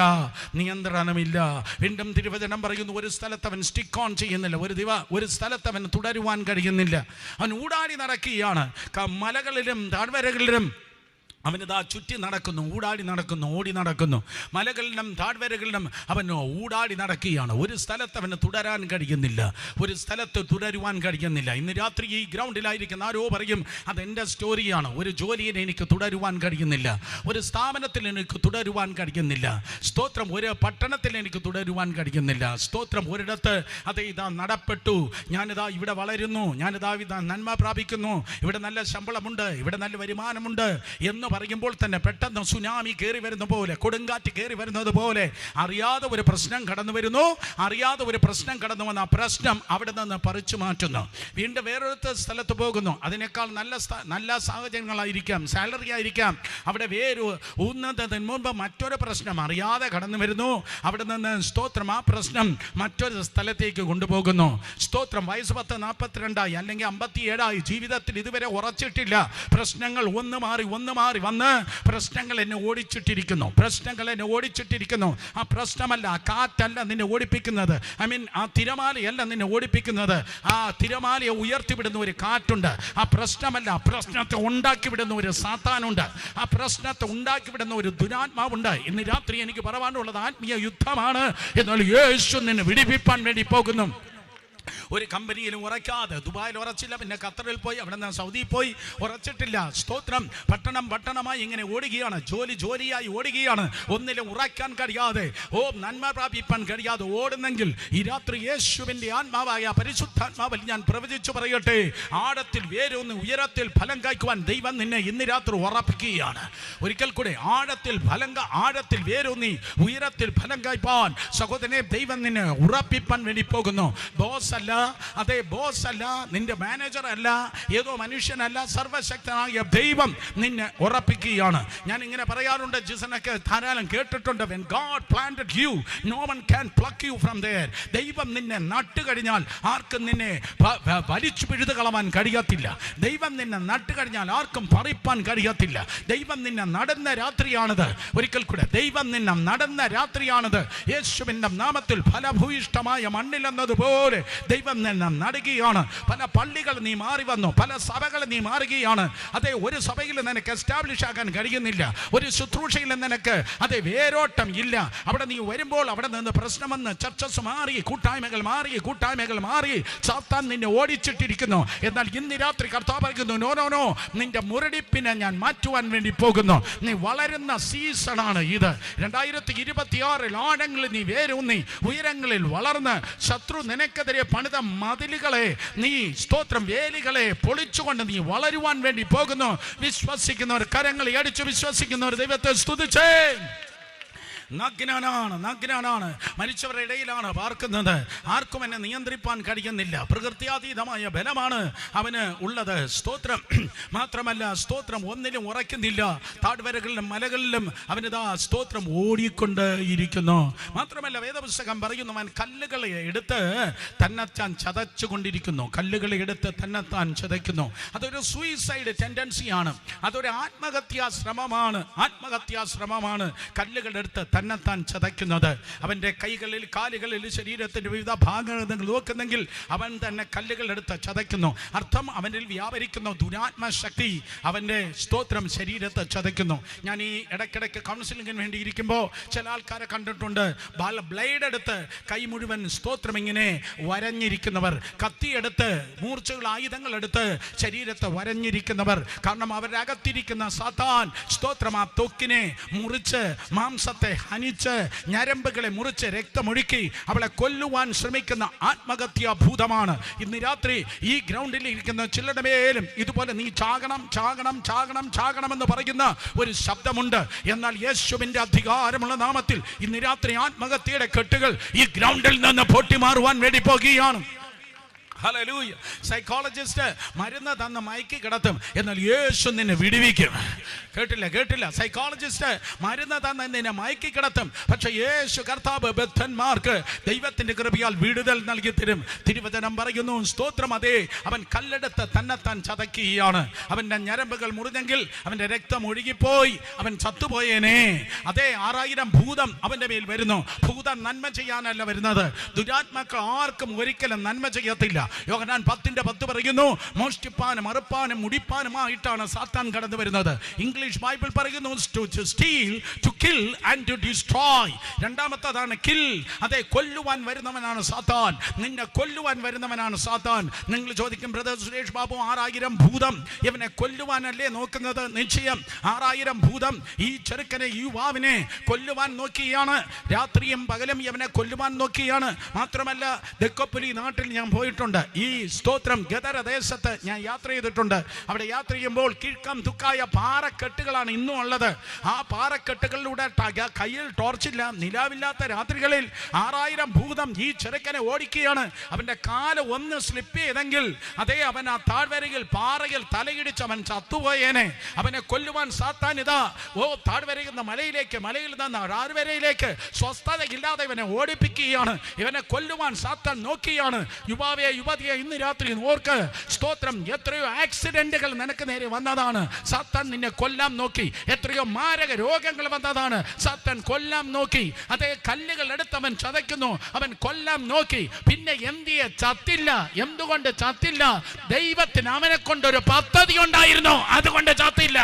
വീണ്ടും തിരുവചനം പറയുന്നു, ഒരു സ്ഥലത്ത് അവൻ സ്റ്റിക്ക് ഓൺ ചെയ്യുന്നില്ല, ഒരു സ്ഥലത്ത് അവൻ തുടരുവാൻ കഴിയുന്നില്ല. അവൻ ഊടാടി നടക്കുകയാണ്. മലകളിലും താഴ്വരകളിലും അവനിതാ ചുറ്റി നടക്കുന്നു, ഊടാടി നടക്കുന്നു, ഓടി നടക്കുന്നു. മലകളിലും താഴ്വരകളിലും അവൻ ഊടാടി നടക്കുകയാണ്. ഒരു സ്ഥലത്ത് അവന് തുടരാൻ കഴിയുന്നില്ല, ഒരു സ്ഥലത്ത് തുടരുവാൻ കഴിയുന്നില്ല. ഇന്ന് രാത്രി ഈ ഗ്രൗണ്ടിലായിരിക്കുന്ന ആരോ പറയും, അതെൻ്റെ സ്റ്റോറിയാണ്. ഒരു ജോലിയിൽ എനിക്ക് തുടരുവാൻ കഴിയുന്നില്ല, ഒരു സ്ഥാപനത്തിൽ എനിക്ക് തുടരുവാൻ കഴിയുന്നില്ല, സ്തോത്രം. ഒരു പട്ടണത്തിൽ എനിക്ക് തുടരുവാൻ കഴിയുന്നില്ല, സ്തോത്രം. ഒരിടത്ത് അതെ ഇതാ നടപ്പെട്ടു, ഞാനിതാ ഇവിടെ വളരുന്നു, ഞാനിതാ നന്മ പ്രാപിക്കുന്നു, ഇവിടെ നല്ല ശമ്പളമുണ്ട്, ഇവിടെ നല്ല വരുമാനമുണ്ട് എന്ന് പറയുമ്പോൾ തന്നെ പെട്ടെന്ന് സുനാമി കയറി വരുന്ന പോലെ, കൊടുങ്കാറ്റ് കയറി വരുന്നത് പോലെ അറിയാതെ ഒരു പ്രശ്നം കടന്നു വരുന്നു. അറിയാതെ ഒരു പ്രശ്നം കടന്നു വന്ന ആ പ്രശ്നം അവിടെ നിന്ന് പറിച്ചു മാറ്റുന്നു. വീണ്ടും വേറൊരു സ്ഥലത്ത് പോകുന്നു. അതിനേക്കാൾ നല്ല സാഹചര്യങ്ങളായിരിക്കാം, സാലറി ആയിരിക്കാം. അവിടെ ഊന്നതിന് മുൻപ് മറ്റൊരു പ്രശ്നം അറിയാതെ കടന്നു വരുന്നു. അവിടെ നിന്ന് സ്തോത്രം ആ പ്രശ്നം മറ്റൊരു സ്ഥലത്തേക്ക് കൊണ്ടുപോകുന്നു. സ്തോത്രം. വയസ്സ് 42 അല്ലെങ്കിൽ 57 ജീവിതത്തിൽ ഇതുവരെ ഉറച്ചിട്ടില്ല. പ്രശ്നങ്ങൾ ഒന്ന് മാറി വന്ന് പ്രശ്നങ്ങൾ എന്നെ ഓടിച്ചിട്ടിരിക്കുന്നു. ആ പ്രശ്നമല്ല, ആ കാറ്റല്ല നിന്നെ ഓടിപ്പിക്കുന്നത്. ആ തിരമാലയല്ല നിന്നെ ഓടിപ്പിക്കുന്നത്. ആ തിരമാലയെ ഉയർത്തിവിടുന്ന ഒരു കാറ്റുണ്ട്. ആ പ്രശ്നമല്ല, പ്രശ്നത്തെ ഉണ്ടാക്കിവിടുന്ന ഒരു സാത്താനുണ്ട്. ആ പ്രശ്നത്തെ ഉണ്ടാക്കിവിടുന്ന ഒരു ദുരാത്മാവുണ്ട്. ഇന്ന് രാത്രി എനിക്ക് പറയാനുള്ളത് ആത്മീയ യുദ്ധമാണ്. എന്നാൽ യേശു നിന്നെ വിടിപ്പിക്കാൻ വേണ്ടി പോകുന്നു. ഒരു കമ്പനിയിലും ഉറയ്ക്കാതെ, ദുബായിൽ ഉറച്ചില്ല, പിന്നെ ഖത്തറിൽ പോയി, അവിടെ നിന്ന് സൗദിയിൽ പോയി, ഉറച്ചിട്ടില്ല. സ്തോത്രം. പട്ടണമായി ഇങ്ങനെ ഓടുകയാണ്, ജോലിയായി ഓടുകയാണ്. ഒന്നിലും ഉറയ്ക്കാൻ കഴിയാതെ, നന്മ പ്രാപിപ്പാൻ കഴിയാതെ ഓടുന്നെങ്കിൽ ഈ രാത്രി യേശുവിൻ്റെ ആത്മാവായ പരിശുദ്ധാത്മാവിൽ ഞാൻ പ്രവചിച്ചു പറയട്ടെ, ആഴത്തിൽ വേരൂന്നി ഉയരത്തിൽ ഫലം കായ്ക്കുവാൻ ദൈവം നിന്നെ ഇന്ന് രാത്രി ഉറപ്പിക്കുകയാണ്. ഒരിക്കൽ കൂടെ ആഴത്തിൽ വേരൂന്നി ഉയരത്തിൽ ഫലം കായ്പാൻ സഹോദരനെ ദൈവം നിന്നെ ഉറപ്പിപ്പാൻ വേണ്ടി പോകുന്നു. ബോസ് അല്ല, നിന്റെ മാനേജർ അല്ല, ഏതോ മനുഷ്യനല്ല, സർവശക്തനായ ദൈവം നിന്നെ ഉറപ്പിക്കുകയാണ്. ഞാൻ ഇങ്ങനെ പറയാറുണ്ട്, ജിസനൊക്കെ ധാരാളം കേട്ടിട്ടുണ്ട്. When God planted you, no one can pluck you from there. ദൈവം നിന്നെ നട്ടു കഴിഞ്ഞാൽ ആർക്കും നിന്നെ വലിച്ചു പിഴുതു കളവാൻ കഴിയത്തില്ല. ദൈവം നിന്നെ നട്ടു കഴിഞ്ഞാൽ ആർക്കും പറിപ്പാൻ കഴിയത്തില്ല. ദൈവം നിന്നെ നടന്ന രാത്രിയാണിത്. ഒരിക്കൽ കൂടെ, ദൈവം നിന്നെ നടന്ന രാത്രിയാണിത്. യേശുവിന്റെ നാമത്തിൽ ഫലഭൂയിഷ്ടമായ മണ്ണിലെന്നതുപോലെ ദൈവം നിന്നെ നടുകയാണ്. പല പള്ളികൾ നീ മാറി വന്നു, പല സഭകൾ നീ മാറുകയാണ്. അതെ, ഒരു സഭയിൽ നിനക്ക് എസ്റ്റാബ്ലിഷ് ആക്കാൻ കഴിയുന്നില്ല. ഒരു ശുശ്രൂഷയിൽ നിനക്ക് വേരോട്ടം ഇല്ല. അവിടെ നീ വരുമ്പോൾ അവിടെ നിന്ന് പ്രശ്നമെന്ന് ചർച്ചസ് മാറി, കൂട്ടായ്മകൾ മാറി സാത്താൻ നിന്നെ ഓടിച്ചിട്ടിരിക്കുന്നു. എന്നാൽ ഇന്ന് രാത്രി കർത്താവ് പറയുന്നു, നോ, നിന്റെ മുരടിപ്പിനെ ഞാൻ മാറ്റുവാൻ വേണ്ടി പോകുന്നു. നീ വളരുന്ന സീസണാണ് ഇത്. 2026 ആഴങ്ങളിൽ നീ വേരൂന്നി ഉയരങ്ങളിൽ വളർന്ന് ശത്രു നിനക്കെതിരെ പണിത മതിലുകളെ, നീ സ്തോത്രം വേലികളെ പൊളിച്ചുകൊണ്ട് നീ വളരുവാൻ വേണ്ടി പോകുന്നു. വിശ്വസിക്കുന്നവർ കരങ്ങളെ അടിച്ചു വിശ്വസിക്കുന്നവർ ദൈവത്തെ സ്തുതിച്ചേ. നഗ്നാനാണ്, മരിച്ചവരുടെ ഇടയിലാണ് പാർക്കുന്നത്. ആർക്കും എന്നെ നിയന്ത്രിപ്പാൻ കഴിയുന്നില്ല. പ്രകൃത്യാതീതമായ ബലമാണ് അവന് ഉള്ളത്. സ്തോത്രം. മാത്രമല്ല, സ്തോത്രം ഒന്നിലും ഉറയ്ക്കുന്നില്ല. താഴ്വരകളിലും മലകളിലും അവനിതാ സ്തോത്രം ഓടിക്കൊണ്ടിരിക്കുന്നു. മാത്രമല്ല, വേദപുസ്തകം പറയുന്നു, അവൻ കല്ലുകളെ എടുത്ത് തന്നെത്താൻ ചതച്ചുകൊണ്ടിരിക്കുന്നു. അതൊരു സൂയിസൈഡ് ടെൻഡൻസിയാണ്. അതൊരു ആത്മഹത്യാ ശ്രമമാണ്. കല്ലുകളെടുത്ത് തന്നെത്താൻ ചതയ്ക്കുന്നത്. അവൻ്റെ കൈകളിൽ, കാലുകളിൽ, ശരീരത്തിൻ്റെ വിവിധ ഭാഗങ്ങൾ നോക്കുന്നെങ്കിൽ അവൻ തന്നെ കല്ലുകൾ എടുത്ത് ചതയ്ക്കുന്നു. അർത്ഥം, അവനിൽ വ്യാപരിക്കുന്ന ദുരാത്മശക്തി അവൻ്റെ സ്തോത്രം ശരീരത്തെ ചതയ്ക്കുന്നു. ഞാൻ ഈ ഇടയ്ക്കിടയ്ക്ക് കൗൺസിലിങ്ങിന് വേണ്ടി ഇരിക്കുമ്പോൾ ചില ആൾക്കാരെ കണ്ടിട്ടുണ്ട്, ബ്ലേഡ് എടുത്ത് കൈ മുഴുവൻ സ്തോത്രം ഇങ്ങനെ വരഞ്ഞിരിക്കുന്നവർ, കത്തിയെടുത്ത് മൂർച്ചകൾ ആയുധങ്ങൾ എടുത്ത് ശരീരത്തെ വരഞ്ഞിരിക്കുന്നവർ. കാരണം അവരകത്തിരിക്കുന്ന സാത്താൻ സ്തോത്രം ആ ത്വക്കിനെ മുറിച്ച്, മാംസത്തെ ഹനിച്ച്, ഞരമ്പുകളെ മുറിച്ച്, രക്തമൊഴുക്കി അവളെ കൊല്ലുവാൻ ശ്രമിക്കുന്ന ആത്മഹത്യാ ഭൂതമാണ്. ഇന്ന് രാത്രി ഈ ഗ്രൗണ്ടിൽ ഇരിക്കുന്ന ചിലരുടെ മേലും ഇതുപോലെ നീ ചാകണം എന്ന് പറയുന്ന ഒരു ശബ്ദമുണ്ട്. എന്നാൽ യേശുവിന്റെ അധികാരമുള്ള നാമത്തിൽ ഇന്ന് രാത്രി ആത്മഹത്യയുടെ കെട്ടുകൾ ഈ ഗ്രൗണ്ടിൽ നിന്ന് പൊട്ടിമാറുവാൻ വേണ്ടി പോകുകയാണ്. ഹല്ലേലൂയ. സൈക്കോളജിസ്റ്റ് മരുന്ന് തന്ന് മയക്കി കിടത്തും, എന്നാൽ യേശു നിന്നെ വിടുവിക്കും. കേട്ടില്ല. സൈക്കോളജിസ്റ്റ് മരുന്ന് തന്ന് നിന്നെ മയക്കി കിടത്തും, പക്ഷെ യേശു കർത്താവ് ബദ്ധന്മാർക്ക് ദൈവത്തിന്റെ കൃപയാൽ വിടുതൽ നൽകി തരും. തിരുവചനം പറയുന്നു, സ്തോത്രം. അതേ, അവൻ കല്ലെടുത്ത് തന്നെത്താൻ ചതക്കുകയാണ്. അവന്റെ ഞരമ്പുകൾ മുറിഞ്ഞെങ്കിൽ അവന്റെ രക്തം ഒഴുകിപ്പോയി, അവൻ ചത്തുപോയേനെ. അതേ, 6000 ഭൂതം അവന്റെ മേൽ വരുന്നു. ഭൂതം നന്മ ചെയ്യാനല്ല വരുന്നത്. ദുരാത്മാക്കൾ ആർക്കും ഒരിക്കലും നന്മ ചെയ്യത്തില്ല. യോഹന്നാൻ 10:10 പറയുന്നു, മോഷ്ടിപ്പാനും അറുപ്പാനും മുടിപ്പാനുമായിട്ടാണ് സാത്താൻ കടന്നു വരുന്നത്. ഇംഗ്ലീഷ് ബൈബിൾ പറയുന്നു, to steal, to kill and to destroy. രണ്ടാമത്തേതാണ് kill. അതെ, കൊല്ലുവാൻ വരുന്നവനാണ് സാത്താൻ. നിന്നെ കൊല്ലുവാൻ വരുന്നവനാണ് സാത്താൻ. നിങ്ങൾ ചോദിക്കും, ബ്രദർ സുരേഷ് ബാബു, 6000 ഭൂതം ഇവനെ കൊല്ലുവാനല്ലേ നോക്കുന്നത്? നിശ്ചയം 6000 ഭൂതം ഈ ചെറുക്കനെ, ഈ യുവാവിനെ കൊല്ലുവാൻ നോക്കിയാണ്. രാത്രിയും പകലും ഇവനെ കൊല്ലുവാൻ നോക്കിയാണ്. മാത്രമല്ല, ദക്കപ്പുലി നാട്ടിൽ ഞാൻ പോയിട്ടുണ്ട്. ഈ സ്തോത്രം ഗദരദേശത്ത് ഞാൻ യാത്ര ചെയ്തിട്ടുണ്ട്. അവിടെ യാത്ര ചെയ്യുമ്പോൾ കിഴക്കം തുക്കായ പാറക്കെട്ടുകളാണ് ഇന്നും ഉള്ളത്. ആ പാറക്കെട്ടുകളിലൂടെ കയ്യിൽ ടോർച്ചില്ല, നിലാവില്ലാത്ത രാത്രികളിൽ 6000 ഭൂതം ഈ ചെറുക്കനെ ഓടിക്കുകയാണ്. അവന്റെ കാല് ഒന്ന് സ്ലിപ്പ് ചെയ്തെങ്കിൽ അവൻ ആ താഴ്വരയിൽ പാറയിൽ തലയിടിച്ച് അവൻ ചത്തുപോയേനെ. അവനെ കൊല്ലുവാൻ സാത്താൻ താഴ്വരയിൽ നിന്ന് മലയിൽ നിന്ന് താഴ്വരയിലേക്ക് സ്വസ്ഥതയില്ലാതെ ഇവനെ ഓടിപ്പിക്കുകയാണ്. ഇവനെ കൊല്ലുവാൻ സാത്താൻ നോക്കിയാണ്. യുവാവേ, യുവതിയെ, ഇന്ന് രാത്രി ഓർക്ക് സ്തോത്രം, എത്രയോ ആക്സിഡന്റുകൾ നിനക്ക് നേരെ വന്നതാണ്. സാത്താൻ നിന്നെ കൊല്ലാൻ നോക്കി. എത്രയോ മാരക രോഗങ്ങൾ വന്നതാണ്. സാത്താൻ കൊല്ലാൻ നോക്കി. കല്ലുകൾ എടുത്തവൻ ചതയ്ക്കുന്നു. അവൻ കൊല്ലാൻ നോക്കി. പിന്നെ എന്തിയെ ചത്തില്ല? എന്തുകൊണ്ട് ചത്തില്ല? ദൈവത്തിന് അവനെ കൊണ്ടൊരു പദ്ധതി ഉണ്ടായിരുന്നു, അതുകൊണ്ട് ചത്തില്ല.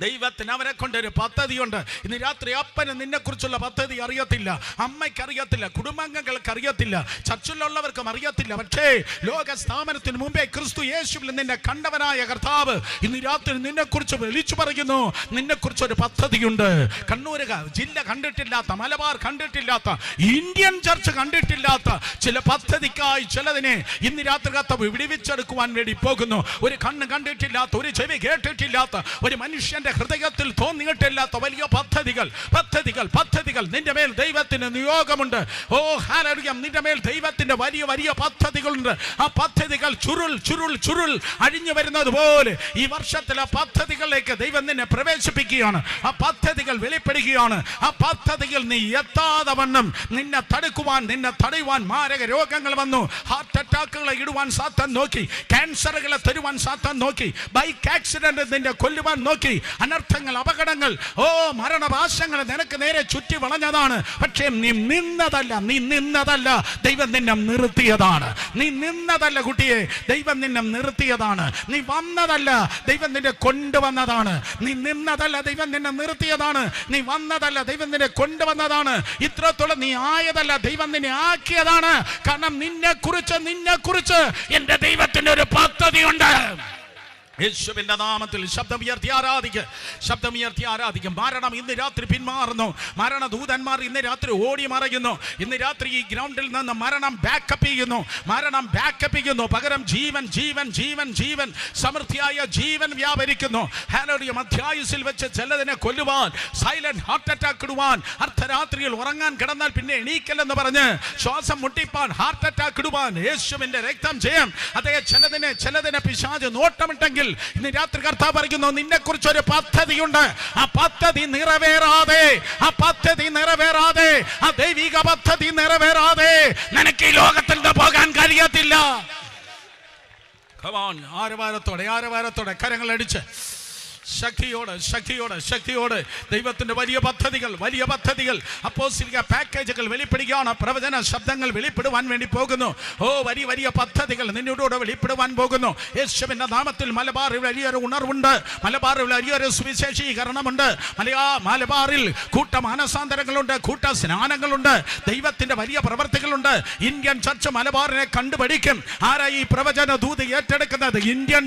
ദൈവത്തിന് അവരെ കൊണ്ടൊരു പദ്ധതിയുണ്ട്. ഇന്ന് രാത്രി അപ്പന് നിന്നെ കുറിച്ചുള്ള പദ്ധതി അറിയത്തില്ല, അമ്മയ്ക്ക് അറിയത്തില്ല, കുടുംബാംഗങ്ങൾക്ക് അറിയത്തില്ല, ചർച്ചിലുള്ളവർക്കും അറിയത്തില്ല. പക്ഷേ ലോക സ്ഥാപനത്തിന് മുമ്പേ ക്രിസ്തു യേശുവിൽ നിന്നെ കണ്ടവനായ കർത്താവ് ഇന്ന് രാത്രി നിന്നെ കുറിച്ച് വിളിച്ചു പറയുന്നു. നിന്നെ കുറിച്ചൊരു പദ്ധതിയുണ്ട്. കണ്ണൂർ ജില്ല കണ്ടിട്ടില്ലാത്ത, മലബാർ കണ്ടിട്ടില്ലാത്ത, ഇന്ത്യൻ ചർച്ച് കണ്ടിട്ടില്ലാത്ത ചില പദ്ധതിക്കായി ചിലതിനെ ഇന്ന് രാത്രി കർത്താവ് വിടുവിച്ചെടുക്കുവാൻ വേണ്ടി പോകുന്നു. ഒരു കണ്ണ് കണ്ടിട്ടില്ലാത്ത, ഒരു ചെവി കേട്ടിട്ടില്ലാത്ത, ഒരു മനുഷ്യന്റെ ഹൃദയത്തിൽ തോന്നിയിട്ടില്ലാത്ത വലിയ പദ്ധതികൾ നിന്റെ മേൽ ദൈവത്തിന് നിയോഗമുണ്ട്. ഓ ഹല്ലേലൂയ, നിന്റെ മേൽ ദൈവത്തിന്റെ വലിയ വലിയ പദ്ധതികളുണ്ട്. ആ പദ്ധതികൾ ചുരുൾ അഴിഞ്ഞു വരുന്നത് പോലെ ഈ വർഷത്തിലെ പദ്ധതികളിലേക്ക് ദൈവം നിന്നെ പ്രവേശിപ്പിക്കുകയാണ്. ആ പദ്ധതികൾ വെളിപ്പെടുകയാണ്. ആ പദ്ധതികൾ നീ എത്താതെ വണ്ണം നിന്നെ തടയുവാൻ മാരക രോഗങ്ങൾ വന്നു. ഹാർട്ട് അറ്റാക്കുകളെ ഇടുവാൻ സാത്താൻ നോക്കി. ക്യാൻസറുകളെ തരുവാൻ സാത്താൻ നോക്കി. ബൈക്ക് ആക്സിഡന്റ് നിന്നെ കൊല്ലുവാൻ നോക്കി. അനർത്ഥങ്ങൾ, അപകടങ്ങൾ, മരണപാശങ്ങൾ നിനക്ക് നേരെ ചുറ്റി വളഞ്ഞതാണ്. പക്ഷേ നീ നിന്നതല്ല, ദൈവം നിന്നെ നിർത്തിയതാണ്. നീ നിന്നതല്ല കുട്ടിയെ, ദൈവം നിന്നെ നിർത്തിയതാണ്. നീ വന്നതല്ല, ദൈവം നിന്നെ കൊണ്ടുവന്നതാണ്. നീ നിന്നതല്ല, ദൈവം നിന്നെ നിർത്തിയതാണ്. നീ വന്നതല്ല, ദൈവം നിന്നെ കൊണ്ടുവന്നതാണ്. ഇത്രത്തോളം നീ ആയതല്ല, ദൈവം നിന്നെ ആക്കിയതാണ്. കാരണം നിന്നെ കുറിച്ച് എന്റെ ദൈവത്തിന്റെ ഒരു പദ്ധതിയുണ്ട്. യേശുവിന്റെ നാമത്തിൽ ശബ്ദമുയർത്തി ആരാധിക്കും. മരണം ഇന്ന് രാത്രി പിന്മാറുന്നു. മരണദൂതന്മാർ ഇന്ന് രാത്രി ഓടി മറയുന്നു. ഇന്ന് രാത്രി ഈ ഗ്രൗണ്ടിൽ നിന്ന് മരണം ബാക്കപ്പ് ചെയ്യുന്നു. പകരം ജീവൻ സമൃദ്ധിയായ ജീവൻ വ്യാപരിക്കുന്നു. ഹല്ലേലൂയ. മധ്യായുസിൽ വെച്ച് ചിലതിനെ കൊല്ലുവാൻ, സൈലന്റ് ഹാർട്ട് അറ്റാക്ക് ഇടുവാൻ, അർദ്ധരാത്രിയിൽ ഉറങ്ങാൻ കിടന്നാൽ പിന്നെ എണീക്കല്ലെന്ന് പറഞ്ഞ് ശ്വാസം മുട്ടിപ്പാൻ, ഹാർട്ട് അറ്റാക്ക് ഇടുവാൻ യേശുവിന്റെ രക്തം ജയം. ചിലതിനെ പിശാച് നോട്ടമിട്ടെങ്കിൽ ഇന്ന് രാത്രി കർത്താവ് പറയുന്നു, നിന്നെ കുറിച്ച് ഒരു പദ്ധതിയുണ്ട്. ആ പദ്ധതി നിറവേറാതെ, ആ ദൈവിക പദ്ധതി നിറവേറാതെ നിനക്ക് ഈ ലോകത്തിൽ നിന്ന് പോകാൻ കഴിയത്തില്ല. ആരവാരത്തോടെ കരങ്ങൾ അടിച്ച് ശക്തിയോടെ ദൈവത്തിന്റെ വലിയ പദ്ധതികൾ അപ്പോസ്തലിക പാക്കേജുകൾ വെളിപ്പെടുകയാണ്. പ്രവചന ശബ്ദങ്ങൾ വെളിപ്പെടുവാൻ വേണ്ടി പോകുന്നു. വലിയ പദ്ധതികൾ നിന്നോട് വെളിപ്പെടുവാൻ പോകുന്നു. യേശുവിന്റെ നാമത്തിൽ മലബാറിൽ വലിയൊരു ഉണർവുണ്ട്. മലബാറിൽ വലിയൊരു സുവിശേഷീകരണമുണ്ട്. മലബാറിൽ കൂട്ട മാനസാന്തരങ്ങളുണ്ട്, കൂട്ട സ്നാനങ്ങളുണ്ട്, ദൈവത്തിന്റെ വലിയ പ്രവർത്തികളുണ്ട്. ഇന്ത്യൻ ചർച്ച് മലബാറിനെ കണ്ടുപിടിക്കും. ആരാ ഈ പ്രവചന ദൂത് ഏറ്റെടുക്കുന്നത്? ഇന്ത്യൻ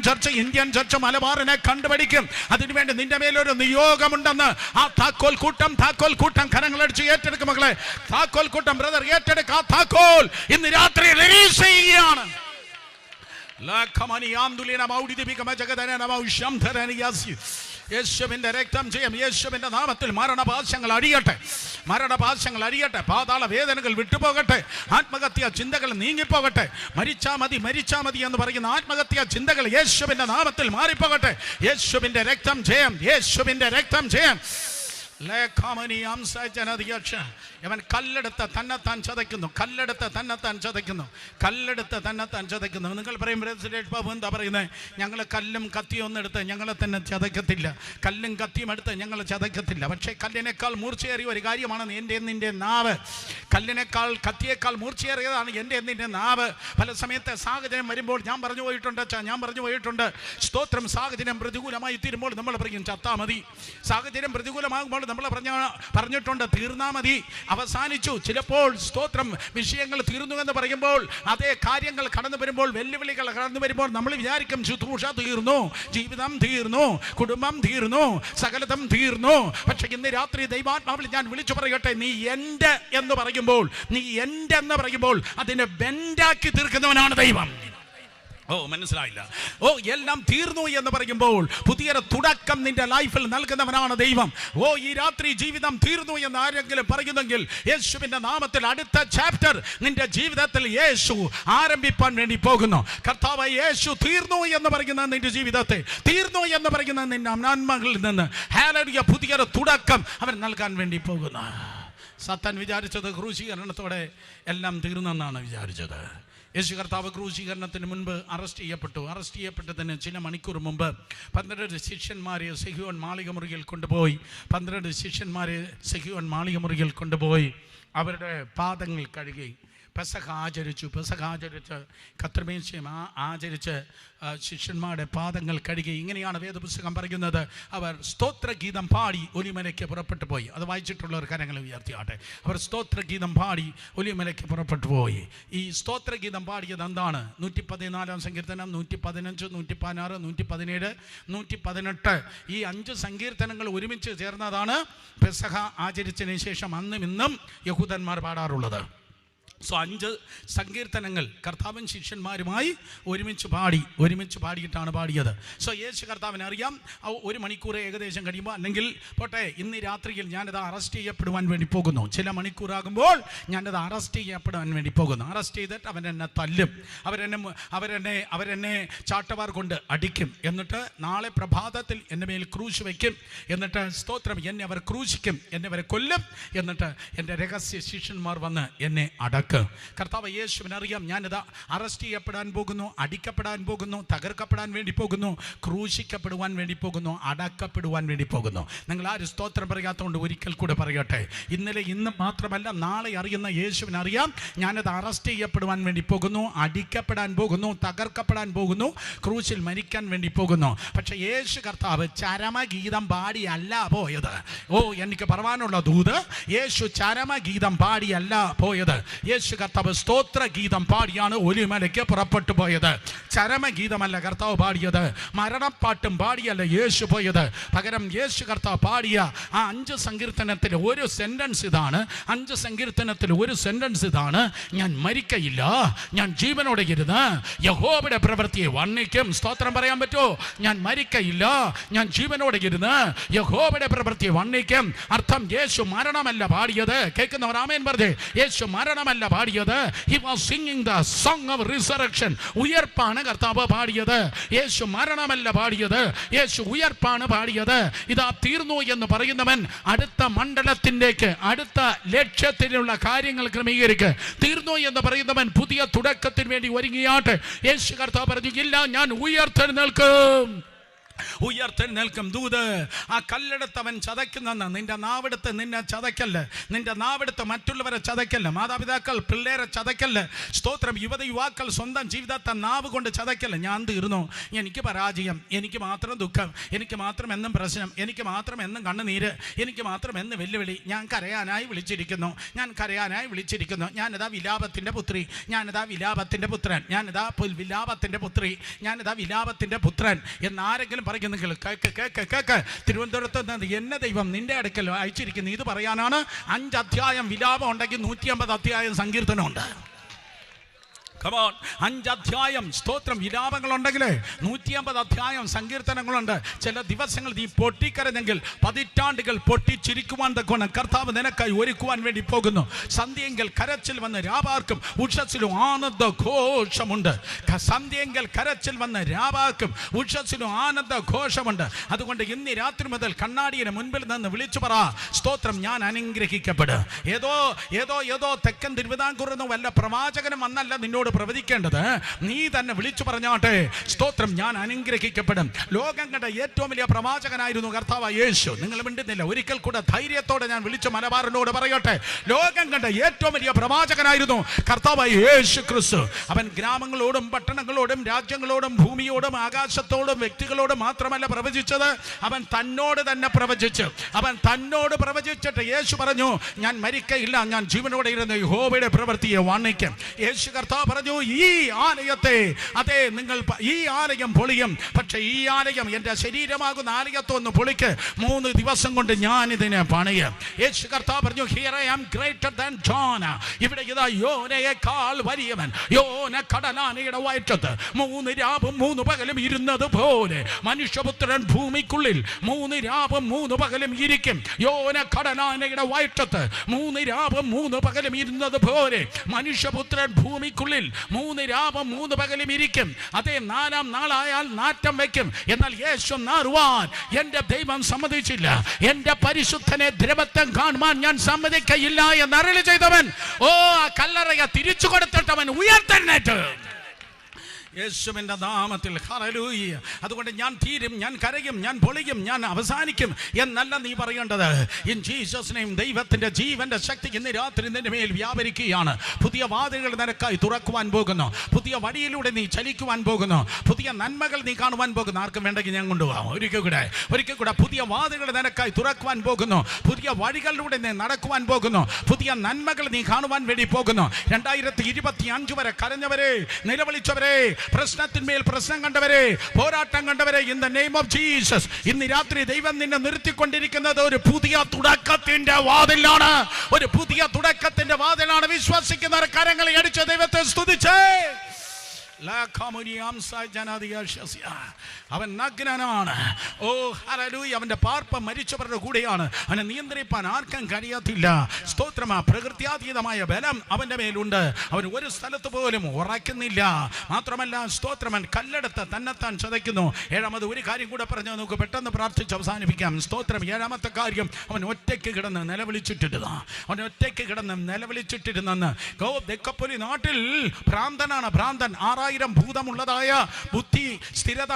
ചർച്ച് മലബാറിനെ കണ്ടുപിടിക്കും. അതിനുവേണ്ടി നിന്റെ മേലൊരു നിയോഗമുണ്ടെന്ന് ആ താക്കോൽ കൂട്ടം കരങ്ങളടിച്ച് ഏറ്റെടുക്കും. മക്കളെ, താക്കോൽ കൂട്ടം ബ്രദർ ഏറ്റെടുക്കുക. താക്കോൽ ഇന്ന് രാത്രി റിലീസ് ചെയ്യുകയാണ്. യേശുവിന്റെ രക്തം ചെയ്യും. യേശുവിന്റെ നാമത്തിൽ മരണപാശങ്ങൾ അടിയട്ടെ. പാതാള വേദനകൾ വിട്ടുപോകട്ടെ. ആത്മഹത്യാ ചിന്തകൾ നീങ്ങിപ്പോകട്ടെ. മരിച്ചാ മതി എന്ന് പറയുന്ന ആത്മഹത്യാ ചിന്തകൾ യേശുവിന്റെ നാമത്തിൽ മാറിപ്പോകട്ടെ. യേശുവിന്റെ രക്തം ജയം. അവൻ കല്ലെടുത്ത് തന്നെത്താൻ ചതയ്ക്കുന്നു. നിങ്ങൾ പറയും, എന്താ പറയുന്നത്? ഞങ്ങൾ കല്ലും കത്തിയൊന്നും എടുത്ത് ഞങ്ങളെ തന്നെ ചതയ്ക്കത്തില്ല. കല്ലും കത്തിയും എടുത്ത് ഞങ്ങൾ ചതയ്ക്കത്തില്ല. പക്ഷേ കല്ലിനേക്കാൾ മൂർച്ചയേറിയ ഒരു കാര്യമാണ് നിന്റെ നാവ്. കത്തിയേക്കാൾ മൂർച്ചയേറിയതാണ് നിന്റെ നാവ്. പല സമയത്ത് സാഹചര്യം വരുമ്പോൾ ഞാൻ പറഞ്ഞു പോയിട്ടുണ്ട്. സ്തോത്രം. സാഹചര്യം പ്രതികൂലമായി തീരുമ്പോൾ നമ്മൾ പറയും ചത്താ മതി. സാഹചര്യം പ്രതികൂലമാകുമ്പോൾ നമ്മൾ പറഞ്ഞിട്ടുണ്ട്, തീർന്നാ മതി, അവസാനിച്ചു. ചിലപ്പോൾ സ്തോത്രം വിഷയങ്ങൾ തീർന്നു എന്ന് പറയുമ്പോൾ, അതേ കാര്യങ്ങൾ കടന്നു വരുമ്പോൾ, വെല്ലുവിളികൾ കടന്നു വരുമ്പോൾ നമ്മൾ വിചാരിക്കും ശുശ്രൂഷ തീർന്നു, ജീവിതം തീർന്നു, കുടുംബം തീർന്നു, സകലതും തീർന്നു. പക്ഷെ ഇന്ന് രാത്രി ദൈവാത്മാവിൽ ഞാൻ വിളിച്ചു പറയട്ടെ, നീ എൻ്റെ എന്ന് പറയുമ്പോൾ അതിനെ ബെൻഡാക്കി തീർക്കുന്നവനാണ് ദൈവം. മനസ്സിലായില്ല? എല്ലാം തീർന്നു എന്ന് പറയുമ്പോൾ പുതിയൊരു തുടക്കം നിന്റെ ലൈഫിൽ നൽകുന്നവനാണ് ദൈവം. ഈ രാത്രി ജീവിതം തീർന്നു എന്ന് ആരെങ്കിലും പറയുന്നെങ്കിൽ, യേശുവിന്റെ നാമത്തിൽ അടുത്ത ചാപ്റ്റർ നിന്റെ ജീവിതത്തിൽ യേശു ആരംഭിക്കാൻ വേണ്ടി പോകുന്നു. കർത്താവ് യേശു തീർന്നു എന്ന് പറയുന്ന നിന്റെ ജീവിതത്തെ, തീർന്നു എന്ന് പറയുന്ന നിന്റെ നന്മകളിൽ നിന്ന് ഹല്ലേലൂയ പുതിയൊരു തുടക്കം അവൻ നൽകാൻ വേണ്ടി പോകുന്നു. സാത്താൻ വിചാരിച്ചത് ക്രൂശീകരണത്തോടെ എല്ലാം തീർന്നെന്നാണ് വിചാരിച്ചത്. യേശു കർത്താവ് ക്രൂശീകരണത്തിന് മുൻപ് അറസ്റ്റ് ചെയ്യപ്പെട്ടതിന് ചില മണിക്കൂർ മുമ്പ് 12 ശിഷ്യന്മാരെ സെഹിയോൻ മാളികമുറിയിൽ കൊണ്ടുപോയി അവരുടെ പാദങ്ങൾ കഴുകി പെസഹ ആചരിച്ച് കർത്തൃമേശയും ആചരിച്ച് ശിഷ്യന്മാരുടെ പാദങ്ങൾ കഴുകി. ഇങ്ങനെയാണ് വേദപുസ്തകം പറയുന്നത്. അവർ സ്തോത്രഗീതം പാടി ഒലിമലയ്ക്ക് പുറപ്പെട്ടു പോയി. അത് വായിച്ചിട്ടുള്ളവർ കരങ്ങൾ ഉയർത്തിയാട്ടെ. അവർ സ്തോത്രഗീതം പാടി ഒലിമലയ്ക്ക് പുറപ്പെട്ടു പോയി. ഈ സ്തോത്രഗീതം പാടിയത് എന്താണ്? 114 സങ്കീർത്തനം, 115, 116, 117, 118 ഈ 5 സങ്കീർത്തനങ്ങൾ ഒരുമിച്ച് ചേർന്നതാണ് പെസഹ ആചരിച്ചതിന് ശേഷം അന്നും ഇന്നും യഹൂദന്മാർ പാടാറുള്ളത്. 5 സങ്കീർത്തനങ്ങൾ കർത്താവൻ ശിഷ്യന്മാരുമായി ഒരുമിച്ച് പാടിയിട്ടാണ് പാടിയത്. യേശു കർത്താവിനെ അറിയാം. 1 മണിക്കൂർ ഏകദേശം കഴിയുമ്പോൾ, അല്ലെങ്കിൽ പോട്ടെ ഇന്ന് രാത്രിയിൽ ഞാനത് അറസ്റ്റ് ചെയ്യപ്പെടുവാൻ വേണ്ടി പോകുന്നു, ചില മണിക്കൂറാകുമ്പോൾ ഞാനത് അറസ്റ്റ് ചെയ്യപ്പെടാൻ വേണ്ടി പോകുന്നു. അറസ്റ്റ് ചെയ്തിട്ട് അവരെന്നെ തല്ലും, അവരെന്നെ ചാട്ടവാർ കൊണ്ട് അടിക്കും, എന്നിട്ട് നാളെ പ്രഭാതത്തിൽ എൻ്റെ മേൽ ക്രൂശ് വയ്ക്കും, എന്നിട്ട് സ്തോത്രം എന്നെ അവർ ക്രൂശിക്കും, എന്നെ അവരെ കൊല്ലും, എന്നിട്ട് എൻ്റെ രഹസ്യ ശിഷ്യന്മാർ വന്ന് എന്നെ അടക്കും. കർത്താവ് യേശുവിനറിയാം, ഞാനിതാ അറസ്റ്റ് ചെയ്യപ്പെടാൻ പോകുന്നു, അടിക്കപ്പെടാൻ പോകുന്നു, തകർക്കപ്പെടാൻ വേണ്ടി പോകുന്നു, ക്രൂശിക്കപ്പെടുവാൻ വേണ്ടി പോകുന്നു, അടക്കപ്പെടുവാൻ വേണ്ടി പോകുന്നു. നിങ്ങൾ ആരും സ്തോത്രം പറയാത്തതുകൊണ്ട് ഒരിക്കൽ കൂടെ പറയട്ടെ, ഇന്നും മാത്രമല്ല നാളെ അറിയുന്ന യേശുവിനറിയാം, ഞാനത് അറസ്റ്റ് ചെയ്യപ്പെടുവാൻ വേണ്ടി പോകുന്നു, അടിക്കപ്പെടാൻ പോകുന്നു, തകർക്കപ്പെടാൻ പോകുന്നു, ക്രൂശിൽ മരിക്കാൻ വേണ്ടി പോകുന്നു. പക്ഷെ യേശു കർത്താവ് ചരമഗീതം പാടിയല്ല പോയത്. എനിക്ക് പറയാനുള്ള ദൂത്, യേശു ചരമഗീതം പാടിയല്ല പോയത്. യേശു കർത്താവ് സ്തോത്ര ഗീതം പാടിയാണ് ഒലിമലയ്ക്ക് പുറപ്പെട്ടു പോയത്. ചരമഗീതമല്ല കർത്താവ് പാടിയത്, മരണപ്പാട്ടും പാടിയല്ല യേശു പോയത്. പകരം യേശു കർത്താവ് പാടിയ ആ 5 സങ്കീർത്തനത്തിൽ ഒരു സെന്റൻസ് ഇതാണ്. 5 സങ്കീർത്തനത്തിൽ ഒരു സെന്റൻസ് ഇതാണ്: ഞാൻ മരിക്കയില്ല, ഞാൻ ജീവനോടെ ഇരുന്ന് യഹോവയുടെ പ്രവൃത്തിയെ വർണ്ണിക്കും. സ്തോത്രം പറയാൻ പറ്റുമോ? ഞാൻ മരിക്കയില്ല, ഞാൻ ജീവനോടെ ഇരുന്ന് യഹോവയുടെ പ്രവൃത്തിയെ വർണ്ണിക്കും. അർത്ഥം, യേശു മരണമല്ല പാടിയത്. കേൾക്കുന്നവർ ആമേൻ പറഞ്ഞേ. യേശു മരണമല്ല പാടിയത്. He was singing the song of resurrection. ഉയർപ്പാണ് കർത്താവ് പാടിയത്. യേശു മരണമല്ല പാടിയത്, യേശു ഉയർപ്പാണ് പാടിയത്. ഇതാ തീർന്നു എന്ന് പറയുന്നവൻ അടുത്ത മണ്ഡലത്തിലേക്ക്, അടുത്ത ലക്ഷ്യത്തിനുള്ള കാര്യങ്ങൾ ക്രമീകരിക്കുക. തീർന്നു എന്ന് പറയുന്നവൻ പുതിയ തുടക്കത്തിന് വേണ്ടി ഒരുങ്ങിയാട്ടെ. യേശു കർത്താവ് പറഞ്ഞു, ഇല്ല, ഞാൻ ഉയർത്തെഴുന്നേൽക്കും. ദൂത് ആ കല്ലെടുത്തവൻ ചതയ്ക്കുന്നെന്ന്. നിന്റെ നാവെടുത്ത് നിന്നെ ചതയ്ക്കല്ല്, നിന്റെ നാവെടുത്ത് മറ്റുള്ളവരെ ചതയ്ക്കല്ല്, മാതാപിതാക്കൾ പിള്ളേരെ ചതയ്ക്കല്ല്. സ്തോത്രം. യുവാക്കൾ സ്വന്തം ജീവിതത്തെ നാവ് കൊണ്ട് ചതയ്ക്കല്ല്. ഞാൻ തീർന്നു, എനിക്ക് പരാജയം, എനിക്ക് മാത്രം ദുഃഖം, എനിക്ക് മാത്രം എന്നും പ്രശ്നം, എനിക്ക് മാത്രം എന്നും കണ്ണുനീര്, എനിക്ക് മാത്രം എന്ന് വെല്ലുവിളി. ഞാൻ കരയാനായി വിളിച്ചിരിക്കുന്നു, ഞാനിതാ വിലാപത്തിൻ്റെ പുത്രി, ഞാനിതാ വിലാപത്തിൻ്റെ പുത്രൻ, ഞാനിതാ വിലാപത്തിൻ്റെ പുത്രി, ഞാനിതാ വിലാപത്തിൻ്റെ പുത്രൻ എന്നാരെങ്കിലും പറയുന്നെങ്കിൽ കേക്ക്. തിരുവനന്തപുരത്ത് എന്നെ ദൈവം നിന്റെ അടുക്കൽ അയച്ചിരിക്കുന്നു. ഇത് പറയാനാണ് 5 അധ്യായം വിലാപം ഉണ്ടെങ്കിൽ 150 അധ്യായം സങ്കീർത്തനമുണ്ട്. 5 അധ്യായം സ്തോത്രം വിലാപങ്ങളുണ്ടെങ്കിൽ 150 അധ്യായം സങ്കീർത്തനങ്ങളുണ്ട്. ചില ദിവസങ്ങൾ നീ പൊട്ടിക്കരഞ്ഞെങ്കിൽ പതിറ്റാണ്ടുകൾ പൊട്ടിച്ചിരിക്കുവാൻ തക്കോണം കർത്താവ് നിനക്കായി ഒരുക്കുവാൻ വേണ്ടി പോകുന്നു. സന്ധ്യയെങ്കിൽ കരച്ചിൽ വന്ന് രാപാർക്കും ഉഷസ്സിലും ആനന്ദ ഘോഷമുണ്ട്. സന്ധ്യയെങ്കിൽ കരച്ചിൽ വന്ന് രാപാർക്കും ഉഷസ്സിലും ആനന്ദ ഘോഷമുണ്ട്. അതുകൊണ്ട് ഇന്ന് രാത്രി മുതൽ കണ്ണാടിയുടെ മുൻപിൽ നിന്ന് വിളിച്ചു പറ, സ്തോത്രം, ഞാൻ അനുഗ്രഹിക്കപ്പെടും. ഏതോ തെക്കൻ തിരുവിതാംകൂറിൽ നിന്ന് വല്ല പ്രവാചകനും വന്നല്ല നിന്നോട് പ്രവചിക്കേണ്ടത് നീ തന്നെ വിളിച്ചു പറഞ്ഞാട്ടെ. സ്തോത്രം. ഞാൻ അനുഗ്രഹിക്കപ്പെടും. ലോകം കണ്ട ഏറ്റവും വലിയ പ്രവാചകനായിരുന്നു കർത്താവായ യേശു. നിങ്ങൾ മിണ്ടുന്നില്ല. ഒരിക്കൽ കൂടെ ധൈര്യത്തോടെ ഞാൻ വിളിച്ചു മലബാറിനോട് പറയട്ടെ, ലോകം കണ്ട ഏറ്റവും വലിയ പ്രവാചകനായിരുന്നു കർത്താവായ യേശു ക്രിസ്തു. അവൻ ഗ്രാമങ്ങളോടും പട്ടണങ്ങളോടും രാജ്യങ്ങളോടും ഭൂമിയോടും ആകാശത്തോടും വ്യക്തികളോടും മാത്രമല്ല പ്രവചിച്ചത്, അവൻ തന്നോട് തന്നെ പ്രവചിച്ചു. അവൻ തന്നോട് പ്രവചിച്ചിട്ട് യേശു പറഞ്ഞു, ഞാൻ മരിക്കയില്ല, ഞാൻ ജീവനോടെ ഇരുന്ന് യഹോവയുടെ പ്രവൃത്തിയെ വർണ്ണിക്കും. യേശു കർത്താവ് പറഞ്ഞു, ഈ ആലയത്തെ, അതെ നിങ്ങൾ ഈ ആലയം പൊളിയും, പക്ഷെ ഈ ആലയം എൻ്റെ ശരീരമാകുന്ന ആലയത്തൊന്ന് പൊളിക്ക്, 3 ദിവസം കൊണ്ട് ഞാൻ ഇതിനെ പണിയും. യേശു കർത്താവ് പറഞ്ഞു, here I am greater than Jonah. ഇവിടെ ഇതാ യോനയേക്കാൾ വലിയവൻ. യോന കടലാനയുടെ വയറ്റത്ത് 3 രാവും 3 പകലും ഇരുന്നത് പോലെ മനുഷ്യപുത്രൻ ഭൂമിക്കുള്ളിൽ 3 രാവും 3 പകലും ഇരിക്കും. യോന കടലാനയുടെ വയറ്റത്ത് 3 രാവും 3 പകലും ഇരുന്നത് പോലെ മനുഷ്യപുത്രൻ ഭൂമിക്കുള്ളിൽ 3 രാവും 3 പകലും ഇരിക്കും. അതേ 4-ാം നാളായാൽ നാറ്റം വയ്ക്കും. എന്നാൽ യേശു നാറുവാൻ എന്റെ ദൈവം സമ്മതിച്ചില്ല. എന്റെ പരിശുദ്ധനെ ദ്രവത്വം കാണുവാൻ ഞാൻ സമ്മതിക്കയില്ല എന്ന് അരുളി ചെയ്തവൻ, ഓ കല്ലറയെ തിരിച്ചു കൊടുത്തിട്ടവൻ ഉയർത്തെഴുന്നേറ്റ് യേശുവിൻ്റെ നാമത്തിൽ. ഹല്ലേലൂയ. അതുകൊണ്ട് ഞാൻ തീരും, ഞാൻ കരയും, ഞാൻ പൊളിയും, ഞാൻ അവസാനിക്കും എന്നല്ല നീ പറയേണ്ടത്. ഇൻ ജീസസ് നെയിം ദൈവത്തിൻ്റെ ജീവന്റെ ശക്തി ഇന്ന് രാത്രി നിന്റെ മേൽ വ്യാപരിക്കുകയാണ്. പുതിയ വാതിലുകൾ നിനക്കായി തുറക്കുവാൻ പോകുന്നു. പുതിയ വഴിയിലൂടെ നീ ചലിക്കുവാൻ പോകുന്നു. പുതിയ നന്മകൾ നീ കാണുവാൻ പോകുന്നു. ആർക്കും വേണ്ടെങ്കിൽ ഞാൻ കൊണ്ടുപോകാം. ഒരിക്കൽ കൂടെ പുതിയ വാതിലുകൾ നിനക്കായി തുറക്കുവാൻ പോകുന്നു. പുതിയ വഴികളിലൂടെ നീ നടക്കുവാൻ പോകുന്നു. പുതിയ നന്മകൾ നീ കാണുവാൻ വേണ്ടി പോകുന്നു. 2025 വരെ കരഞ്ഞവരെ, നിലവിളിച്ചവരെ, പ്രശ്നത്തിന്മേൽ പ്രശ്നം കണ്ടവരെ, പോരാട്ടം കണ്ടവരെ, in the name of Jesus ഇന്ന് രാത്രി ദൈവം നിന്നെ നിർത്തിക്കൊണ്ടിരിക്കുന്നത് ഒരു പുതിയ തുടക്കത്തിന്റെ വാതിലാണ്. ഒരു പുതിയ തുടക്കത്തിന്റെ വാതിലാണ്. വിശ്വസിക്കുന്നവർ കരങ്ങളെ അടിച്ച് ദൈവത്തെ സ്തുതിച്ചേ. അവൻ നഗ്നനാണ്. ഓ ഹല്ലേലൂയ. അവന്റെ പാർപ്പം മരിച്ചവരുടെ കൂടെയാണ്. അവനെ നിയന്ത്രിപ്പാൻ ആർക്കും കഴിയത്തില്ല. സ്തോത്രമാ. പ്രകൃത്യാതീതമായ ബലം അവന്റെ മേലുണ്ട്. അവൻ ഒരു സ്ഥലത്ത് പോലും ഉറയ്ക്കുന്നില്ല. മാത്രമല്ല സ്തോത്രമൻ കല്ലെടുത്ത് തന്നെത്താൻ ചതയ്ക്കുന്നു. 7ാമത് ഒരു കാര്യം കൂടെ പറഞ്ഞു നമുക്ക് പെട്ടെന്ന് പ്രാർത്ഥിച്ച് അവസാനിപ്പിക്കാം. സ്തോത്രം. 7ാമത്തെ കാര്യം, അവൻ ഒറ്റയ്ക്ക് കിടന്ന് നിലവിളിച്ചിട്ടിരുന്നു. അവൻ ഒറ്റയ്ക്ക് കിടന്ന് നിലവിളിച്ചിട്ടിരുന്നെന്ന്. ദെക്കപ്പൊലി നാട്ടിൽ ഭ്രാന്തനാണ്. ഭ്രാന്തൻ 6000 ഭൂതമുള്ളതായ, ബുദ്ധി സ്ഥിരത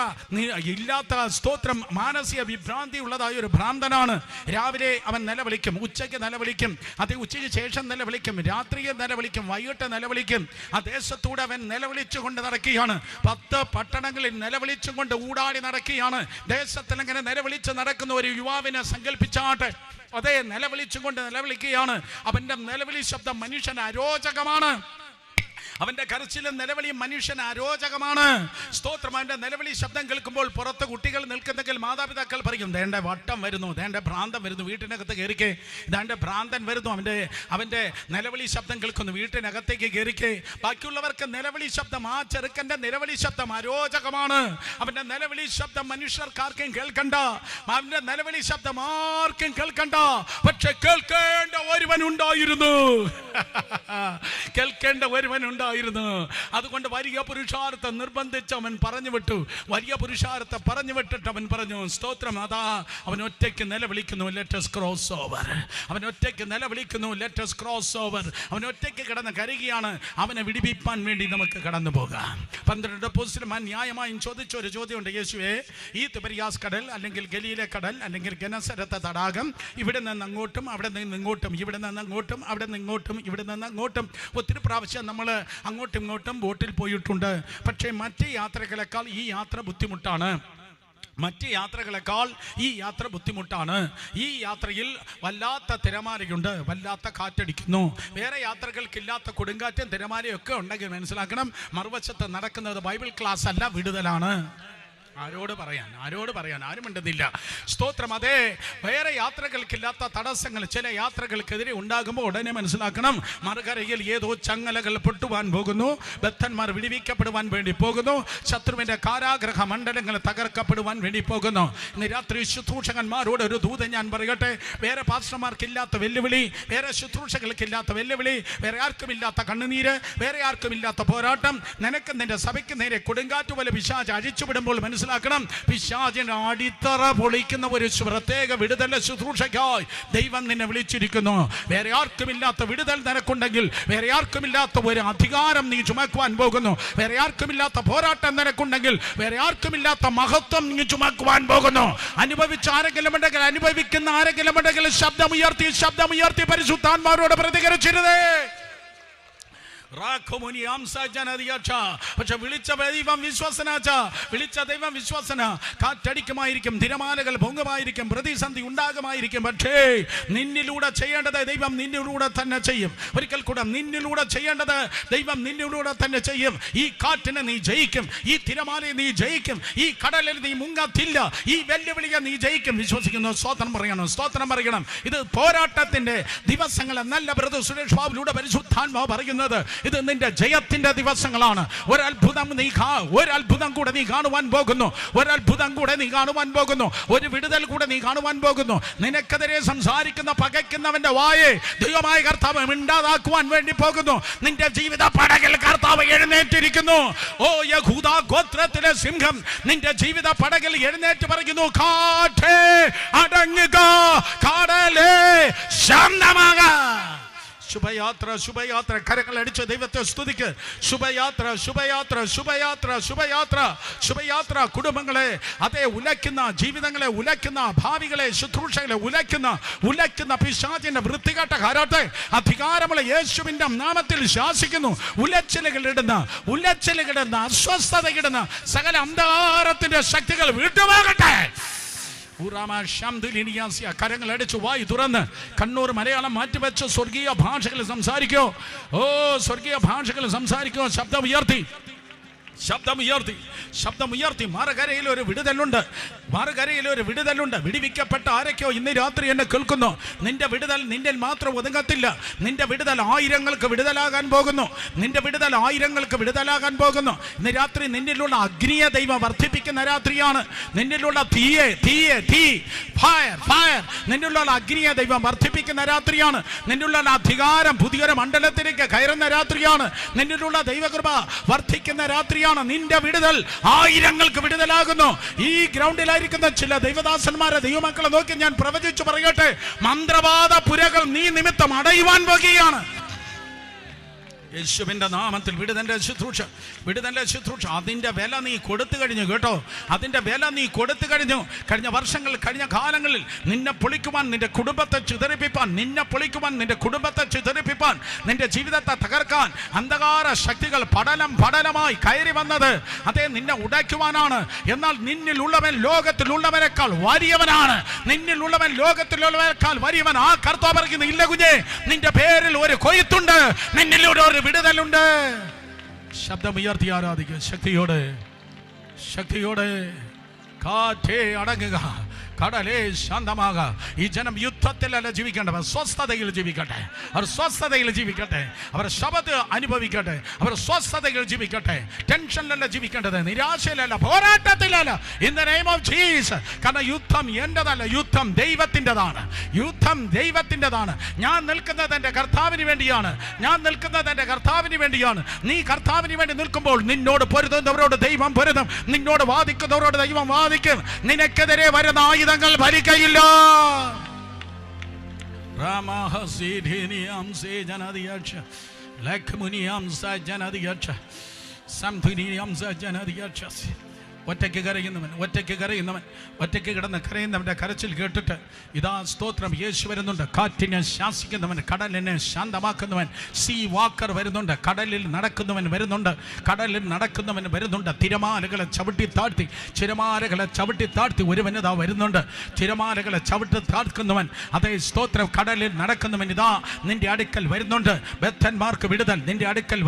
ഇല്ലാത്ത, സ്തോത്രം, മാനസിക വിഭ്രാന്തി ഉള്ളതായ ഒരു ഭ്രാന്തനാണ്. രാവിലെ അവൻ നിലവിളിക്കും, ഉച്ചയ്ക്ക് നിലവിളിക്കും, അതേ ഉച്ചയ്ക്ക് ശേഷം നിലവിളിക്കും, രാത്രിയിൽ നിലവിളിക്കും, വൈകിട്ട് നിലവിളിക്കും. ആ ദേശത്തൂടെ അവൻ നിലവിളിച്ചുകൊണ്ട് നടക്കുകയാണ്. 10 പട്ടണങ്ങളിൽ നിലവിളിച്ചുകൊണ്ട് ഊടാടി നടക്കുകയാണ്. ദേശത്തിൽ അങ്ങനെ നിലവിളിച്ച് നടക്കുന്ന ഒരു യുവാവിനെ സങ്കല്പിച്ചാട്ടെ. അതേ നിലവിളിച്ചുകൊണ്ട് നിലവിളിക്കുകയാണ്. അവന്റെ നിലവിളി ശബ്ദം മനുഷ്യന് അരോചകമാണ്. അവന്റെ കരച്ചിലും നിലവിളിയും മനുഷ്യന് അരോചകമാണ്. സ്തോത്രം. അവന്റെ നിലവിളി ശബ്ദം കേൾക്കുമ്പോൾ പുറത്ത് കുട്ടികൾ നിൽക്കുന്നെങ്കിൽ മാതാപിതാക്കൾ പറയും, ദേണ്ട വട്ടം വരുന്നു, ദേണ്ട ഭ്രാന്തൻ വരുന്നു, വീട്ടിനകത്ത് കയറിക്കേ, ഇതാണ്ട് ഭ്രാന്തൻ വരുന്നു, അവന്റെ നിലവിളി ശബ്ദം കേൾക്കുന്നു, വീട്ടിനകത്തേക്ക് കയറിക്കേ. ബാക്കിയുള്ളവർക്ക് നിലവിളി ശബ്ദം, ആ ചെറുക്കന്റെ നിലവിളി ശബ്ദം അരോചകമാണ്. അവന്റെ നിലവിളി ശബ്ദം മനുഷ്യർക്കാർക്കും കേൾക്കണ്ട. അവന്റെ നിലവിളി ശബ്ദം ആർക്കും കേൾക്കണ്ട. പക്ഷെ കേൾക്കേണ്ട ഒരുവനുണ്ടായിരുന്നു. കേൾക്കേണ്ട ഒരുവനുണ്ടായിരുന്നു. അതുകൊണ്ട് വലിയ പുരുഷാർത്ഥം നിർബന്ധിച്ച് അവൻ പറഞ്ഞു വിട്ടു. വലിയ പുരുഷാർത്ഥം പറഞ്ഞു വിട്ടിട്ട് അവൻ പറഞ്ഞു, സ്തോത്രം, അതാ അവൻ ഒറ്റയ്ക്ക് നിലവിളിക്കുന്നു, ലെറ്റ് us cross over. അവൻ ഒറ്റയ്ക്ക് നിലവിളിക്കുന്നു, ലെറ്റ് us cross over. അവൻ ഒറ്റയ്ക്ക് കിടന്ന് കരയുകയാണ്. അവനെ വിടിപ്പിക്കാൻ വേണ്ടി നമുക്ക് കടന്നു പോകാം. 12 അപ്പോസ്തലന്മാർ ന്യായമായും ചോദിച്ച ഒരു ചോദ്യമുണ്ട്. യേശുവേ, ഈ തിബരിയാസ് കടൽ അല്ലെങ്കിൽ ഗലീല കടൽ അല്ലെങ്കിൽ ഗനസരത്തെ തടാകം, ഇവിടെ നിന്ന് അങ്ങോട്ടും അവിടെ നിന്ന് ഇങ്ങോട്ടും, ഇവിടെ നിന്ന് അങ്ങോട്ടും അവിടെ നിന്ന് ഇങ്ങോട്ടും, ഇവിടെ നിന്ന് അങ്ങോട്ടും ഒത്തിരി പ്രാവശ്യം നമ്മൾ അങ്ങോട്ടും ഇങ്ങോട്ടും ബോട്ടിൽ പോയിട്ടുണ്ട്. പക്ഷേ മറ്റ് യാത്രകളെക്കാൾ ഈ യാത്ര ബുദ്ധിമുട്ടാണ്. മറ്റ് യാത്രകളെക്കാൾ ഈ യാത്ര ബുദ്ധിമുട്ടാണ്. ഈ യാത്രയിൽ വല്ലാത്ത തിരമാലയുണ്ട്, വല്ലാത്ത കാറ്റടിക്കുന്നു. വേറെ യാത്രകൾക്കില്ലാത്ത കൊടുങ്കാറ്റും തിരമാലയും ഒക്കെ ഉണ്ടെങ്കിൽ മനസ്സിലാക്കണം, മറുവശത്ത് നടക്കുന്നത് ബൈബിൾ ക്ലാസ് അല്ല, വിടുതലാണ്. ആരോട് പറയാൻ ആരും ഉണ്ടെന്നില്ല. സ്തോത്രം. അതേ വേറെ യാത്രകൾക്കില്ലാത്ത തടസ്സങ്ങൾ ചില യാത്രകൾക്കെതിരെ ഉണ്ടാകുമ്പോൾ ഉടനെ മനസ്സിലാക്കണം, മറുകരയിൽ ഏതോ ചങ്ങലകൾ പൊട്ടുവാൻ പോകുന്നു, ബദ്ധന്മാർ വിടിവിക്കപ്പെടുവാൻ വേണ്ടി പോകുന്നു, ശത്രുവിന്റെ കാരാഗ്രഹ മണ്ഡലങ്ങൾ തകർക്കപ്പെടുവാൻ വേണ്ടി പോകുന്നു. ഇന്ന് രാത്രി ശുശ്രൂഷകന്മാരോട് ഒരു ദൂതൻ ഞാൻ പറയട്ടെ. വേറെ പാസ്റ്റർമാർക്കില്ലാത്ത വെല്ലുവിളി, വേറെ ശുശ്രൂഷകൾക്കില്ലാത്ത വെല്ലുവിളി, വേറെ ആർക്കുമില്ലാത്ത കണ്ണുനീര്, വേറെ ആർക്കുമില്ലാത്ത പോരാട്ടം നിനക്ക് നിന്റെ സഭയ്ക്ക് നേരെ കൊടുങ്കാറ്റ് പോലെ പിശാച് അഴിച്ചുവിടുമ്പോൾ മനസ്സിലാക്കണം, മനസ്സിലാക്കണം. പിശാചിന്റെ അടിത്തറ പൊളിക്കുന്ന ഒരു പ്രത്യേക വിടുതൽ ശുശ്രൂഷയ്ക്കായി ദൈവം നിന്നെ വിളിച്ചിരിക്കുന്നു. വേറെ ആർക്കുമില്ലാത്ത വിടുതൽ നിനക്കുണ്ടെങ്കിൽ, വേറെ ആർക്കുമില്ലാത്ത ഒരു അധികാരം നീ ചുമക്കുവാൻ പോകുന്നു, വേറെ ആർക്കുമില്ലാത്ത പോരാട്ടം നിനക്കുണ്ടെങ്കിൽ, വേറെ ആർക്കുമില്ലാത്ത മഹത്വം നീ ചുമക്കുവാൻ പോകുന്നു. അനുഭവിച്ച ആരെങ്കിലും ഉണ്ടെങ്കിൽ, അനുഭവിക്കുന്ന ആരെങ്കിലും ഉണ്ടെങ്കിൽ ശബ്ദമുയർത്തി പരിശുദ്ധാത്മാവോട് പ്രതികരിച്ചിരുന്നേ. പക്ഷെ വിളിച്ച ദൈവം വിശ്വസന. കാറ്റടിക്കുമായിരിക്കും, തിരമാലകൾ പൊങ്ങുമായിരിക്കും, പ്രതിസന്ധി ഉണ്ടാകുമായിരിക്കും. പക്ഷേ നിന്നിലൂടെ ചെയ്യേണ്ടത് ദൈവം നിന്നിലൂടെ തന്നെ ചെയ്യും. ഒരിക്കൽ കൂടെ, നിന്നിലൂടെ ചെയ്യേണ്ടത് ദൈവം നിന്നിലൂടെ തന്നെ ചെയ്യും. ഈ കാറ്റിനെ നീ ജയിക്കും, ഈ തിരമാലയെ നീ ജയിക്കും, ഈ കടലിൽ നീ മുങ്ങത്തില്ല, ഈ വെല്ലുവിളിയെ നീ ജയിക്കും. വിശ്വസിക്കുന്നു. സ്തോത്രം പറയണം. ഇത് പോരാട്ടത്തിന്റെ ദിവസങ്ങൾ എന്നല്ല ബ്രദർ സുരേഷ് ബാബുലൂടെ പരിശുദ്ധാത്മാവ് പറയുന്നത്. ഇത് നിന്റെ ജയത്തിന്റെ ദിവസങ്ങളാണ്. ഒരത്ഭുതം കൂടെ നീ കാണുവാൻ പോകുന്നു. ഒരു വിടുതൽ കൂടെ നീ കാണുവാൻ പോകുന്നു. നിനക്കെതിരെ സംസാരിക്കുന്ന പകയ്ക്കുന്നവന്റെ വായെ ദൈവമായ കർത്താവ് മിണ്ടാതാക്കുവാൻ വേണ്ടി പോകുന്നു. നിന്റെ ജീവിത പടകിൽ കർത്താവ് എഴുന്നേറ്റിരിക്കുന്നു. ഓ യഹൂദാ ഗോത്രത്തിലെ സിംഹം നിന്റെ ജീവിത പടകിൽ എഴുന്നേറ്റ് പറയുന്നു, കാറ്റേ അടങ്ങുക, കടലേ ശാന്തമാകാ. ശുഭയാത്ര. കരങ്ങൾ അടിച്ച് ദൈവത്തെ സ്തുതിക്ക്. ശുഭയാത്ര. കുടുംബങ്ങളെ അതേ ഉലയ്ക്കുന്ന, ജീവിതങ്ങളെ ഉലയ്ക്കുന്ന, ഭാവികളെ, ശുശ്രൂഷകളെ ഉലയ്ക്കുന്ന പിശാചിന്റെ വൃത്തികെട്ട കാരോട്ടെ അധികാരമുള്ള യേശുവിന്റെ നാമത്തിൽ ശാസിക്കുന്നു. ഉലച്ചിലുകളിടുന്ന, അസ്വസ്ഥതയിടുന്ന സകല അന്ധകാരത്തിന്റെ ശക്തികൾ വിട്ടുപോകട്ടെ. കരങ്ങൾ അടിച്ചു വായി തുറന്ന് കണ്ണൂർ മലയാളം മാറ്റിവെച്ച് സ്വർഗീയ ഭാഷകൾ സംസാരിക്കോ. സ്വർഗീയ ഭാഷകൾ സംസാരിക്കോ. ശബ്ദമുയർത്തി. മറുകരയിൽ ഒരു വിടുതലുണ്ട്. വിടുവിക്കപ്പെട്ട ആരൊക്കെയോ ഇന്ന് രാത്രി എന്നെ കേൾക്കുന്നു. നിന്റെ വിടുതൽ നിന്നിൽ മാത്രം ഒതുങ്ങത്തില്ല. നിന്റെ വിടുതൽ ആയിരങ്ങൾക്ക് വിടുതലാകാൻ പോകുന്നു. ഇന്ന് രാത്രി നിന്നിലുള്ള അഗ്നിയെ ദൈവം വർദ്ധിപ്പിക്കുന്ന രാത്രിയാണ്. നിന്നിലുള്ള തീ ഫയർ നിന്നിലുള്ള അഗ്നിയെ ദൈവം വർദ്ധിപ്പിക്കുന്ന രാത്രിയാണ്. നിന്നിലുള്ള അധികാരം പുതിയൊരു മണ്ഡലത്തിലേക്ക് കയറുന്ന രാത്രിയാണ്. നിന്നിലുള്ള ദൈവകൃപ വർദ്ധിക്കുന്ന രാത്രിയാണ്. നിന്റെ വിടുതൽ ആയിരങ്ങൾക്ക് വിടുതലാകുന്നു. ഈ ഗ്രൗണ്ടിലായിരിക്കുന്ന ചില ദൈവദാസന്മാരെ, ദൈവമക്കളെ നോക്കി ഞാൻ പ്രവചിച്ചു പറയട്ടെ, മന്ത്രവാദ പുരകൾ നീ നിമിത്തം അടയുവാൻ പോകുകയാണ്. യേശുവിന്റെ നാമത്തിൽ വിടുതന്റെ ശുശ്രൂഷ. അതിന്റെ വില നീ കൊടുത്തു കഴിഞ്ഞു കേട്ടോ. കഴിഞ്ഞ വർഷങ്ങൾ, കഴിഞ്ഞ കാലങ്ങളിൽ നിന്നെ പൊളിക്കുവാൻ, നിന്റെ കുടുംബത്തെ ചിതറിപ്പിപ്പാൻ, നിന്റെ ജീവിതത്തെ തകർക്കാൻ അന്ധകാര ശക്തികൾ പടലമായി കയറി വന്നത് അതേ നിന്നെ ഉടയ്ക്കുവാനാണ്. എന്നാൽ നിന്നിലുള്ളവൻ ലോകത്തിലുള്ളവരെക്കാൾ വലിയവനാണ്. ആ കർത്താവ് പറയുന്നു, ഇല്ല കുഞ്ഞേ, നിന്റെ പേരിൽ ഒരു കൊയ്ത്തുണ്ട്, നിന്നിലൂടെ ഒരു വിടുതലുണ്ട്. ശബ്ദമുയർത്തി ആരാധിക്കുക. ശക്തിയോടെ. കാറ്റേ അടങ്ങുക, കടലേ ശാന്തമാക. ഈ ജനം യുദ്ധത്തിലല്ല ജീവിക്കേണ്ടവർ, സ്വസ്ഥതയിൽ ജീവിക്കട്ടെ. അവർ ശബത്ത് അനുഭവിക്കട്ടെ. അവർ സ്വസ്ഥതയിൽ ജീവിക്കട്ടെ. ടെൻഷനിലല്ല ജീവിക്കേണ്ടത്, നിരാശയിലല്ല, പോരാട്ടത്തിലല്ല. In the name of Jesus. കാരണം യുദ്ധം എന്റേതല്ല, യുദ്ധം ദൈവത്തിൻ്റെതാണ്. ഞാൻ നിൽക്കുന്നത് എൻ്റെ കർത്താവിന് വേണ്ടിയാണ്. നീ കർത്താവിന് വേണ്ടി നിൽക്കുമ്പോൾ നിന്നോട് പൊരുതുന്നവരോട് ദൈവം പൊരുതും. നിന്നോട് വാദിക്കുന്നവരോട് ദൈവം വാദിക്കും. നിനക്കെതിരെ വരുന്ന ആയുധങ്ങൾ ഫലിക്കയില്ല. ഒറ്റയ്ക്ക് കിടന്ന് കരയുന്നവന്റെ കരച്ചിൽ കേട്ടിട്ട് ഇതാ സ്തോത്രം, യേശു വരുന്നുണ്ട്. കാറ്റിനെ ശാസിക്കുന്നവൻ, കടലിനെ ശാന്തമാക്കുന്നവൻ, സീ വാക്കർ വരുന്നുണ്ട്. കടലിൽ നടക്കുന്നവൻ വരുന്നുണ്ട്. തിരമാലകളെ ചവിട്ടി താഴ്ത്തി ഒരുവനിതാ വരുന്നുണ്ട്. തിരമാലകളെ ചവിട്ടി താഴ്ക്കുന്നവൻ, അതേ സ്തോത്രം, കടലിൽ നടക്കുന്നവൻ ഇതാ നിന്റെ അടുക്കൽ വരുന്നുണ്ട്. ബദ്ധന്മാർക്ക് വിടുതൽ നിന്റെ അടുക്കൽ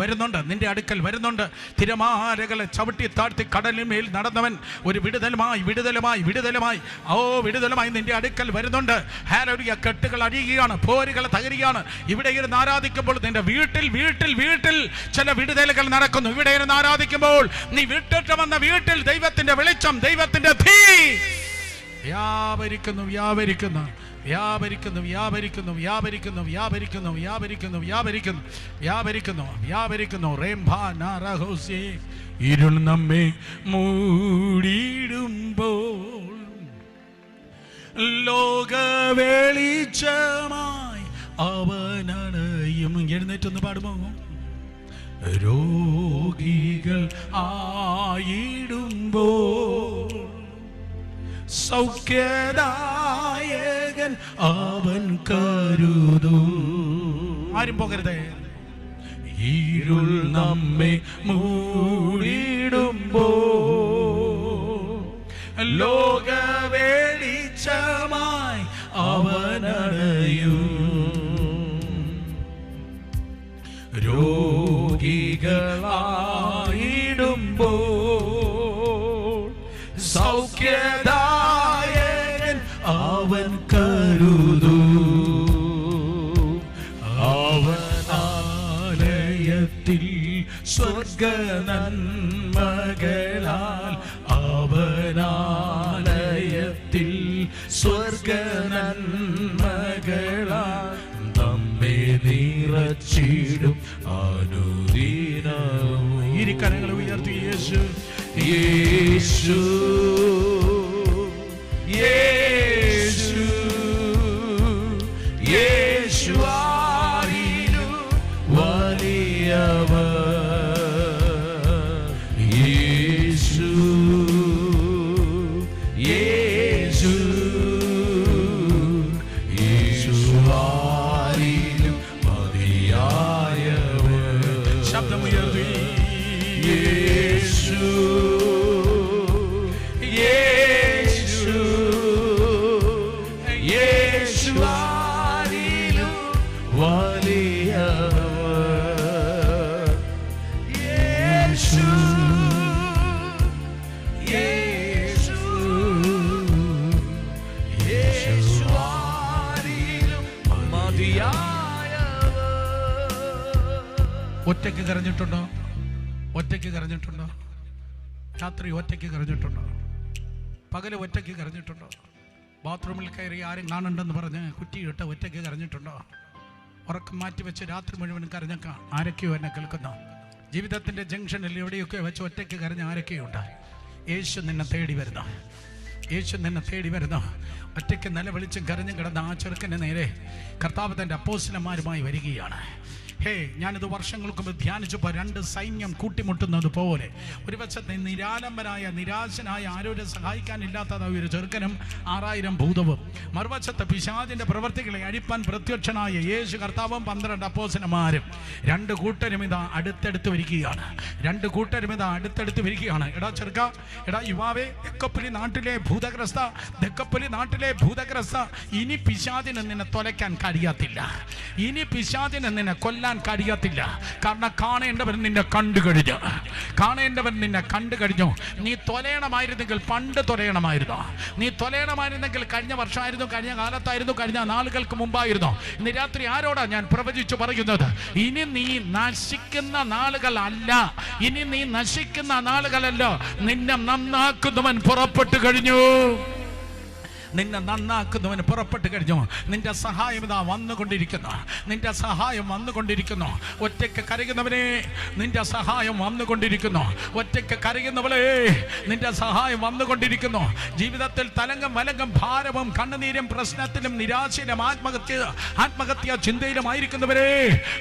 വരുന്നുണ്ട്. തിരമാലകളെ ചവിട്ടി താഴ്ത്തി കടലിന്മേൽ നടന്നവൻ ഒരു വിടുതലുമായി നിന്റെ അടുക്കൽ വരുന്നുണ്ട്. ഹല്ലേലൂയ. കെട്ടുകൾ അഴിയുകയാണ്, പോരുകൾ തകരുകയാണ്. ഇവിടെ ഇരുന്ന് ആരാധിക്കുമ്പോൾ നിന്റെ വീട്ടിൽ ചില വിടുതലുകൾ നടക്കുന്നു. ഇവിടെ ഇരുന്ന് ആരാധിക്കുമ്പോൾ നീ വിട്ടിട്ട് വന്ന വീട്ടിൽ ദൈവത്തിന്റെ വെളിച്ചം, ദൈവത്തിന്റെ തീ വ്യാപരിക്കുന്നു. വ്യാപരിക്കുന്നു, വ്യാപരിക്കുന്നു, വ്യാപരിക്കുന്നു, വ്യാപരിക്കുന്നു, വ്യാപരിക്കുന്നു, വ്യാപരിക്കുന്നു, വ്യാപരിക്കുന്നു, വ്യാപരിക്കുന്നു. റേംഭാനാറഹോസേ. ഇരുൾ നമ്മെ മൂടിയിടുമ്പോൾ ലോക വെളിച്ചമായി അവനണയും. എഴുന്നേറ്റൊന്ന് പാടുമോ? രോഗികൾ ആയിടുമ്പോൾ സൗഖ്യദായകൻ അവൻ കരുതും. ആരും പോകരുതേ. ഇരുൾ നമ്മെ മൂടിടുമ്പോൾ ലോക വെളിച്ചമായി അവനണയും. രോഗികളായിടുമ്പോൾ സൗഖ്യദായകൻ അവൻ കരുതും. അവനാലയത്തിൽ സ്വർഗ നന്മകളാൽ, അവനാലയത്തിൽ സ്വർഗ നന്മകളാൽ നമ്മെ നിറച്ചിടും അനുദിനം. ഇരു കരങ്ങൾ ഉയർത്തി യേശു, യേശു, യേശു, യേശു ആരിലും വലിയവൻ. യേശു, യേശു, യേശു ആരിലും മതിയായവൻ. ശബ്ദമുയർത്തി യേശു, യേശു, യേശു ആരിലും വലിയവൻ. യേശു, യേശു, യേശു ആരിലും മതിയായവൻ. ഒറ്റയ്ക്ക് കരഞ്ഞിട്ടുണ്ടോ? ഒറ്റയ്ക്ക് കരഞ്ഞിട്ടുണ്ടോ? രാത്രി ഒറ്റയ്ക്ക് കരഞ്ഞിട്ടുണ്ടോ? പകല് ഒറ്റയ്ക്ക് കരഞ്ഞിട്ടുണ്ടോ? ബാത്റൂമിൽ കയറി ആരും കാണണ്ടെന്ന് പറഞ്ഞ് കുറ്റിയിട്ട് ഒറ്റയ്ക്ക് കരഞ്ഞിട്ടുണ്ടോ? ഉറക്കം മാറ്റിവെച്ച് രാത്രി മുഴുവൻ കരഞ്ഞേക്കാം. ആരൊക്കെയോ എന്നെ കേൾക്കുന്നു. ജീവിതത്തിൻ്റെ ജംഗ്ഷനിൽ എവിടെയൊക്കെ വെച്ച് ഒറ്റയ്ക്ക് കരഞ്ഞ ആരൊക്കെയുണ്ട്? യേശു നിന്നെ തേടി വരുന്നു. യേശു നിന്നെ തേടി വരുന്നു. ഒറ്റയ്ക്ക് നിലവിളിച്ചും കരഞ്ഞും കിടന്ന ആ ചെറുക്കൻ്റെ നേരെ കർത്താവ് തൻ്റെ അപ്പോസ്തലന്മാരുമായി വരികയാണ്. ഹേ, ഞാനിത് വർഷങ്ങൾക്ക് മുമ്പ് ധ്യാനിച്ചപ്പോൾ രണ്ട് സൈന്യം കൂട്ടിമുട്ടുന്നത് പോലെ ഒരു വശത്തെ നിരാലംബനായ നിരാശനായ ആരോരും സഹായിക്കാനില്ലാത്തതായ ഒരു ചെറുക്കനും 6000 ഭൂതവും, മറുവശത്തെ പിശാചിന്റെ പ്രവർത്തികളെ അഴിപ്പാൻ പ്രത്യക്ഷനായ യേശു കർത്താവും 12 അപ്പോസ്തലന്മാരും. രണ്ട് കൂട്ടരും ഇതാ അടുത്തടുത്ത് വരികയാണ്. രണ്ട് കൂട്ടരും ഇതാ അടുത്തടുത്ത് വരികയാണ്. എടാ ചെറുക്ക, എടാ യുവാവേ, ദെക്കപ്പൊലി നാട്ടിലെ ഭൂതഗ്രസ്ത, ദെക്കപ്പൊലി നാട്ടിലെ ഭൂതഗ്രസ്ത, ഇനി പിശാചിന് നിന്നെ തൊലയ്ക്കാൻ കഴിയത്തില്ല. ഇനി പിശാചിന് നിന്നെ കൊല്ലാൻ കഴിയത്തില്ല. കാരണം കാണേണ്ടവൻ നിന്നെ കണ്ടു കഴിഞ്ഞു. കാണേണ്ടവൻ നിന്നെ കണ്ടു കഴിഞ്ഞു. നീ തൊലയണമായിരുന്നെങ്കിൽ പണ്ട് തൊലയണമായിരുന്നു. നീ തൊലയണമായിരുന്നെങ്കിൽ കഴിഞ്ഞ വർഷമായിരുന്നു, കഴിഞ്ഞ കാലത്തായിരുന്നു, കഴിഞ്ഞ നാളുകൾക്ക് മുമ്പായിരുന്നു. ഇന്ന് രാത്രി ആരോടാ ഞാൻ പ്രവചിച്ചു പറയുന്നത്? ഇനി നീ നശിക്കുന്ന നാളുകളല്ല, ഇനി നീ നശിക്കുന്ന നാളുകളല്ല. നിന്നെ നന്നാക്കുന്നവൻ പുറപ്പെട്ടു കഴിഞ്ഞു. നിന്നെ നന്നാക്കുന്നവന് പുറപ്പെട്ട് കഴിഞ്ഞു. നിന്റെ സഹായം ഇതാ വന്നുകൊണ്ടിരിക്കുന്നു. നിന്റെ സഹായം വന്നുകൊണ്ടിരിക്കുന്നു. ഒറ്റയ്ക്ക് കരയുന്നവനെ നിന്റെ സഹായം വന്നുകൊണ്ടിരിക്കുന്നു. ഒറ്റയ്ക്ക് കരയുന്നവളെ നിന്റെ സഹായം വന്നുകൊണ്ടിരിക്കുന്നു. ജീവിതത്തിൽ തലങ്കം വലങ്കം ഭാരവും കണ്ണുനീരും പ്രശ്നത്തിലും നിരാശയിലും ആത്മഹത്യ ചിന്തയിലുമായിരിക്കുന്നവരെ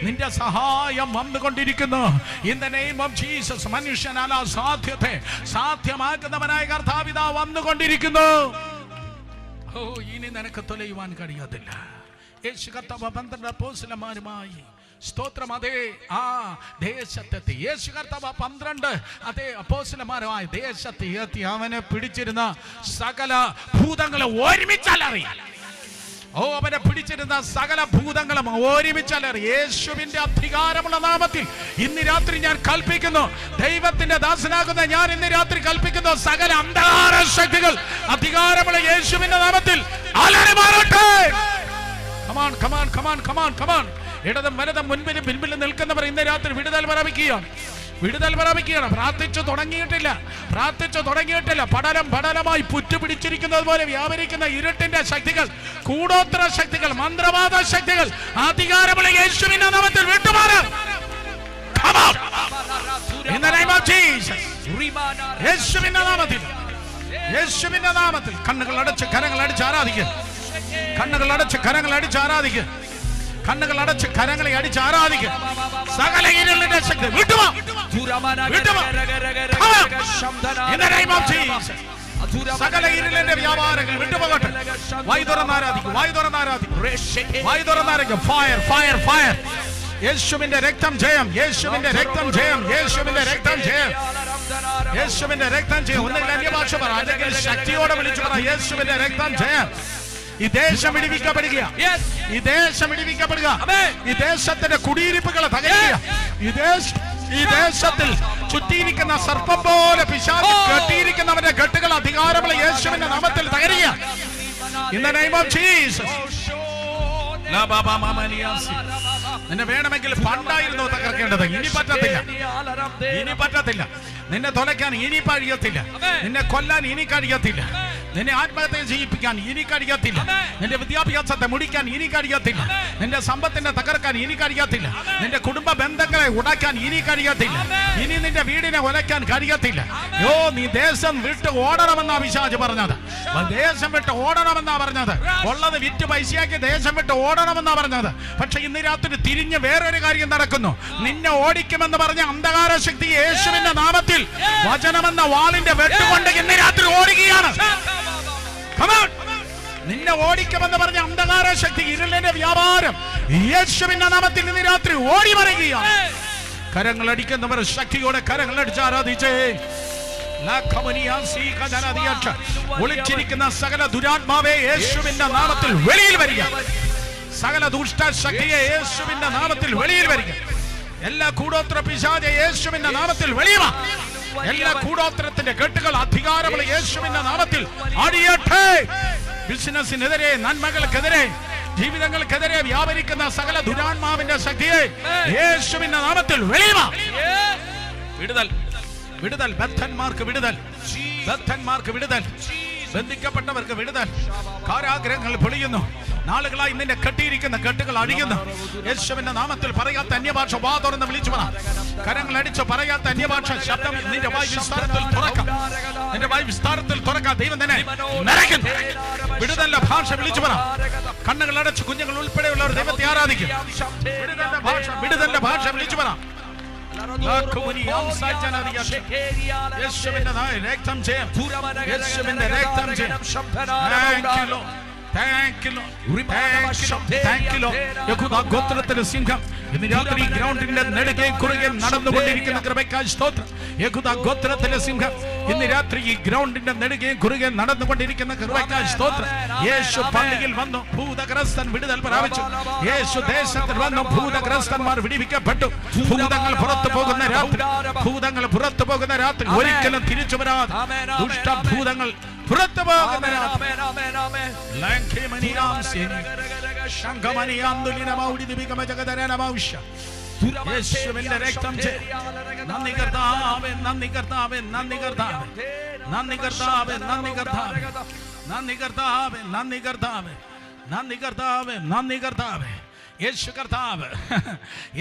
നിന്റെ സഹായം വന്നുകൊണ്ടിരിക്കുന്നു. In the name of Jesus. മനുഷ്യനല്ല സാധ്യത്തെ സാധ്യമാക്കുന്നവനായ കർത്താവ് ഇതാ വന്നുകൊണ്ടിരിക്കുന്നു. ഓ, ഇനി നിനക്ക് തൊലയുവാൻ കഴിയത്തില്ല. യേശു കർത്താവ് 12 അപ്പോസ്തലന്മാരുമായി സ്തോത്രം അതേ ആ ദേശത്തെത്തി. യേശു കർത്താവ് 12 അതേ അപ്പോസ്തലന്മാരുമായി ദേശത്ത് എത്തി. അവനെ പിടിച്ചിരുന്ന സകല ഭൂതങ്ങളെ ഒരുമിച്ചലറിയാം. ഓ, അവനെ പിടിച്ചിരുന്ന സകല ഭൂതങ്ങളും ഒരുമിച്ചലറി. യേശുവിന്റെ അധികാരമുള്ള നാമത്തിൽ ഇന്ന് രാത്രി ഞാൻ കൽപ്പിക്കുന്നു, ദൈവത്തിന്റെ ദാസനാകുന്ന ഞാൻ ഇന്ന് രാത്രി കൽപ്പിക്കുന്നു, സകല അന്ധകാര ശക്തികൾ അധികാരമുള്ള യേശുവിന്റെ നാമത്തിൽ അലറി മാറട്ടെ. Come on come on come on come on come on. ഇടതും വലതും മുൻപിലും പിൻപിലും നിൽക്കുന്നവർ ഇന്ന് രാത്രി വിടുതൽ പ്രാപിക്കുകയാണ്. വിടുതൽ പ്രാപിക്കുകയാണ്. പ്രാർത്ഥിച്ചു തുടങ്ങിയിട്ടില്ല. പടലമായി പുറ്റുപിടിച്ചിരിക്കുന്നത് പോലെ വ്യാപരിക്കുന്ന ഇരുട്ടിന്റെ ശക്തികൾ, കൂടോത്ര ശക്തികൾ, മന്ത്രവാദ ശക്തികൾ അധികാരമുള്ള യേശുവിന്റെ നാമത്തിൽ വിട്ടുമാറാം. In the name of Jesus. യേശുവിന്റെ നാമത്തിൽ കണ്ണുകൾ അടച്ച് കരങ്ങൾ അടിച്ച് ആരാധിക്കുക. കരങ്ങളെ അടിച്ച് ആരാധിക്കുക. സകല ഇരുളിന്റെ ശക്തി വിട്ടുമാ. In the name of Jesus. സകല ഇരുളിന്റെ വ്യാപാരങ്ങൾ വിട്ടുപോകട്ടെ. വായ് തുറന്നാരാധിക്കും. ഫയർ. യേശുവിന്റെ രക്തം ജയം. ഒന്നുകിൽ അന്യഭാഷ പറ, അല്ലെങ്കിൽ ശക്തിയോടെ വിളിച്ചു പറ, യേശുവിന്റെ രക്തം ജയം. ഈ ദേശം വിടിവിക്കപ്പെടുക. ഈ ദേശത്തിന്റെ കുടിയിരിപ്പുകളെ തകരുക. ഈ ദേശത്തിൽ ചുറ്റിയിരിക്കുന്ന സർപ്പം പോലെ പിശാച് കെട്ടിയിരിക്കുന്നവന്റെ കെട്ടുകൾ അധികാരമുള്ള യേശുവിന്റെ നാമത്തിൽ തകരുക. In the name of Jesus. നിന്നെ വേണമെങ്കിൽ പണ്ടായിരുന്നു തകർക്കേണ്ടത്. ഇനി പറ്റത്തില്ല. നിന്നെ തൊലയ്ക്കാൻ ഇനി കഴിയത്തില്ല. നിന്നെ കൊല്ലാൻ ഇനി കഴിയത്തില്ല. നിന്നെ ആത്മഹത്യ ചെയ്യിപ്പിക്കാൻ ഇനി കഴിയത്തില്ല. നിന്റെ വിദ്യാഭ്യാസത്തെ മുടിക്കാൻ ഇനി കഴിയത്തില്ല. നിന്റെ സമ്പത്തിനെ തകർക്കാൻ ഇനി കഴിയത്തില്ല. നിന്റെ കുടുംബ ബന്ധങ്ങളെ ഉടയ്ക്കാൻ ഇനി കഴിയത്തില്ല. ഇനി നിന്റെ വീടിനെ ഉലയ്ക്കാൻ കഴിയത്തില്ല. നീ ദേശം വിട്ട് ഓടണമെന്നാ പിശാച് പറഞ്ഞത്. ഉള്ളത് വിറ്റ് പൈസയാക്കി ദേശം വിട്ട് ഓടണമെന്നാ പറഞ്ഞത്. പക്ഷെ ഇന്ന് രാത്രി തിരിഞ്ഞ് വേറൊരു കാര്യം നടക്കുന്നു. നിന്നെ ഓടിക്കുമെന്ന് പറഞ്ഞ അന്ധകാര ശക്തി യേശുവിന്റെ നാമത്തിൽ വചനമെന്ന വാളിന്റെ വെട്ടുകൊണ്ട് ഇന്ന് രാത്രി ഓടുകയാണ്. നിന്നെ ഓടിക്കുമെന്ന് പറഞ്ഞ അന്ധകാര ശക്തി, ഇരുളിന്റെ വ്യാപാരം യേശുവിന്റെ നാമത്തിൽ ഇന്ന് രാത്രി ഓടി മറിയുകയാണ്. കരങ്ങൾ അടിക്കുന്നവർ ശക്തിയോടെ കരങ്ങൾ അടിച്ച് ആരാധിച്ചേ. ഒളിച്ചിരിക്കുന്ന സകല ദുരാത്മാവേ യേശുവിന്റെ നാമത്തിൽ വെളിയിൽ വരിക. സകല ദുഷ്ട ശക്തിയെ യേശുവിന്റെ നാമത്തിൽ വെളിയിൽ വരിക. എല്ലാ കൂടോത്ര പിശാചെ യേശുവിന്റെ നാമത്തിൽ വെളിയുക. എല്ലാ കൂടോത്രത്തിന്റെ കെട്ടുകൾ അധികാരമുള്ള യേശുവിന്റെ നാമത്തിൽ അടിയട്ടെ. ബിസിനസിനെതിരെ, നന്മകൾക്കെതിരെ, ജീവിതങ്ങൾക്കെതിരെ വ്യാപരിക്കുന്ന സകല ദുരാത്മാവിന്റെ ശക്തിയെ യേശുവിന്റെ നാമത്തിൽ വെളിയുക. വിടുതൽ. ബദ്ധന്മാർക്ക് വിടുതൽ. ബന്ധിക്കപ്പെട്ടവർക്ക് വിടുതൽ. കാരാഗ്രഹങ്ങൾ പൊളിയുന്നു. നാളുകളായി നിന്നെ കെട്ടിയിരിക്കുന്ന കെട്ടുകൾ അടിയുന്നു. യേശുവിന്റെ നാമത്തിൽ പറയാത്ത അന്യഭാഷ വാ തുറന്ന് വിളിച്ചു പറ. കരങ്ങൾ അടിച്ച് പറയാത്ത അന്യഭാഷ ശബ്ദം നിന്റെ വായ് വിസ്താരത്തിൽ തുറക്കാം. ദൈവം തന്നെ നിറയ്ക്കുന്നു. വിടുതലിന്റെ ഭാഷ വിളിച്ചു പറ. കണ്ണുകൾ അടച്ച് കുഞ്ഞുങ്ങൾ ഉൾപ്പെടെയുള്ളവർ ദൈവത്തെ ആരാധിക്കും. വിടുതലിന്റെ ഭാഷ വിളിച്ചു പറ. യേശുവിന്റെ രക്തം ചെയ്യാം. യേശുവിന്റെ രക്തം ചെയ്യാം. ഗോത്രത്തിലെ സിംഹം ഇന്ന് രാത്രി ഗ്രൗണ്ടിന്റെ നെടുകെ കുറുകെ നടന്നുകൊണ്ടിരിക്കുന്ന കൃപയ്ക്കായി സ്തോത്രം. ഗോത്രത്തിലെ സിംഹം ഇന്ന് രാത്രി ഈ ഗ്രൗണ്ടിന്റെ നെടുകെ കുറുകെ നടന്നുകൊണ്ടിരിക്കുന്ന കൃപയ്ക്കായി സ്തോത്രം. യേശു പള്ളിയിൽ വന്നു, ഭൂതഗ്രസ്തൻ വിടുതൽ പ്രാപിച്ചു. യേശു ദേശത്തിൽ വന്നു, ഭൂതഗ്രസ്തന്മാർ വിടിവിക്കപ്പെട്ടു. ഭൂതങ്ങൾ പുറത്തു പോകുന്ന രാത്രി ഒരിക്കലും തിരിച്ചു വരാതെ ദുഷ്ടഭൂതങ്ങൾ പുറത്തു പോകുന്ന രാത്രി യേശുവിന്റെ രക്തം. നന്ദി കർത്താവേ, നന്ദി കർത്താവേ, നന്ദി കർത്താവേ, നന്ദി കർത്താവേ, നന്ദി കർത്താവേ, നന്ദി കർത്താവേ, നന്ദി കർത്താവേ, നന്ദി കർത്താവേ, നന്ദി കർത്താവേ.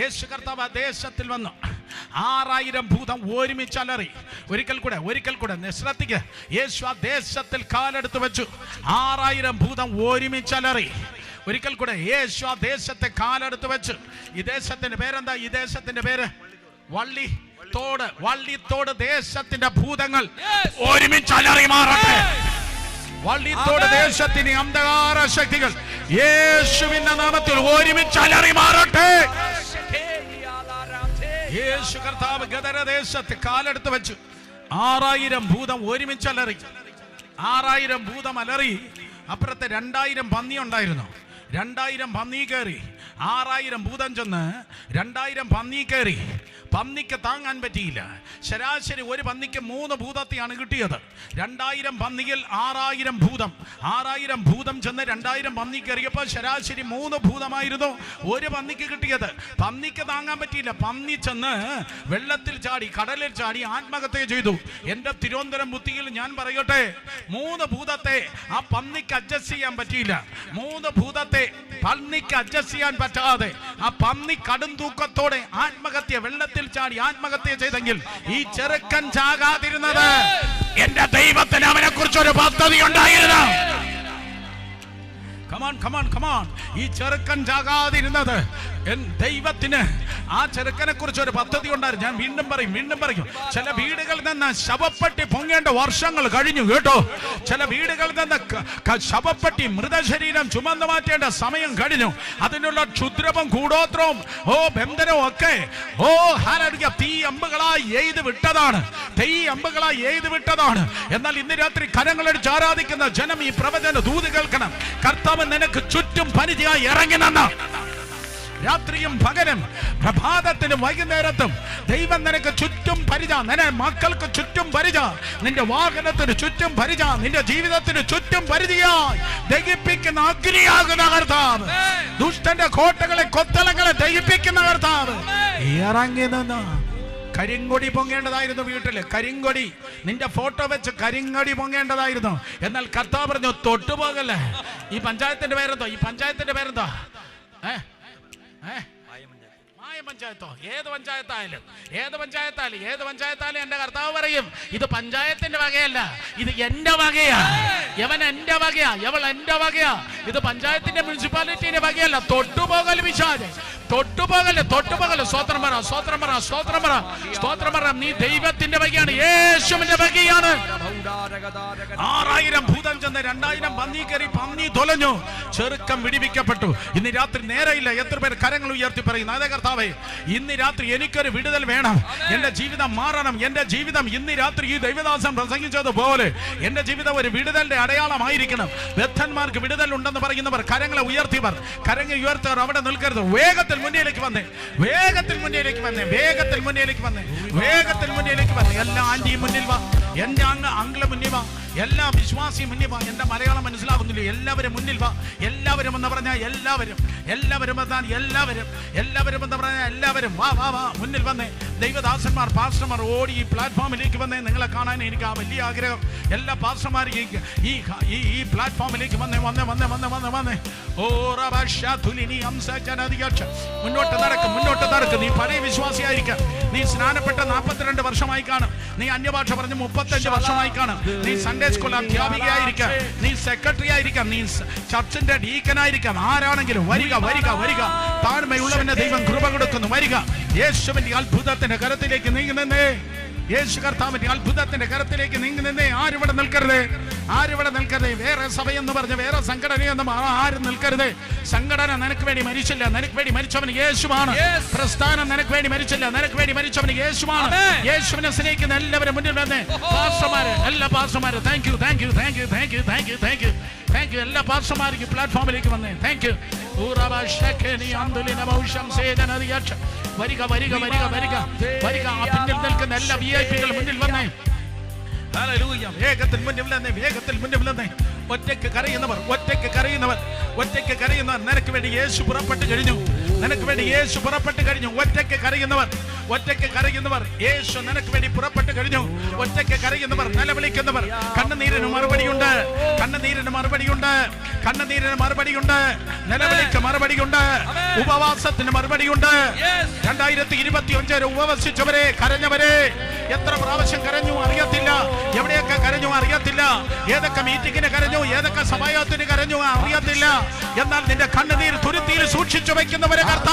യേശു കർത്താവ് ദേശത്തിൽ വന്നു. 6000 ഭൂതം ഒരുമിച്ച് അലറി. ഒരിക്കൽ കൂടെ ശ്രദ്ധിക്കുക. യേശു ആ ദേശത്തിൽ കാലെടുത്ത് വെച്ചു. 6000 ഭൂതം ഒരുമിച്ച് അലറി. ഒരിക്കൽ കൂടെ യേശു ആ ദേശത്തെ കാലെടുത്ത് വെച്ചു. ഈ ദേശത്തിന്റെ പേരെന്താ? ഈ ദേശത്തിന്റെ പേര് വള്ളിത്തോട്. ദേശത്തിന്റെ ഭൂതങ്ങൾ ഒരുമിച്ച് അലറി മാറട്ടെ. വള്ളിത്തോട് ദേശത്തിന്റെ അന്ധകാര ശക്തികൾ യേശുവിന്റെ നാമത്തിൽ ഒരുമിച്ച് അലറി മാറട്ടെ. യേശു കർത്താവ് ഗദരദേശത്ത് കാലെടുത്ത് വെച്ചു. 6000 ഭൂതം ഒരുമിച്ച് അലറി. 6000 ഭൂതം അലറി. അപ്പുറത്തെ 2000 പന്നി ഉണ്ടായിരുന്നു. 2000 പന്നി കയറി. 6000 ഭൂതം ചെന്ന് 2000 പന്നി കയറി. പന്നിക്ക് താങ്ങാൻ പറ്റിയില്ല. ശരാശരി ഒരു പന്നിക്ക് 3 ഭൂതത്തെയാണ് കിട്ടിയത്. 2000 പന്നിയിൽ 6000 ഭൂതം. 6000 ഭൂതം ചെന്ന് 2000 പന്നിക്ക് എറിയപ്പോൾ ശരാശരി 3 ഭൂതമായിരുന്നു ഒരു പന്നിക്ക് കിട്ടിയത്. പന്നിക്ക് താങ്ങാൻ പറ്റിയില്ല. പന്നി ചെന്ന് വെള്ളത്തിൽ ചാടി, കടലിൽ ചാടി ആത്മഹത്യ ചെയ്തു. എൻ്റെ തിരുവനന്തപുരം ബുദ്ധിയിൽ ഞാൻ പറയട്ടെ, 3 ഭൂതത്തെ ആ പന്നിക്ക് അഡ്ജസ്റ്റ് ചെയ്യാൻ പറ്റിയില്ല. 3 ഭൂതത്തെ പന്നിക്ക് അഡ്ജസ്റ്റ് ചെയ്യാൻ പറ്റാതെ ആ പന്നി കടും തൂക്കത്തോടെ ആത്മഹത്യ, വെള്ളത്തിൽ ചാടി ആത്മഹത്യ ചെയ്തെങ്കിൽ ഈ ചെറുക്കൻ ചാകാതിരുന്നത് എന്റെ ദൈവത്തിന് അവനെ കുറിച്ചൊരു പദ്ധതി ഉണ്ടായിരുന്നു. ഈ ചെറുക്കൻ ചാകാതിരുന്നത് ദൈവത്തിന് ആ ചെറുക്കനെ കുറിച്ച് ഒരു പദ്ധതി ഉണ്ടായിരുന്നു. ഞാൻ വീണ്ടും പറയും. ചില വീടുകളിൽ നിന്ന് ശവപ്പെട്ടി പൊങ്ങേണ്ട വർഷങ്ങൾ കഴിഞ്ഞു കേട്ടോ. ചില വീടുകളിൽ നിന്ന് ശവപ്പെട്ടി, മൃതശരീരം ചുമന്നു മാറ്റേണ്ട സമയം കഴിഞ്ഞു. അതിനുള്ള ക്ഷുദ്രവും കൂടോത്രവും ബന്ധനവും ഒക്കെ തീ അമ്പുകളായി എയ്ത് വിട്ടതാണ്. എന്നാൽ ഇന്ന് രാത്രി കരങ്ങളടിച്ച് ആരാധിക്കുന്ന ജനം ഈ പ്രവചന ദൂത് കേൾക്കണം. കർത്താവ് നിനക്ക് ചുറ്റും പരിചയമായി ഇറങ്ങി നിന്ന രാത്രിയും പകലും, പ്രഭാതത്തിനും വൈകുന്നേരത്തും ദൈവം നിനക്ക് ചുറ്റും പരിച, നിന്റെ മക്കൾക്ക് ചുറ്റും പരിച, നിന്റെ വാഹനത്തിന് ചുറ്റും പരിച, നിന്റെ ജീവിതത്തിന് ചുറ്റും പരിചയായി ദഹിപ്പിക്കുന്ന അഗ്നിയാകുന്ന കർത്താവ്, ദുഷ്ടന്റെ കോട്ടകളെ, കൊത്തളങ്ങളെ ദഹിപ്പിക്കുന്ന കർത്താവ് ഇറങ്ങി നിന്ന്. കരിങ്കൊടി പൊങ്ങേണ്ടതായിരുന്നു വീട്ടില്. കരിങ്കൊടി, നിന്റെ ഫോട്ടോ വെച്ച് കരിങ്കൊടി പൊങ്ങേണ്ടതായിരുന്നു. എന്നാൽ കർത്താവ് പറഞ്ഞു തൊട്ടുപോകല്ലേ. ഈ പഞ്ചായത്തിന്റെ പേരെന്തോ? പഞ്ചായത്തോ? ഏത് പഞ്ചായത്തായാലും എന്റെ കർത്താവ് പറയും, ഇത് പഞ്ചായത്തിന്റെ വകയല്ല, ഇത് എന്റെ വകയാ. യവൻ എന്റെ വകയാ, യവൾ എന്റെ വകയാ. ഇത് പഞ്ചായത്തിന്റെ, മുനിസിപ്പാലിറ്റിന്റെ വകയല്ല. തൊട്ടുപോകൽ പിശാച്, തൊട്ടുപോകല്. സ്തോത്രം പറ. നീ ദൈവത്തിന്റെ വകയാണ്, യേശുവിന്റെ വകയാണ്. 6000 ഭൂതം ചെന്ന് 2000 പന്നി കയറി, പന്നി തൊലഞ്ഞു, ചെറുക്കം വിടിവിക്കപ്പെട്ടു. ഇന്ന് രാത്രി നേരെയില്ല. എത്ര പേർ കരങ്ങൾ ഉയർത്തി പറയുന്നു, അതേ കർത്താവേ, ഇന്ന് രാത്രി എനിക്കൊരു വിടുതൽ വേണം, എന്റെ ജീവിതം മാറണം. എന്റെ ജീവിതം ഇന്ന് രാത്രി ഈ ദൈവദാസൻ പ്രസംഗിച്ചതുപോലെ എന്റെ ജീവിതം ഒരു വിടുതലിന്റെ അടയാളമായിരിക്കണം. ബദ്ധന്മാർക്ക് വിടുതൽ ഉണ്ടെന്ന് പറയുന്നവർ കരങ്ങളെ ഉയർത്തിയവർ, കരങ്ങൾ ഉയർത്തവർ അവിടെ നിൽക്കരുത്. വേഗത്തിൽ മുന്നിലേക്ക് വന്നേ. എല്ലാ ആന്റിയും മുന്നിൽ വാ, എന്റെ അങ്കിള് മുന്നിൽ വാ, എല്ലാ വിശ്വാസിയും മുന്നിൽ വാ. എന്റെ മലയാളം മനസ്സിലാകുന്നില്ല. എല്ലാവരും മുന്നിൽ വാ. എല്ലാവരും എന്ന് പറഞ്ഞാൽ എല്ലാവരും വാ മുന്നിൽ വന്നേ. ദൈവദാസന്മാർ, പാസ്റ്റർമാർ ഓടി ഈ പ്ലാറ്റ്ഫോമിലേക്ക് വന്നേ. നിങ്ങളെ കാണാൻ എനിക്ക് ആ വലിയ ആഗ്രഹം. എല്ലാ പാസ്റ്റർമാരും ഈ പ്ലാറ്റ്ഫോമിലേക്ക് വന്നേ. മുന്നോട്ട് നടക്ക്. നീ പഴയ വിശ്വാസിയായിരിക്കാം. നീ സ്നാനപ്പെട്ട 42 വർഷമായി കാണും. നീ അന്യഭാഷ പറഞ്ഞ് 35 വർഷമായി കാണും. നീ സൺഡേ സ്കൂൾ അധ്യാപികയായിരിക്കാം, നീ സെക്രട്ടറി ആയിരിക്കാം, നീ ചർച്ചിന്റെ ഡീക്കനായിരിക്കാം. ആരാണെങ്കിലും വരിക. താഴ്മയുള്ളവന്റെ ദൈവം കൃപ കൊടുക്കുന്നു. വരിക. യേശുവിന്റെ അത്ഭുതത്തിന്റെ കരത്തിലേക്ക് നീങ്ങി നിന്നേ. യേശു കർത്താവിന്റെ അത്ഭുതത്തിന്റെ കരത്തിലേക്ക് നീങ്ങി നിന്നേ. ആരിവിടെ നിൽക്കരുത്. വേറെ സഭയെന്ന് പറഞ്ഞ്, വേറെ സംഘടനയെന്ന് ആരും നിൽക്കരുത്. സംഘടന നിനക്ക് വേണ്ടി മരിച്ചില്ല, നിനക്ക് വേണ്ടി മരിച്ചവന് യേശുവാണ്. പ്രസ്ഥാനം നിനക്ക് വേണ്ടി മരിച്ചില്ല, നിനക്ക് വേണ്ടി മരിച്ചവന് യേശുവാണ്. യേശുവിനെ സ്നേഹിക്കുന്ന എല്ലാവരും മുന്നിൽ വന്നേ. എല്ലാ പാസ്റ്റർമാര് താങ്ക് യു. എല്ലാ പാസ്റ്റർമാർക്ക് പ്ലാറ്റ്ഫോമിലേക്ക് വന്നേ. Thank you. വരിക. പിന്നിൽ നിൽക്കുന്ന എല്ലാ VIP-കളും മുന്നിൽ വന്നേ. വേഗത്തിൽ മുന്നിൽ വന്നേ. ഒറ്റയ്ക്ക് കരയുന്നവർ നിനക്ക് വേണ്ടി യേശു പുറപ്പെട്ട് കഴിഞ്ഞു. ഒറ്റയ്ക്ക് കരയുന്നവർ യേശു നിനക്ക് വേണ്ടി പുറപ്പെട്ട് കഴിഞ്ഞു. ഒറ്റയ്ക്ക് കരയുന്നവർ, നിലവിളിക്കുന്നവർ, കണ്ണുനീരിന് മറുപടിയുണ്ട്. നിലവിളിക്ക് മറുപടിയുണ്ട്. ഉപവാസത്തിന് മറുപടിയുണ്ട്. 2025 ഉപവസിച്ചവരെ, കരഞ്ഞവരെ, എത്ര പ്രാവശ്യം കരഞ്ഞു അറിയത്തില്ല, എവിടെയൊക്കെ കരഞ്ഞു അറിയത്തില്ല, ഏതൊക്കെ മീറ്റിങ്ങിന് കരഞ്ഞു, ഏതൊക്കെ സഭായോഗത്തിന് കരഞ്ഞു അറിയത്തില്ല. എന്നാൽ നിന്റെ കണ്ണുനീർ തുരുത്തിയിൽ സൂക്ഷിച്ചു വയ്ക്കുന്നവരെ കർത്താവ്